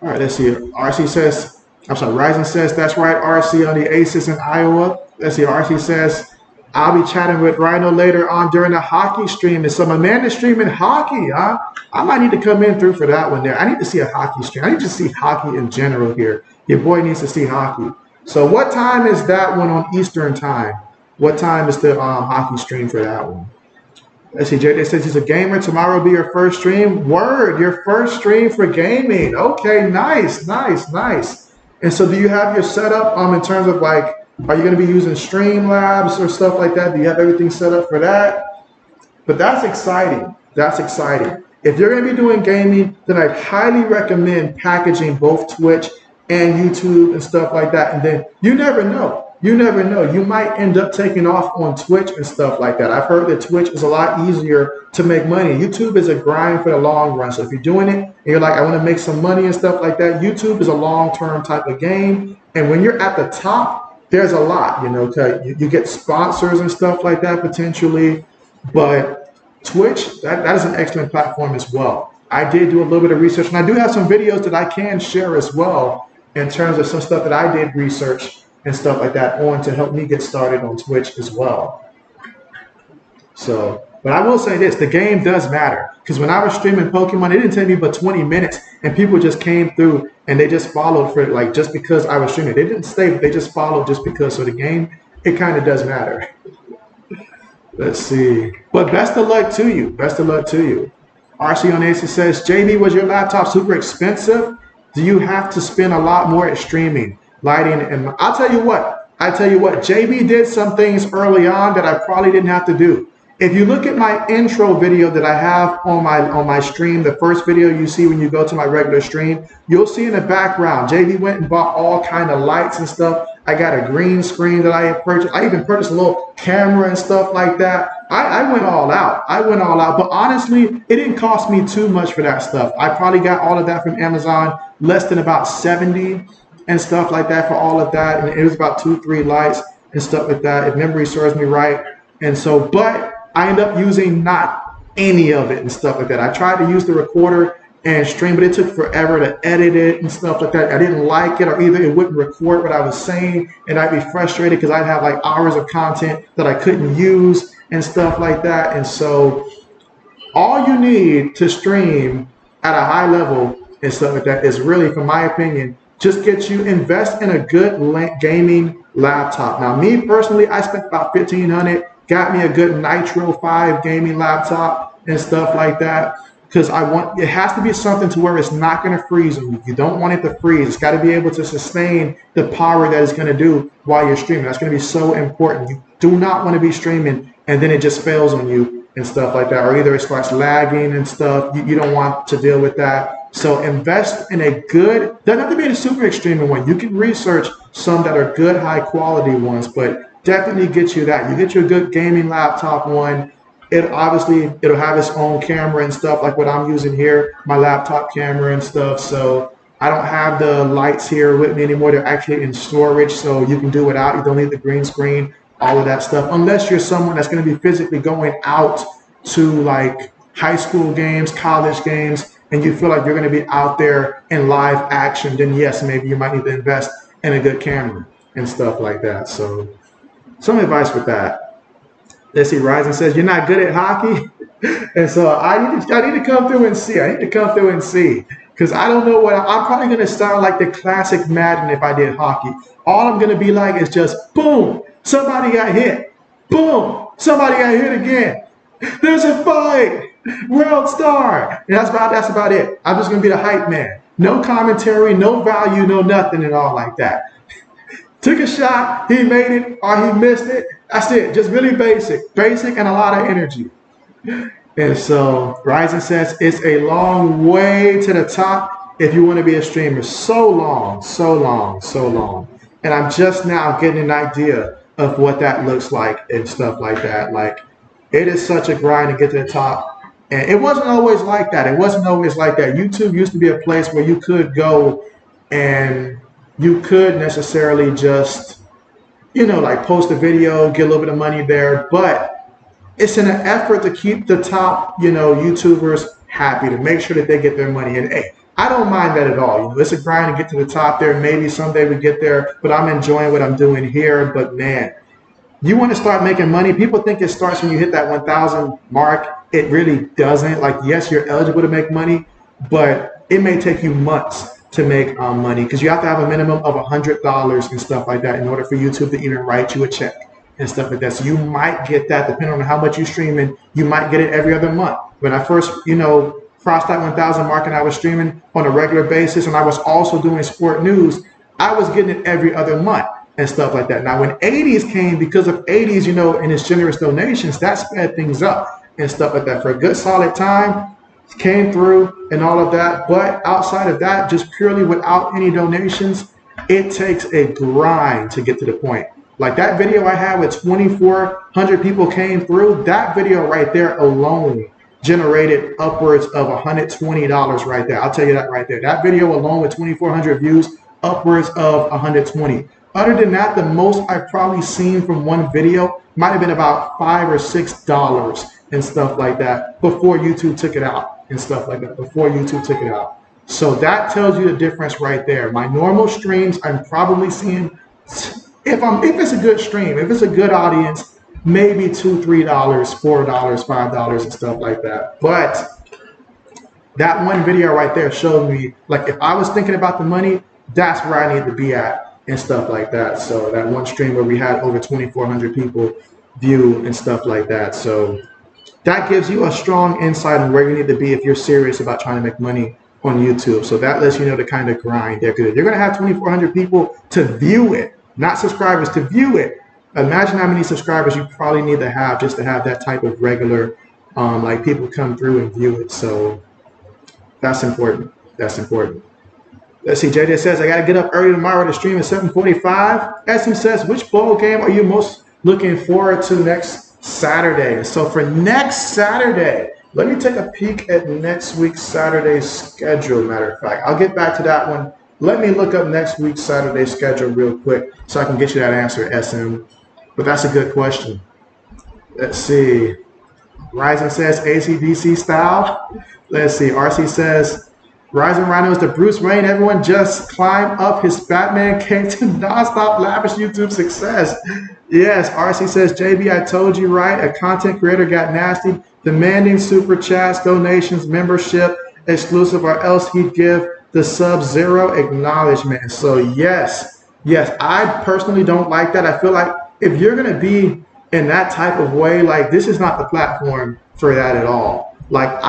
All right, let's see. RC says, Ryzen says, that's right, RC on the Aces in Iowa. Let's see, RC says, I'll be chatting with Rhino later on during the hockey stream. And so my man is streaming hockey, huh? I might need to come in through for that one there. I need to see a hockey stream. I need to see hockey in general here. Your boy needs to see hockey. So what time is that one on Eastern time? What time is the hockey stream for that one? Let's see, JJ says he's a gamer. Tomorrow will be your first stream. Word, your first stream for gaming. Okay, nice. And so do you have your setup in terms of like, are you going to be using Streamlabs or stuff like that? Do you have everything set up for that? But that's exciting. That's exciting. If you're going to be doing gaming, then I'd highly recommend packaging both Twitch and YouTube and stuff like that. And then you never know. You never know. You might end up taking off on Twitch and stuff like that. I've heard that Twitch is a lot easier to make money. YouTube is a grind for the long run. So if you're doing it and you're like, I want to make some money and stuff like that, YouTube is a long-term type of game. And when you're at the top, there's a lot, you get sponsors and stuff like that potentially. But Twitch, that is an excellent platform as well. I did do a little bit of research, and I do have some videos that I can share as well in terms of some stuff that I did research and stuff like that on to help me get started on Twitch as well. So, but I will say this, the game does matter. Because when I was streaming Pokemon, it didn't take me but 20 minutes and people just came through and they just followed for like just because I was streaming. They didn't stay, but they just followed just because. So the game, it kind of does matter. Let's see. But best of luck to you. Best of luck to you. RC on Aces says, JB, was your laptop super expensive? Do you have to spend a lot more at streaming, lighting? And I'll tell you what, JB did some things early on that I probably didn't have to do. If you look at my intro video that I have on my stream, the first video you see when you go to my regular stream, you'll see in the background, JB went and bought all kind of lights and stuff. I got a green screen that I had purchased. I even purchased a little camera and stuff like that. I went all out. I went all out. But honestly, it didn't cost me too much for that stuff. I probably got all of that from Amazon, less than about 70 and stuff like that for all of that. And it was about 2-3 lights and stuff like that, if memory serves me right. And so, but I end up using not any of it and stuff like that. I tried to use the recorder and stream, but it took forever to edit it and stuff like that. I didn't like it, or either it wouldn't record what I was saying, and I'd be frustrated because I'd have like hours of content that I couldn't use and stuff like that. And so all you need to stream at a high level and stuff like that is really, from my opinion, just invest in a good gaming laptop. Now, me personally, I spent about $1,500. Got me a good Nitro 5 gaming laptop and stuff like that, because it has to be something to where it's not going to freeze on you. You don't want it to freeze. It's got to be able to sustain the power that it's going to do while you're streaming. That's going to be so important. You do not want to be streaming and then it just fails on you and stuff like that, or either it starts lagging and stuff. You don't want to deal with that. So invest in a good, doesn't have to be a super extreme one. You can research some that are good, high quality ones, but definitely get you that. You get you a good gaming laptop one. It'll have its own camera and stuff like what I'm using here, my laptop camera and stuff. So I don't have the lights here with me anymore. They're actually in storage, so you can do without. You don't need the green screen, all of that stuff, unless you're someone that's going to be physically going out to like high school games, college games, and you feel like you're going to be out there in live action. Then yes, maybe you might need to invest in a good camera and stuff like that. So some advice with that. Let's see, Ryzen says, you're not good at hockey? And so I need to come through and see. I need to come through and see. Because I don't know I'm probably going to sound like the classic Madden if I did hockey. All I'm going to be like is just, boom, somebody got hit. Boom, somebody got hit again. There's a fight. World star. And that's about it. I'm just going to be the hype man. No commentary, no value, no nothing and all like that. Took a shot, he made it, or he missed it. That's it. Just really basic and a lot of energy. And so Ryzen says it's a long way to the top if you want to be a streamer. So long, so long, so long. And I'm just now getting an idea of what that looks like and stuff like that. Like, it is such a grind to get to the top. And it wasn't always like that. It wasn't always like that. YouTube used to be a place where you could go and you could necessarily just, like post a video, get a little bit of money there, but it's in an effort to keep the top, YouTubers happy, to make sure that they get their money. And hey, I don't mind that at all. It's a grind to get to the top there. Maybe someday we get there, but I'm enjoying what I'm doing here. But man, you want to start making money. People think it starts when you hit that 1,000 mark. It really doesn't. Like, yes, you're eligible to make money, but it may take you months to make money, because you have to have a minimum of $100 and stuff like that in order for YouTube to even write you a check and stuff like that. So you might get that, depending on how much you're streaming, you might get it every other month. When I first, crossed that 1,000 mark and I was streaming on a regular basis and I was also doing sport news, I was getting it every other month and stuff like that. Now, when 80s came, because of 80s, and its generous donations, that sped things up and stuff like that. For a good solid time, came through and all of that, but outside of that, just purely without any donations, it takes a grind to get to the point. Like that video I had with 2,400 people came through, that video right there alone generated upwards of $120 right there. I'll tell you that right there. That video alone with 2,400 views, upwards of $120. Other than that, the most I've probably seen from one video might have been about $5 or $6 and stuff like that before YouTube took it out and stuff like that, before YouTube took it out. So that tells you the difference right there. My normal streams, I'm probably seeing, if it's a good stream, if it's a good audience, maybe $2, $3, $4, $5 and stuff like that. But that one video right there showed me, like, if I was thinking about the money, that's where I need to be at and stuff like that. So that one stream where we had over 2,400 people view and stuff like that. So that gives you a strong insight on where you need to be if you're serious about trying to make money on YouTube. So that lets you know the kind of grind there. Because if you're going to have 2,400 people to view it, not subscribers, to view it, imagine how many subscribers you probably need to have just to have that type of regular, like, people come through and view it. So that's important. That's important. Let's see. JJ says, I got to get up early tomorrow to stream at 7:45. SM says, which bowl game are you most looking forward to next Saturday? So for next Saturday, let me take a peek at next week's Saturday schedule, matter of fact. I'll get back to that one. Let me look up next week's Saturday schedule real quick so I can get you that answer, SM. But that's a good question. Let's see. Ryzen says ACDC style. Let's see. RC says, Ryzen Rhino is the Bruce Wayne. Everyone just climb up his Batman cape to nonstop lavish YouTube success. Yes, RC says, JB, I told you right. A content creator got nasty, demanding super chats, donations, membership, exclusive, or else he'd give the Sub-Zero acknowledgement. So yes, I personally don't like that. I feel like if you're going to be in that type of way, like, this is not the platform for that at all. Like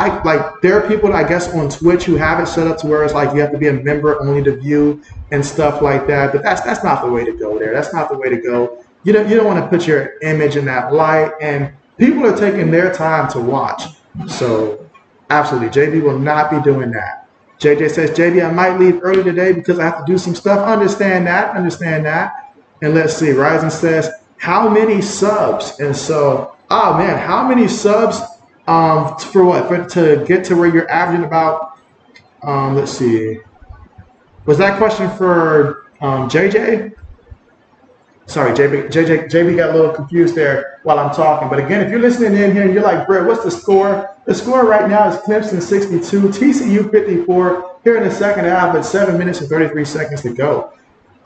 there are people, I guess, on Twitch who have it set up to where it's like you have to be a member only to view and stuff like that. But that's not the way to go there. That's not the way to go. You don't want to put your image in that light, and people are taking their time to watch. So absolutely, JB will not be doing that. JJ says, JB, I might leave early today because I have to do some stuff. Understand that. And let's see. Ryzen says, how many subs? And so, oh man, how many subs? For what? To get to where you're averaging about, let's see. Was that question for JJ? Sorry, JB got a little confused there while I'm talking. But again, if you're listening in here and you're like, Brett, what's the score? The score right now is Clemson 62, TCU 54, here in the second half at 7 minutes and 33 seconds to go.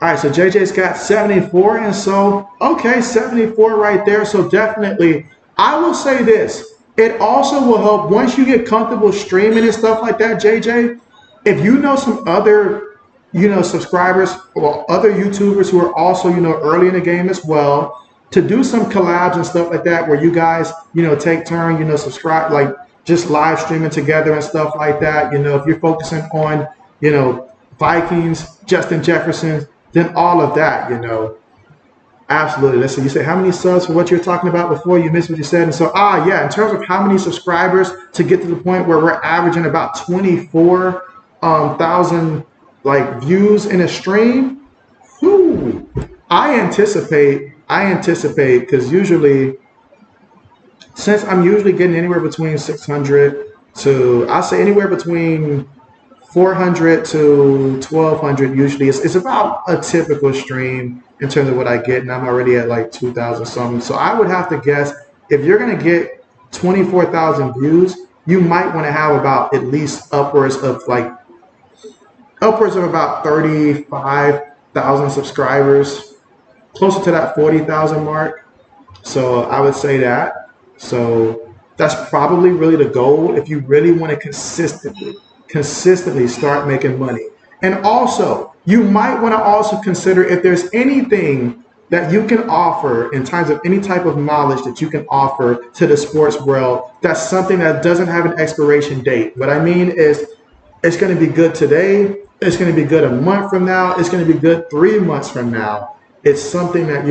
All right, so JJ's got 74, and so, okay, 74 right there. So definitely, I will say this. It also will help once you get comfortable streaming and stuff like that, JJ. If you know some other, subscribers or other YouTubers who are also, early in the game as well, to do some collabs and stuff like that where you guys, take turn, subscribe, like just live streaming together and stuff like that. If you're focusing on, Vikings, Justin Jefferson, then all of that, Absolutely. Listen, you said how many subs for what you're talking about before? You missed what you said. And so, yeah, in terms of how many subscribers to get to the point where we're averaging about 24,000 like views in a stream. Whew, I anticipate because usually, since I'm usually getting anywhere between 600 to, I'll say anywhere between 400 to 1,200 usually. It's about a typical stream in terms of what I get, and I'm already at like 2,000 something. So I would have to guess if you're going to get 24,000 views, you might want to have about at least upwards of about 35,000 subscribers, closer to that 40,000 mark. So I would say that. So that's probably really the goal if you really want to consistently start making money. And also, you might want to also consider if there's anything that you can offer in terms of any type of knowledge that you can offer to the sports world that's something that doesn't have an expiration date. What I mean is it's going to be good today, it's going to be good a month from now, it's going to be good 3 months from now. It's something that,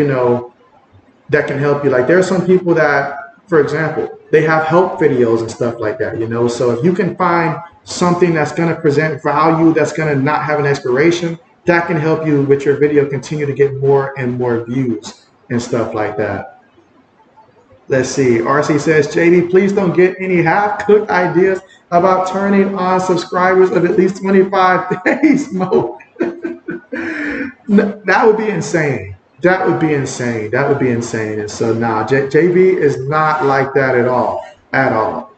that can help you. Like there are some people that, for example, they have help videos and stuff like that, So if you can find something that's going to present value, that's going to not have an expiration, that can help you with your video continue to get more and more views and stuff like that. Let's see. RC says, JB, please don't get any half-cooked ideas about turning on subscribers of at least 25 days. Mo. That would be insane. That would be insane. That would be insane. And so, nah, JB is not like that at all. At all.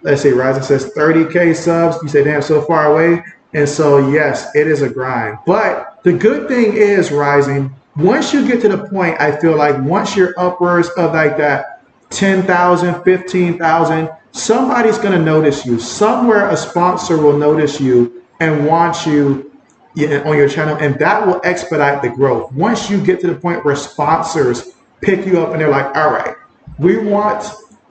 Let's see, Ryzen says 30K subs. You say, damn, so far away. And so, yes, it is a grind. But the good thing is, Ryzen, once you get to the point, I feel like once you're upwards of like that 10,000, 15,000, somebody's going to notice you. Somewhere a sponsor will notice you and want you on your channel, and that will expedite the growth. Once you get to the point where sponsors pick you up and they're like, all right, we want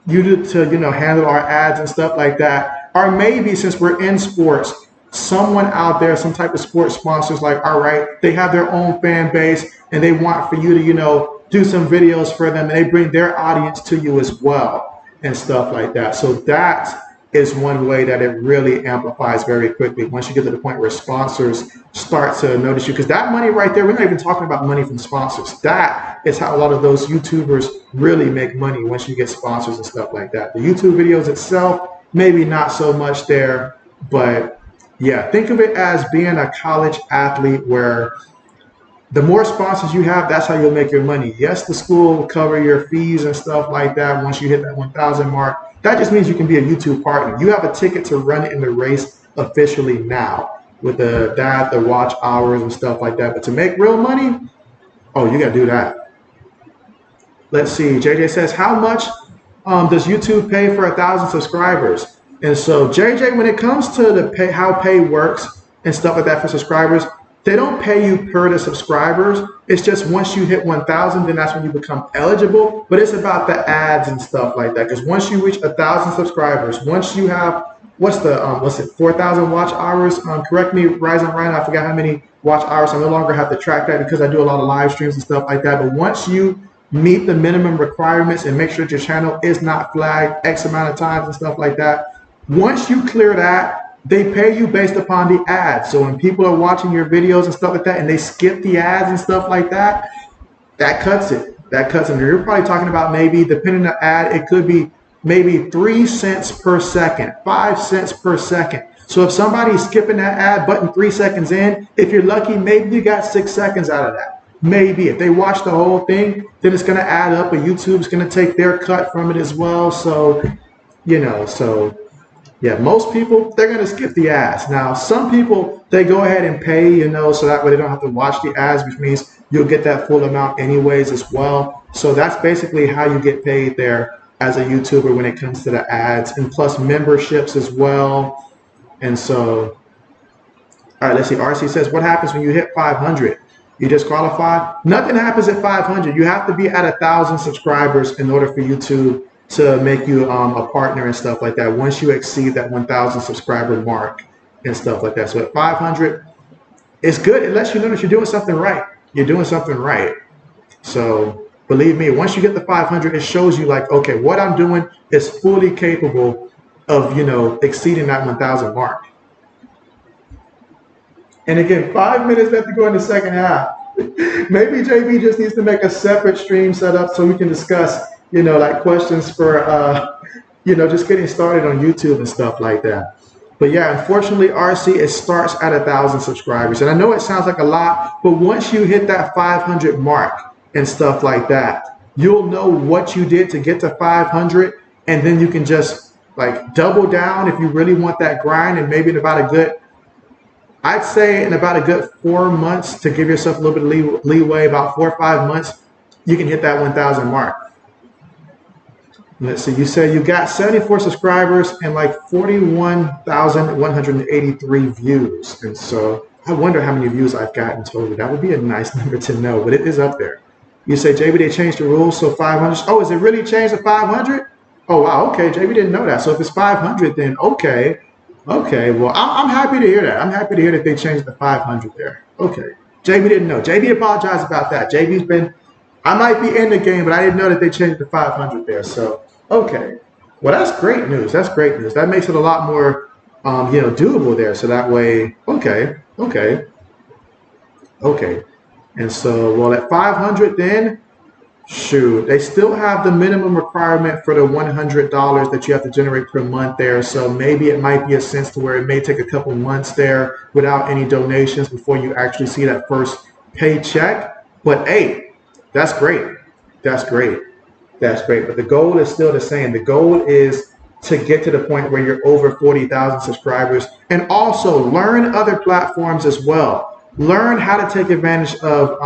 you to handle our ads and stuff like that. Or maybe since we're in sports, someone out there, some type of sports sponsors like, all right, they have their own fan base and they want for you to, do some videos for them, and they bring their audience to you as well and stuff like that. So that is one way that it really amplifies very quickly once you get to the point where sponsors start to notice you. Because that money right there, we're not even talking about money from sponsors. That is how a lot of those YouTubers really make money once you get sponsors and stuff like that. The YouTube videos itself, maybe not so much there, but yeah, think of it as being a college athlete where the more sponsors you have, that's how you'll make your money. Yes, the school will cover your fees and stuff like that once you hit that 1,000 mark. That just means you can be a YouTube partner. You have a ticket to run in the race officially now with the watch hours and stuff like that. But to make real money, oh, you got to do that. Let's see. JJ says, how much does YouTube pay for 1,000 subscribers? And so, JJ, when it comes to the how pay works and stuff like that for subscribers, they don't pay you per the subscribers. It's just once you hit 1,000, then that's when you become eligible. But it's about the ads and stuff like that. Because once you reach 1,000 subscribers, once you have, 4,000 watch hours? Correct me, Ryzen, right now, I forgot how many watch hours. I no longer have to track that because I do a lot of live streams and stuff like that. But once you meet the minimum requirements and make sure that your channel is not flagged X amount of times and stuff like that, once you clear that, they pay you based upon the ads. So when people are watching your videos and stuff like that and they skip the ads and stuff like that, that cuts it. That cuts it. You're probably talking about maybe, depending on the ad, it could be maybe 3 cents per second, 5 cents per second. So if somebody's skipping that ad button 3 seconds in, if you're lucky, maybe you got 6 seconds out of that. Maybe. If they watch the whole thing, then it's going to add up, and YouTube's going to take their cut from it as well. So, yeah, most people, they're going to skip the ads. Now, some people, they go ahead and pay, so that way they don't have to watch the ads, which means you'll get that full amount anyways as well. So that's basically how you get paid there as a YouTuber when it comes to the ads, and plus memberships as well. And so, all right, let's see. RC says, what happens when you hit 500? You disqualify? Nothing happens at 500. You have to be at 1,000 subscribers in order for YouTube to make you a partner and stuff like that once you exceed that 1,000 subscriber mark and stuff like that. So at 500, it's good. It lets you know that you're doing something right. You're doing something right. So believe me, once you get the 500, it shows you like, okay, what I'm doing is fully capable of, exceeding that 1,000 mark. And again, 5 minutes left to go in the second half. Maybe JB just needs to make a separate stream set up so we can discuss like questions for, just getting started on YouTube and stuff like that. But yeah, unfortunately, RC, it starts at 1,000 subscribers. And I know it sounds like a lot, but once you hit that 500 mark and stuff like that, you'll know what you did to get to 500. And then you can just like double down if you really want that grind. And maybe in about a good, I'd say in about a good 4 months, to give yourself a little bit of leeway, about 4 or 5 months, you can hit that 1,000 mark. Let's see, you said you got 74 subscribers and like 41,183 views. And so I wonder how many views I've gotten total. That would be a nice number to know, but it is up there. You say, JB, they changed the rules, so 500. Oh, is it really changed to 500? Oh, wow, okay, JB didn't know that. So if it's 500, then okay. Okay, well, I'm happy to hear that. I'm happy to hear that they changed the 500 there. Okay, JB didn't know. JB apologized about that. JB's been, I might be in the game, but I didn't know that they changed the 500 there. So, okay. Well, that's great news. That's great news. That makes it a lot more, doable there. So that way, okay. And so, well, at 500 then, shoot, they still have the minimum requirement for the $100 that you have to generate per month there. So maybe it might be a sense to where it may take a couple months there without any donations before you actually see that first paycheck. But hey, that's great. That's great. That's great. But the goal is still the same. The goal is to get to the point where you're over 40,000 subscribers, and also learn other platforms as well. Learn how to take advantage of,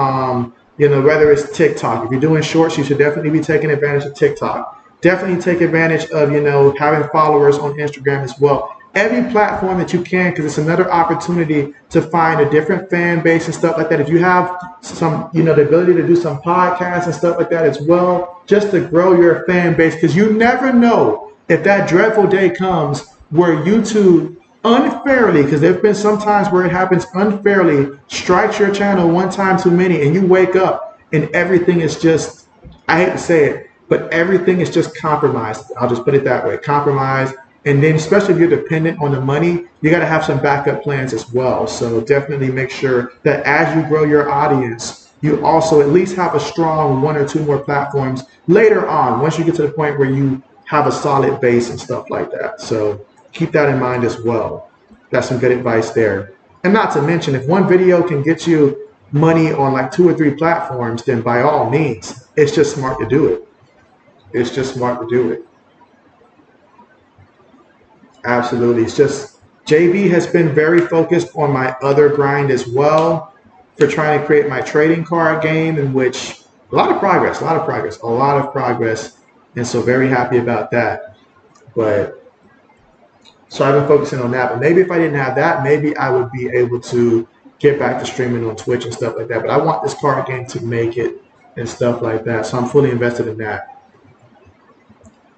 whether it's TikTok. If you're doing shorts, you should definitely be taking advantage of TikTok. Definitely take advantage of, having followers on Instagram as well. Every platform that you can, because it's another opportunity to find a different fan base and stuff like that. If you have some, the ability to do some podcasts and stuff like that as well, just to grow your fan base, because you never know if that dreadful day comes where YouTube unfairly, because there have been some times where it happens unfairly, strikes your channel one time too many, and you wake up and everything is just, I hate to say it, but everything is just compromised. I'll just put it that way, compromised. And then especially if you're dependent on the money, you got to have some backup plans as well. So definitely make sure that as you grow your audience, you also at least have a strong 1 or 2 more platforms later on, once you get to the point where you have a solid base and stuff like that. So keep that in mind as well. That's some good advice there. And not to mention, if one video can get you money on like 2 or 3 platforms, then by all means, it's just smart to do it. It's just smart to do it. Absolutely. It's just JB has been very focused on my other grind as well, for trying to create my trading card game, in which a lot of progress. And so very happy about that. But so I've been focusing on that. But maybe if I didn't have that, maybe I would be able to get back to streaming on Twitch and stuff like that. But I want this card game to make it and stuff like that. So I'm fully invested in that.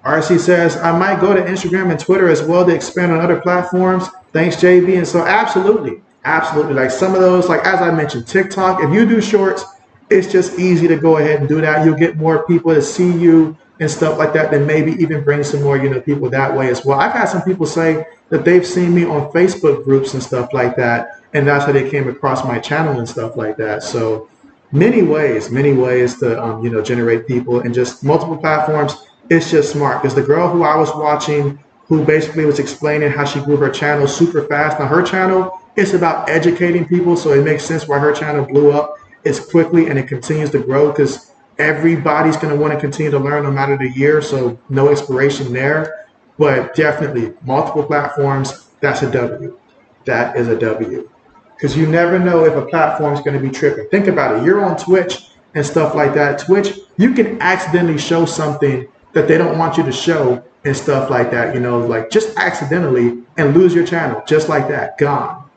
RC says, I might go to Instagram and Twitter as well to expand on other platforms. Thanks, JB. And so absolutely. Like some of those, like as I mentioned, TikTok, if you do shorts, it's just easy to go ahead and do that. You'll get more people to see you and stuff like that, then maybe even bring some more, people that way as well. I've had some people say that they've seen me on Facebook groups and stuff like that, and that's how they came across my channel and stuff like that. So many ways to, generate people, and just multiple platforms. It's just smart, because the girl who I was watching, who basically was explaining how she grew her channel super fast. Now her channel is about educating people, so it makes sense why her channel blew up as quickly, and it continues to grow, because everybody's going to want to continue to learn no matter the year, so no expiration there. But definitely multiple platforms, that's a W. That is a W, because you never know if a platform is going to be tripping. Think about it. You're on Twitch and stuff like that. Twitch, you can accidentally show something that they don't want you to show and stuff like that, like just accidentally, and lose your channel just like that, gone,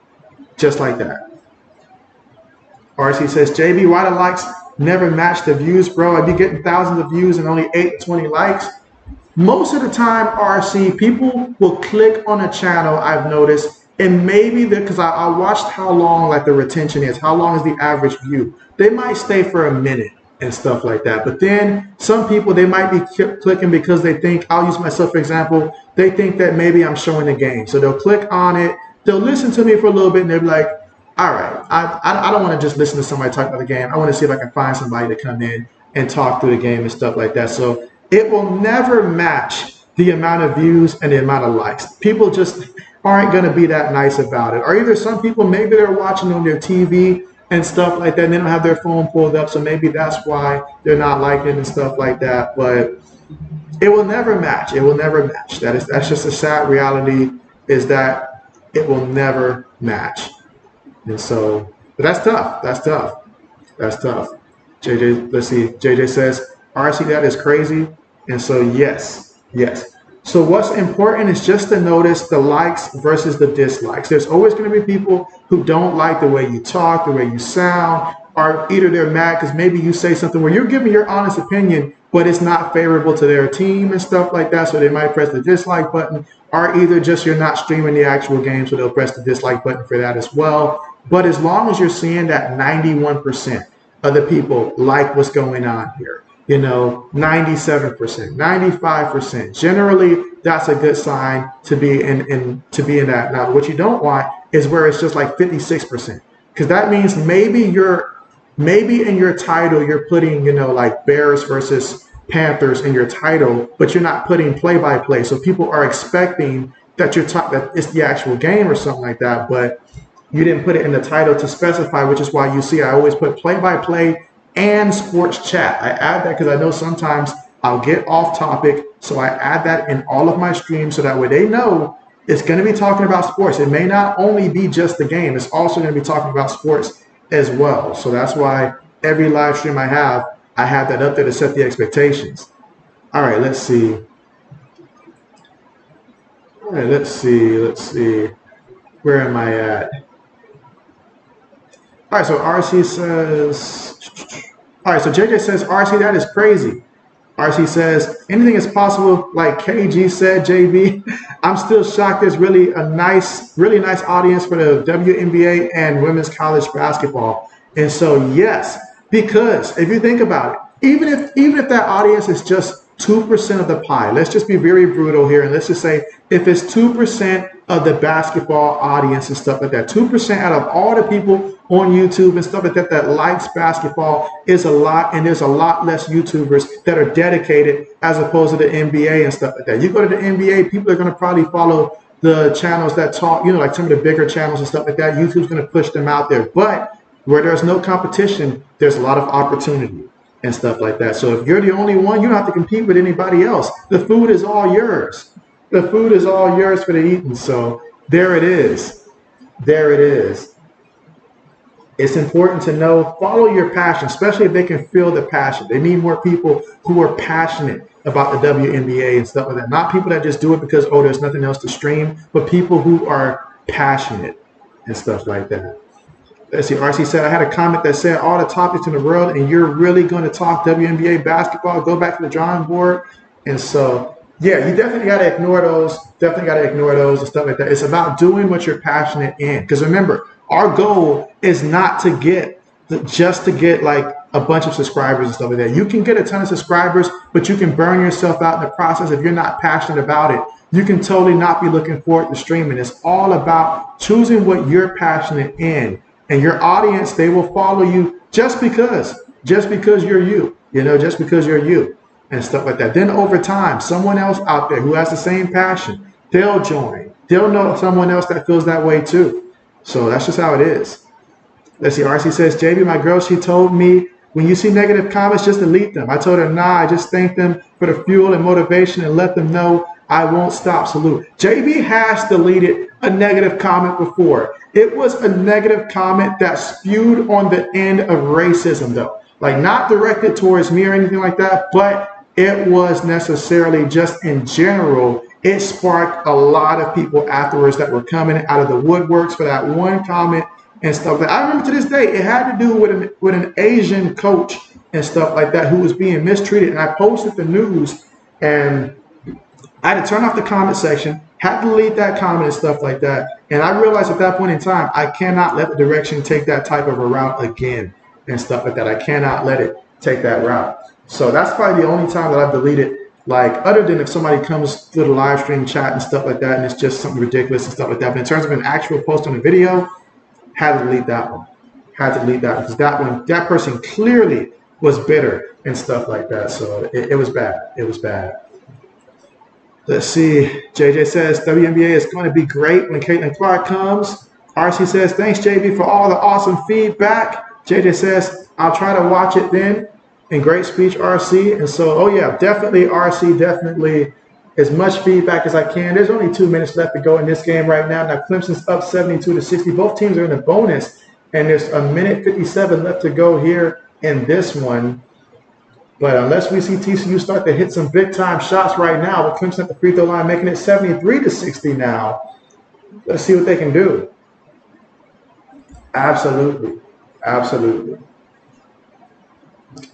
just like that. RC says, JB, why the likes never match the views, bro? I'd be getting thousands of views and only 8 to 20 likes. Most of the time, RC, people will click on a channel, I've noticed, and maybe because I watched how long like the retention is, how long is the average view. They might stay for a minute and stuff like that. But then some people, they might be clicking because they think, I'll use myself for example, they think that maybe I'm showing the game. So they'll click on it, they'll listen to me for a little bit, and they'll be like, all right, I don't want to just listen to somebody talk about the game. I want to see if I can find somebody to come in and talk through the game and stuff like that. So it will never match the amount of views and the amount of likes. People just aren't going to be that nice about it. Or either some people, maybe they're watching on their TV and stuff like that, and they don't have their phone pulled up, so maybe that's why they're not liking and stuff like that. But it will never match. It will never match. That's just a sad reality, is that it will never match. And so, but that's tough. That's tough. That's tough. JJ, let's see. JJ says, RC, that is crazy. And so, yes. So what's important is just to notice the likes versus the dislikes. There's always going to be people who don't like the way you talk, the way you sound, or either they're mad because maybe you say something where you're giving your honest opinion, but it's not favorable to their team and stuff like that. So they might press the dislike button, or either just you're not streaming the actual game, so they'll press the dislike button for that as well. But as long as you're seeing that 91% of the people like what's going on here, 97%, 95%. Generally, that's a good sign to be in that. Now, what you don't want is where it's just like 56%, because that means maybe in your title you're putting like Bears versus Panthers in your title, but you're not putting play-by-play. So people are expecting that that it's the actual game or something like that. But you didn't put it in the title to specify, which is why you see I always put play-by-play and sports chat. I add that because I know sometimes I'll get off topic, so I add that in all of my streams so that way they know it's going to be talking about sports. It may not only be just the game, it's also going to be talking about sports as well. So that's why every live stream I have that up there to set the expectations. All right, let's see. All right, let's see. Where am I at? All right, so RC says, all right, so JJ says, RC, that is crazy. RC says, anything is possible, like KG said, JB. I'm still shocked there's really nice audience for the WNBA and women's college basketball. And so, yes, because if you think about it, even if that audience is just 2% of the pie, let's just be very brutal here, and let's just say if it's 2% of the basketball audience and stuff like that, 2% out of all the people on YouTube and stuff like that that likes basketball is a lot, and there's a lot less YouTubers that are dedicated as opposed to the NBA and stuff like that. You go to the NBA, people are going to probably follow the channels that talk, like some of the bigger channels and stuff like that. YouTube's going to push them out there, but where there's no competition, there's a lot of opportunity and stuff like that. So if you're the only one, you don't have to compete with anybody else. The food is all yours. The food is all yours for the eating. So there it is. There it is. It's important to know, follow your passion, especially if they can feel the passion. They need more people who are passionate about the WNBA and stuff like that. Not people that just do it because, oh, there's nothing else to stream, but people who are passionate and stuff like that. Let's see, RC said, I had a comment that said all the topics in the world and you're really going to talk WNBA basketball, go back to the drawing board. And so, yeah, you definitely got to ignore those. Definitely got to ignore those and stuff like that. It's about doing what you're passionate in. Because remember, our goal is not to get, just to get like a bunch of subscribers and stuff like that. You can get a ton of subscribers, but you can burn yourself out in the process if you're not passionate about it. You can totally not be looking forward to streaming. It's all about choosing what you're passionate in. And your audience, they will follow you just because you're you, just because you're you and stuff like that. Then over time, someone else out there who has the same passion, they'll join. They'll know someone else that feels that way too. So that's just how it is. Let's see, RC says, JB, my girl, she told me, when you see negative comments, just delete them. I told her, nah, I just thank them for the fuel and motivation and let them know I won't stop. Salute. JB has deleted a negative comment before. It was a negative comment that spewed on the end of racism, though. Like, not directed towards me or anything like that, but it was necessarily just in general. It sparked a lot of people afterwards that were coming out of the woodworks for that one comment and stuff. I remember to this day, it had to do with an Asian coach and stuff like that who was being mistreated. And I posted the news, and I had to turn off the comment section, had to delete that comment and stuff like that. And I realized at that point in time, I cannot let the direction take that type of a route again and stuff like that. I cannot let it take that route. So that's probably the only time that I've deleted, like, other than if somebody comes through the live stream chat and stuff like that, and it's just something ridiculous and stuff like that. But in terms of an actual post on a video, had to delete that one. Had to delete that one because that one, that person clearly was bitter and stuff like that. So it was bad. It was bad. Let's see. JJ says, WNBA is going to be great when Caitlin Clark comes. RC says, thanks, JB, for all the awesome feedback. JJ says, I'll try to watch it then. And great speech, RC. And so, oh, yeah, definitely, RC, definitely as much feedback as I can. There's only 2 minutes left to go in this game right now. Now, Clemson's up 72-60. Both teams are in the bonus, and there's a minute 57 left to go here in this one. But unless we see TCU start to hit some big-time shots right now, with Clemson at the free throw line making it 73-60 now, let's see what they can do. Absolutely. Absolutely.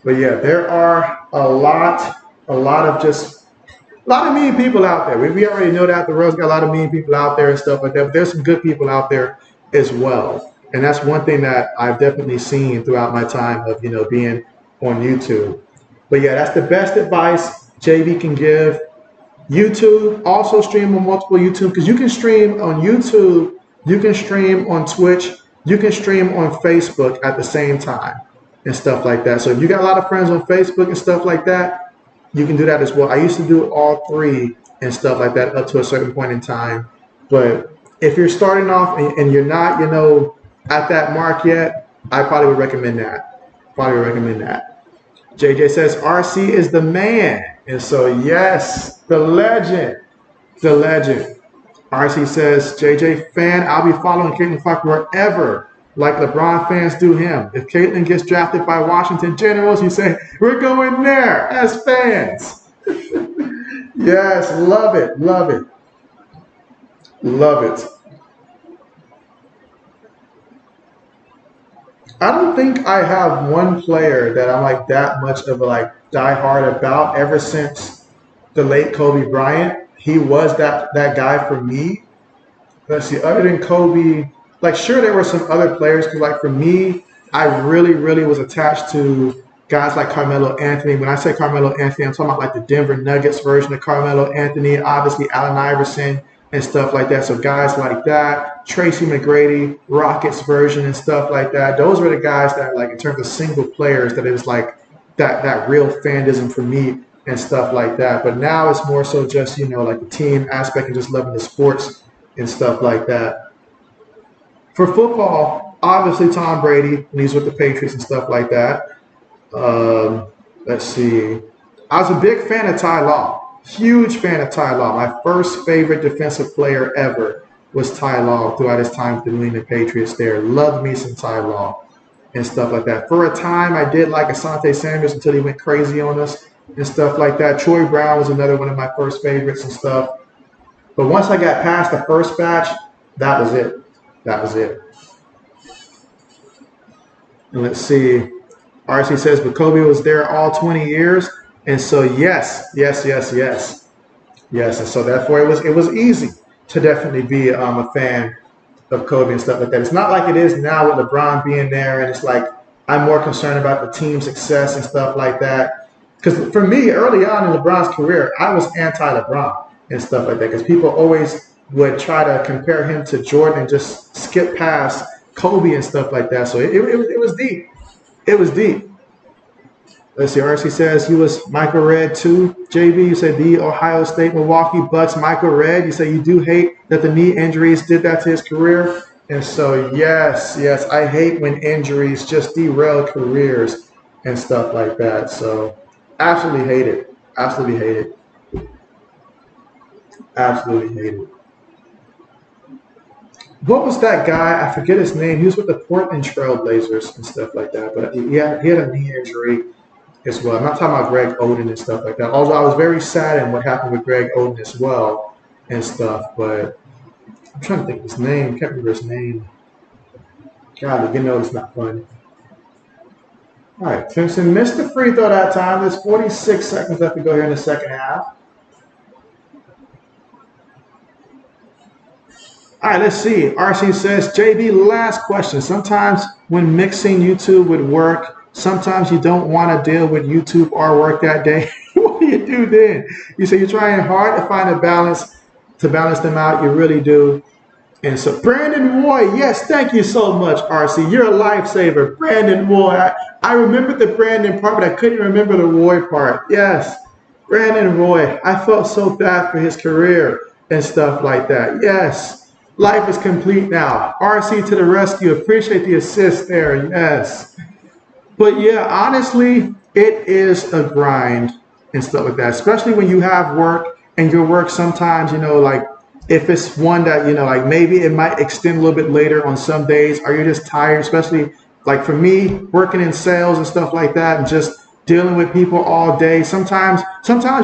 But, yeah, there are a lot of mean people out there. We already know that. The world's got a lot of mean people out there and stuff like that. But there's some good people out there as well. And that's one thing that I've definitely seen throughout my time of, being on YouTube. But yeah, that's the best advice JB can give. YouTube, also stream on multiple YouTube, because you can stream on YouTube, you can stream on Twitch, you can stream on Facebook at the same time and stuff like that. So if you got a lot of friends on Facebook and stuff like that, you can do that as well. I used to do all three and stuff like that up to a certain point in time. But if you're starting off and you're not, at that mark yet, I probably would recommend that. Probably would recommend that. JJ says RC is the man. And so, yes, the legend. The legend. RC says, JJ fan, I'll be following Jflocka wherever, like LeBron fans do him. If Caitlin gets drafted by Washington Generals, you say, we're going there as fans. Yes, love it, love it. Love it. I don't think I have one player that I'm like that much of a diehard about ever since the late Kobe Bryant. He was that guy for me. Let's see, other than Kobe, sure there were some other players, because for me, I really, really was attached to guys like Carmelo Anthony. When I say Carmelo Anthony, I'm talking about the Denver Nuggets version of Carmelo Anthony, obviously Allen Iverson and stuff like that. So guys like that, Tracy McGrady, Rockets version and stuff like that. Those were the guys that in terms of single players, that it was that real fandism for me and stuff like that. But now it's more so just, the team aspect and just loving the sports and stuff like that. For football, obviously Tom Brady, when he's with the Patriots and stuff like that. Let's see. I was a big fan of Ty Law. Huge fan of Ty Law. My first favorite defensive player ever was Ty Law throughout his time with the New England Patriots there. Loved me some Ty Law and stuff like that. For a time, I did like Asante Samuels until he went crazy on us and stuff like that. Troy Brown was another one of my first favorites and stuff. But once I got past the first batch, that was it. That was it. And let's see. RC says, but Kobe was there all 20 years. And so, yes. And so therefore, it was easy to definitely be a fan of Kobe and stuff like that. It's not like it is now with LeBron being there, and it's I'm more concerned about the team's success and stuff like that. Because for me, early on in LeBron's career, I was anti-LeBron and stuff like that, because people always would try to compare him to Jordan and just skip past Kobe and stuff like that. So it was deep. It was deep. Let's see, RC says he was Michael Redd too. JB, you said the Ohio State Milwaukee Bucks Michael Redd. You say you do hate that the knee injuries did that to his career. And so, yes, I hate when injuries just derail careers and stuff like that. So, absolutely hate it. Absolutely hate it. Absolutely hate it. What was that guy? I forget his name. He was with the Portland Trail Blazers and stuff like that. But he had a knee injury as well. I'm not talking about Greg Oden and stuff like that. Although I was very sad in what happened with Greg Oden as well and stuff. But I'm trying to think of his name. Can't remember his name. God, it's not fun. All right, Clemson missed the free throw that time. There's 46 seconds left to go here in the second half. All right, let's see. RC says, JB, last question. Sometimes when mixing YouTube would work, sometimes you don't want to deal with YouTube or work that day. What do you do then? You say you're trying hard to find a balance, to balance them out. You really do. And so Brandon Roy, yes, thank you so much, RC. You're a lifesaver. Brandon Roy. I remember the Brandon part, but I couldn't remember the Roy part. Yes, Brandon Roy. I felt so bad for his career and stuff like that. Yes. Life is complete now. RC to the rescue. Appreciate the assist there. Yes. But yeah, honestly, it is a grind and stuff like that, especially when you have work and your work sometimes, if it's one that, maybe it might extend a little bit later on some days, or you're just tired, especially for me, working in sales and stuff like that and just dealing with people all day. Sometimes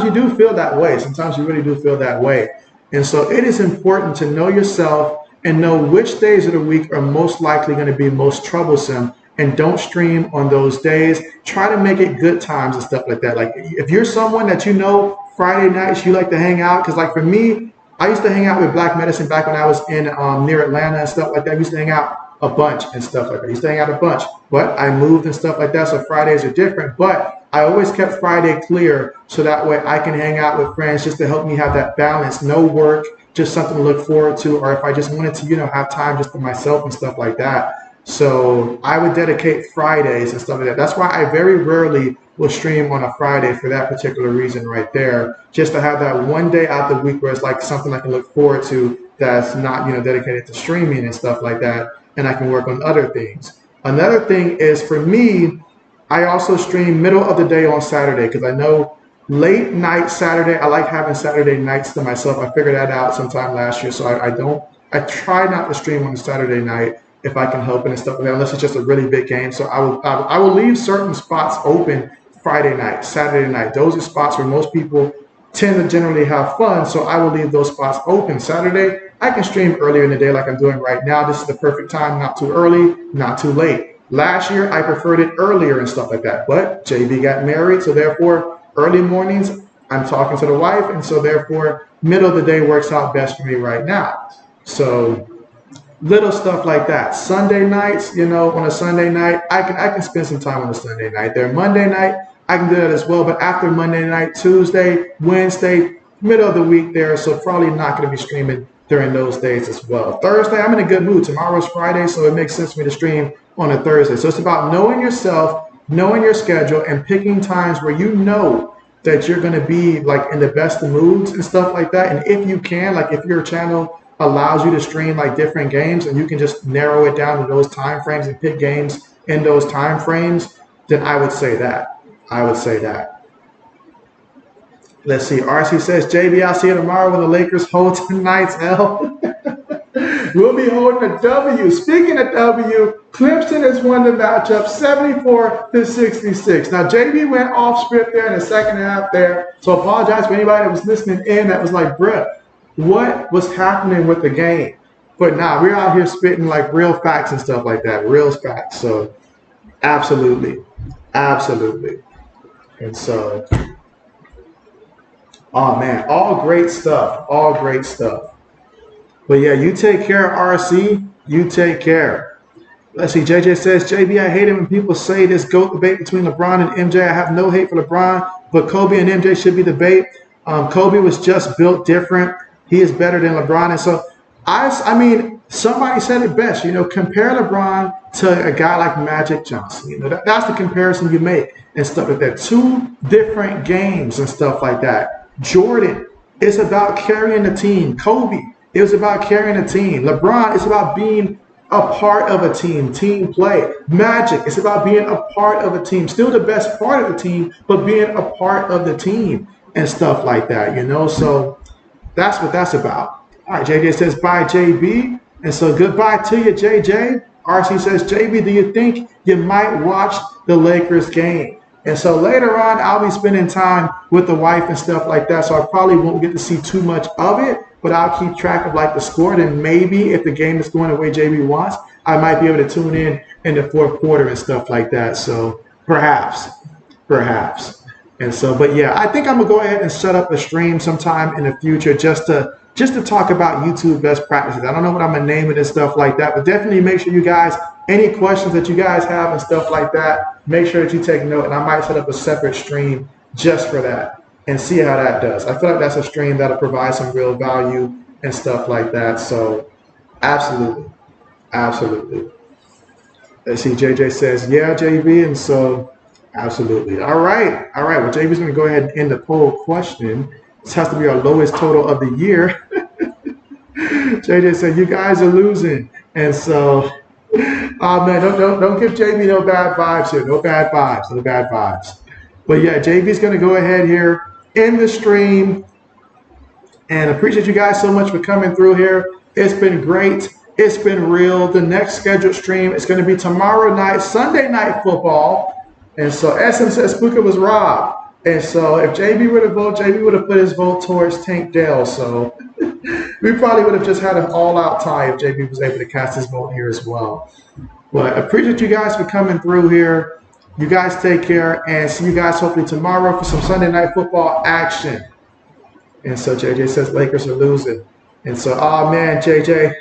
you do feel that way. Sometimes you really do feel that way. And so it is important to know yourself and know which days of the week are most likely going to be most troublesome, and don't stream on those days. Try to make it good times and stuff like that. If you're someone that Friday nights you like to hang out, because for me, I used to hang out with Black Medicine back when I was in near Atlanta and stuff like that. I used to hang out a bunch and stuff like that. I used to hang out a bunch, but I moved and stuff like that, so Fridays are different. But I always kept Friday clear, so that way I can hang out with friends just to help me have that balance. No work, just something to look forward to, or if I just wanted to, have time just for myself and stuff like that. So I would dedicate Fridays and stuff like that. That's why I very rarely will stream on a Friday, for that particular reason right there, just to have that one day out the week where it's something I can look forward to that's not, dedicated to streaming and stuff like that, and I can work on other things. Another thing is for me, I also stream middle of the day on Saturday because I know late night Saturday, I like having Saturday nights to myself. I figured that out sometime last year, so I try not to stream on a Saturday night if I can help it and stuff like that, unless it's just a really big game. So I will leave certain spots open Friday night, Saturday night. Those are spots where most people tend to generally have fun, so I will leave those spots open. Saturday, I can stream earlier in the day like I'm doing right now. This is the perfect time, not too early, not too late. Last year, I preferred it earlier and stuff like that, but JB got married, so therefore, early mornings, I'm talking to the wife, and so therefore, middle of the day works out best for me right now. So little stuff like that. Sunday nights, on a Sunday night, I can spend some time on a Sunday night there. Monday night, I can do that as well, but after Monday night, Tuesday, Wednesday, middle of the week there, so probably not going to be streaming during those days as well. Thursday, I'm in a good mood. Tomorrow's Friday, so it makes sense for me to stream on a Thursday. So it's about knowing yourself, knowing your schedule, and picking times where you know that you're going to be like in the best of moods and stuff like that. And if you can, like if your channel allows you to stream like different games and you can just narrow it down to those time frames and pick games in those time frames, then I would say that. I would say that. Let's see. RC says, JB, I'll see you tomorrow when the Lakers hold tonight's L. We'll be holding a W. Speaking of W, Clemson has won the matchup 74-66. Now, JB went off script there in the second half there, so apologize for anybody that was listening in that was like, bruh, what was happening with the game? But nah, we're out here spitting like real facts and stuff like that, real facts. So absolutely, absolutely. And so, oh man, all great stuff, all great stuff. But yeah, you take care, RC. You take care. Let's see. JJ says, JB, I hate it when people say this GOAT debate between LeBron and MJ. I have no hate for LeBron, but Kobe and MJ should be debate. Kobe was just built different. He is better than LeBron. And so, I mean, somebody said it best. Compare LeBron to a guy like Magic Johnson. That's the comparison you make and stuff like that. Two different games and stuff like that. Jordan is about carrying the team. Kobe, it was about carrying a team. LeBron is about being a part of a team play. Magic, it's about being a part of a team. Still the best part of the team, but being a part of the team and stuff like that, So that's what that's about. All right, JJ says, bye, JB. And so goodbye to you, JJ. RC says, JB, do you think you might watch the Lakers game? And so later on, I'll be spending time with the wife and stuff like that. So I probably won't get to see too much of it, but I'll keep track of like the score. And maybe if the game is going the way JB wants, I might be able to tune in the fourth quarter and stuff like that. So perhaps. And so, but yeah, I think I'm gonna go ahead and set up a stream sometime in the future just to talk about YouTube best practices. I don't know what I'm gonna name it and stuff like that, but definitely make sure you guys, any questions that you guys have and stuff like that, make sure that you take note, and I might set up a separate stream just for that and see how that does. I feel like that's a stream that'll provide some real value and stuff like that. So absolutely. Let's see, JJ says, yeah, JB, and so absolutely. All right. Well, JB's going to go ahead and end the poll question. This has to be our lowest total of the year. JJ said, you guys are losing. And so, oh man, don't give JB no bad vibes here. No bad vibes. But yeah, JB's going to go ahead here in the stream. And appreciate you guys so much for coming through here. It's been great. It's been real. The next scheduled stream is going to be tomorrow night, Sunday Night Football. And so SM says Spooker was robbed. And so if JB were to vote, JB would have put his vote towards Tank Dell. So we probably would have just had an all-out tie if JB was able to cast his vote here as well. But appreciate you guys for coming through here. You guys take care, and see you guys hopefully tomorrow for some Sunday Night Football action. And so JJ says Lakers are losing. And so, oh man, JJ,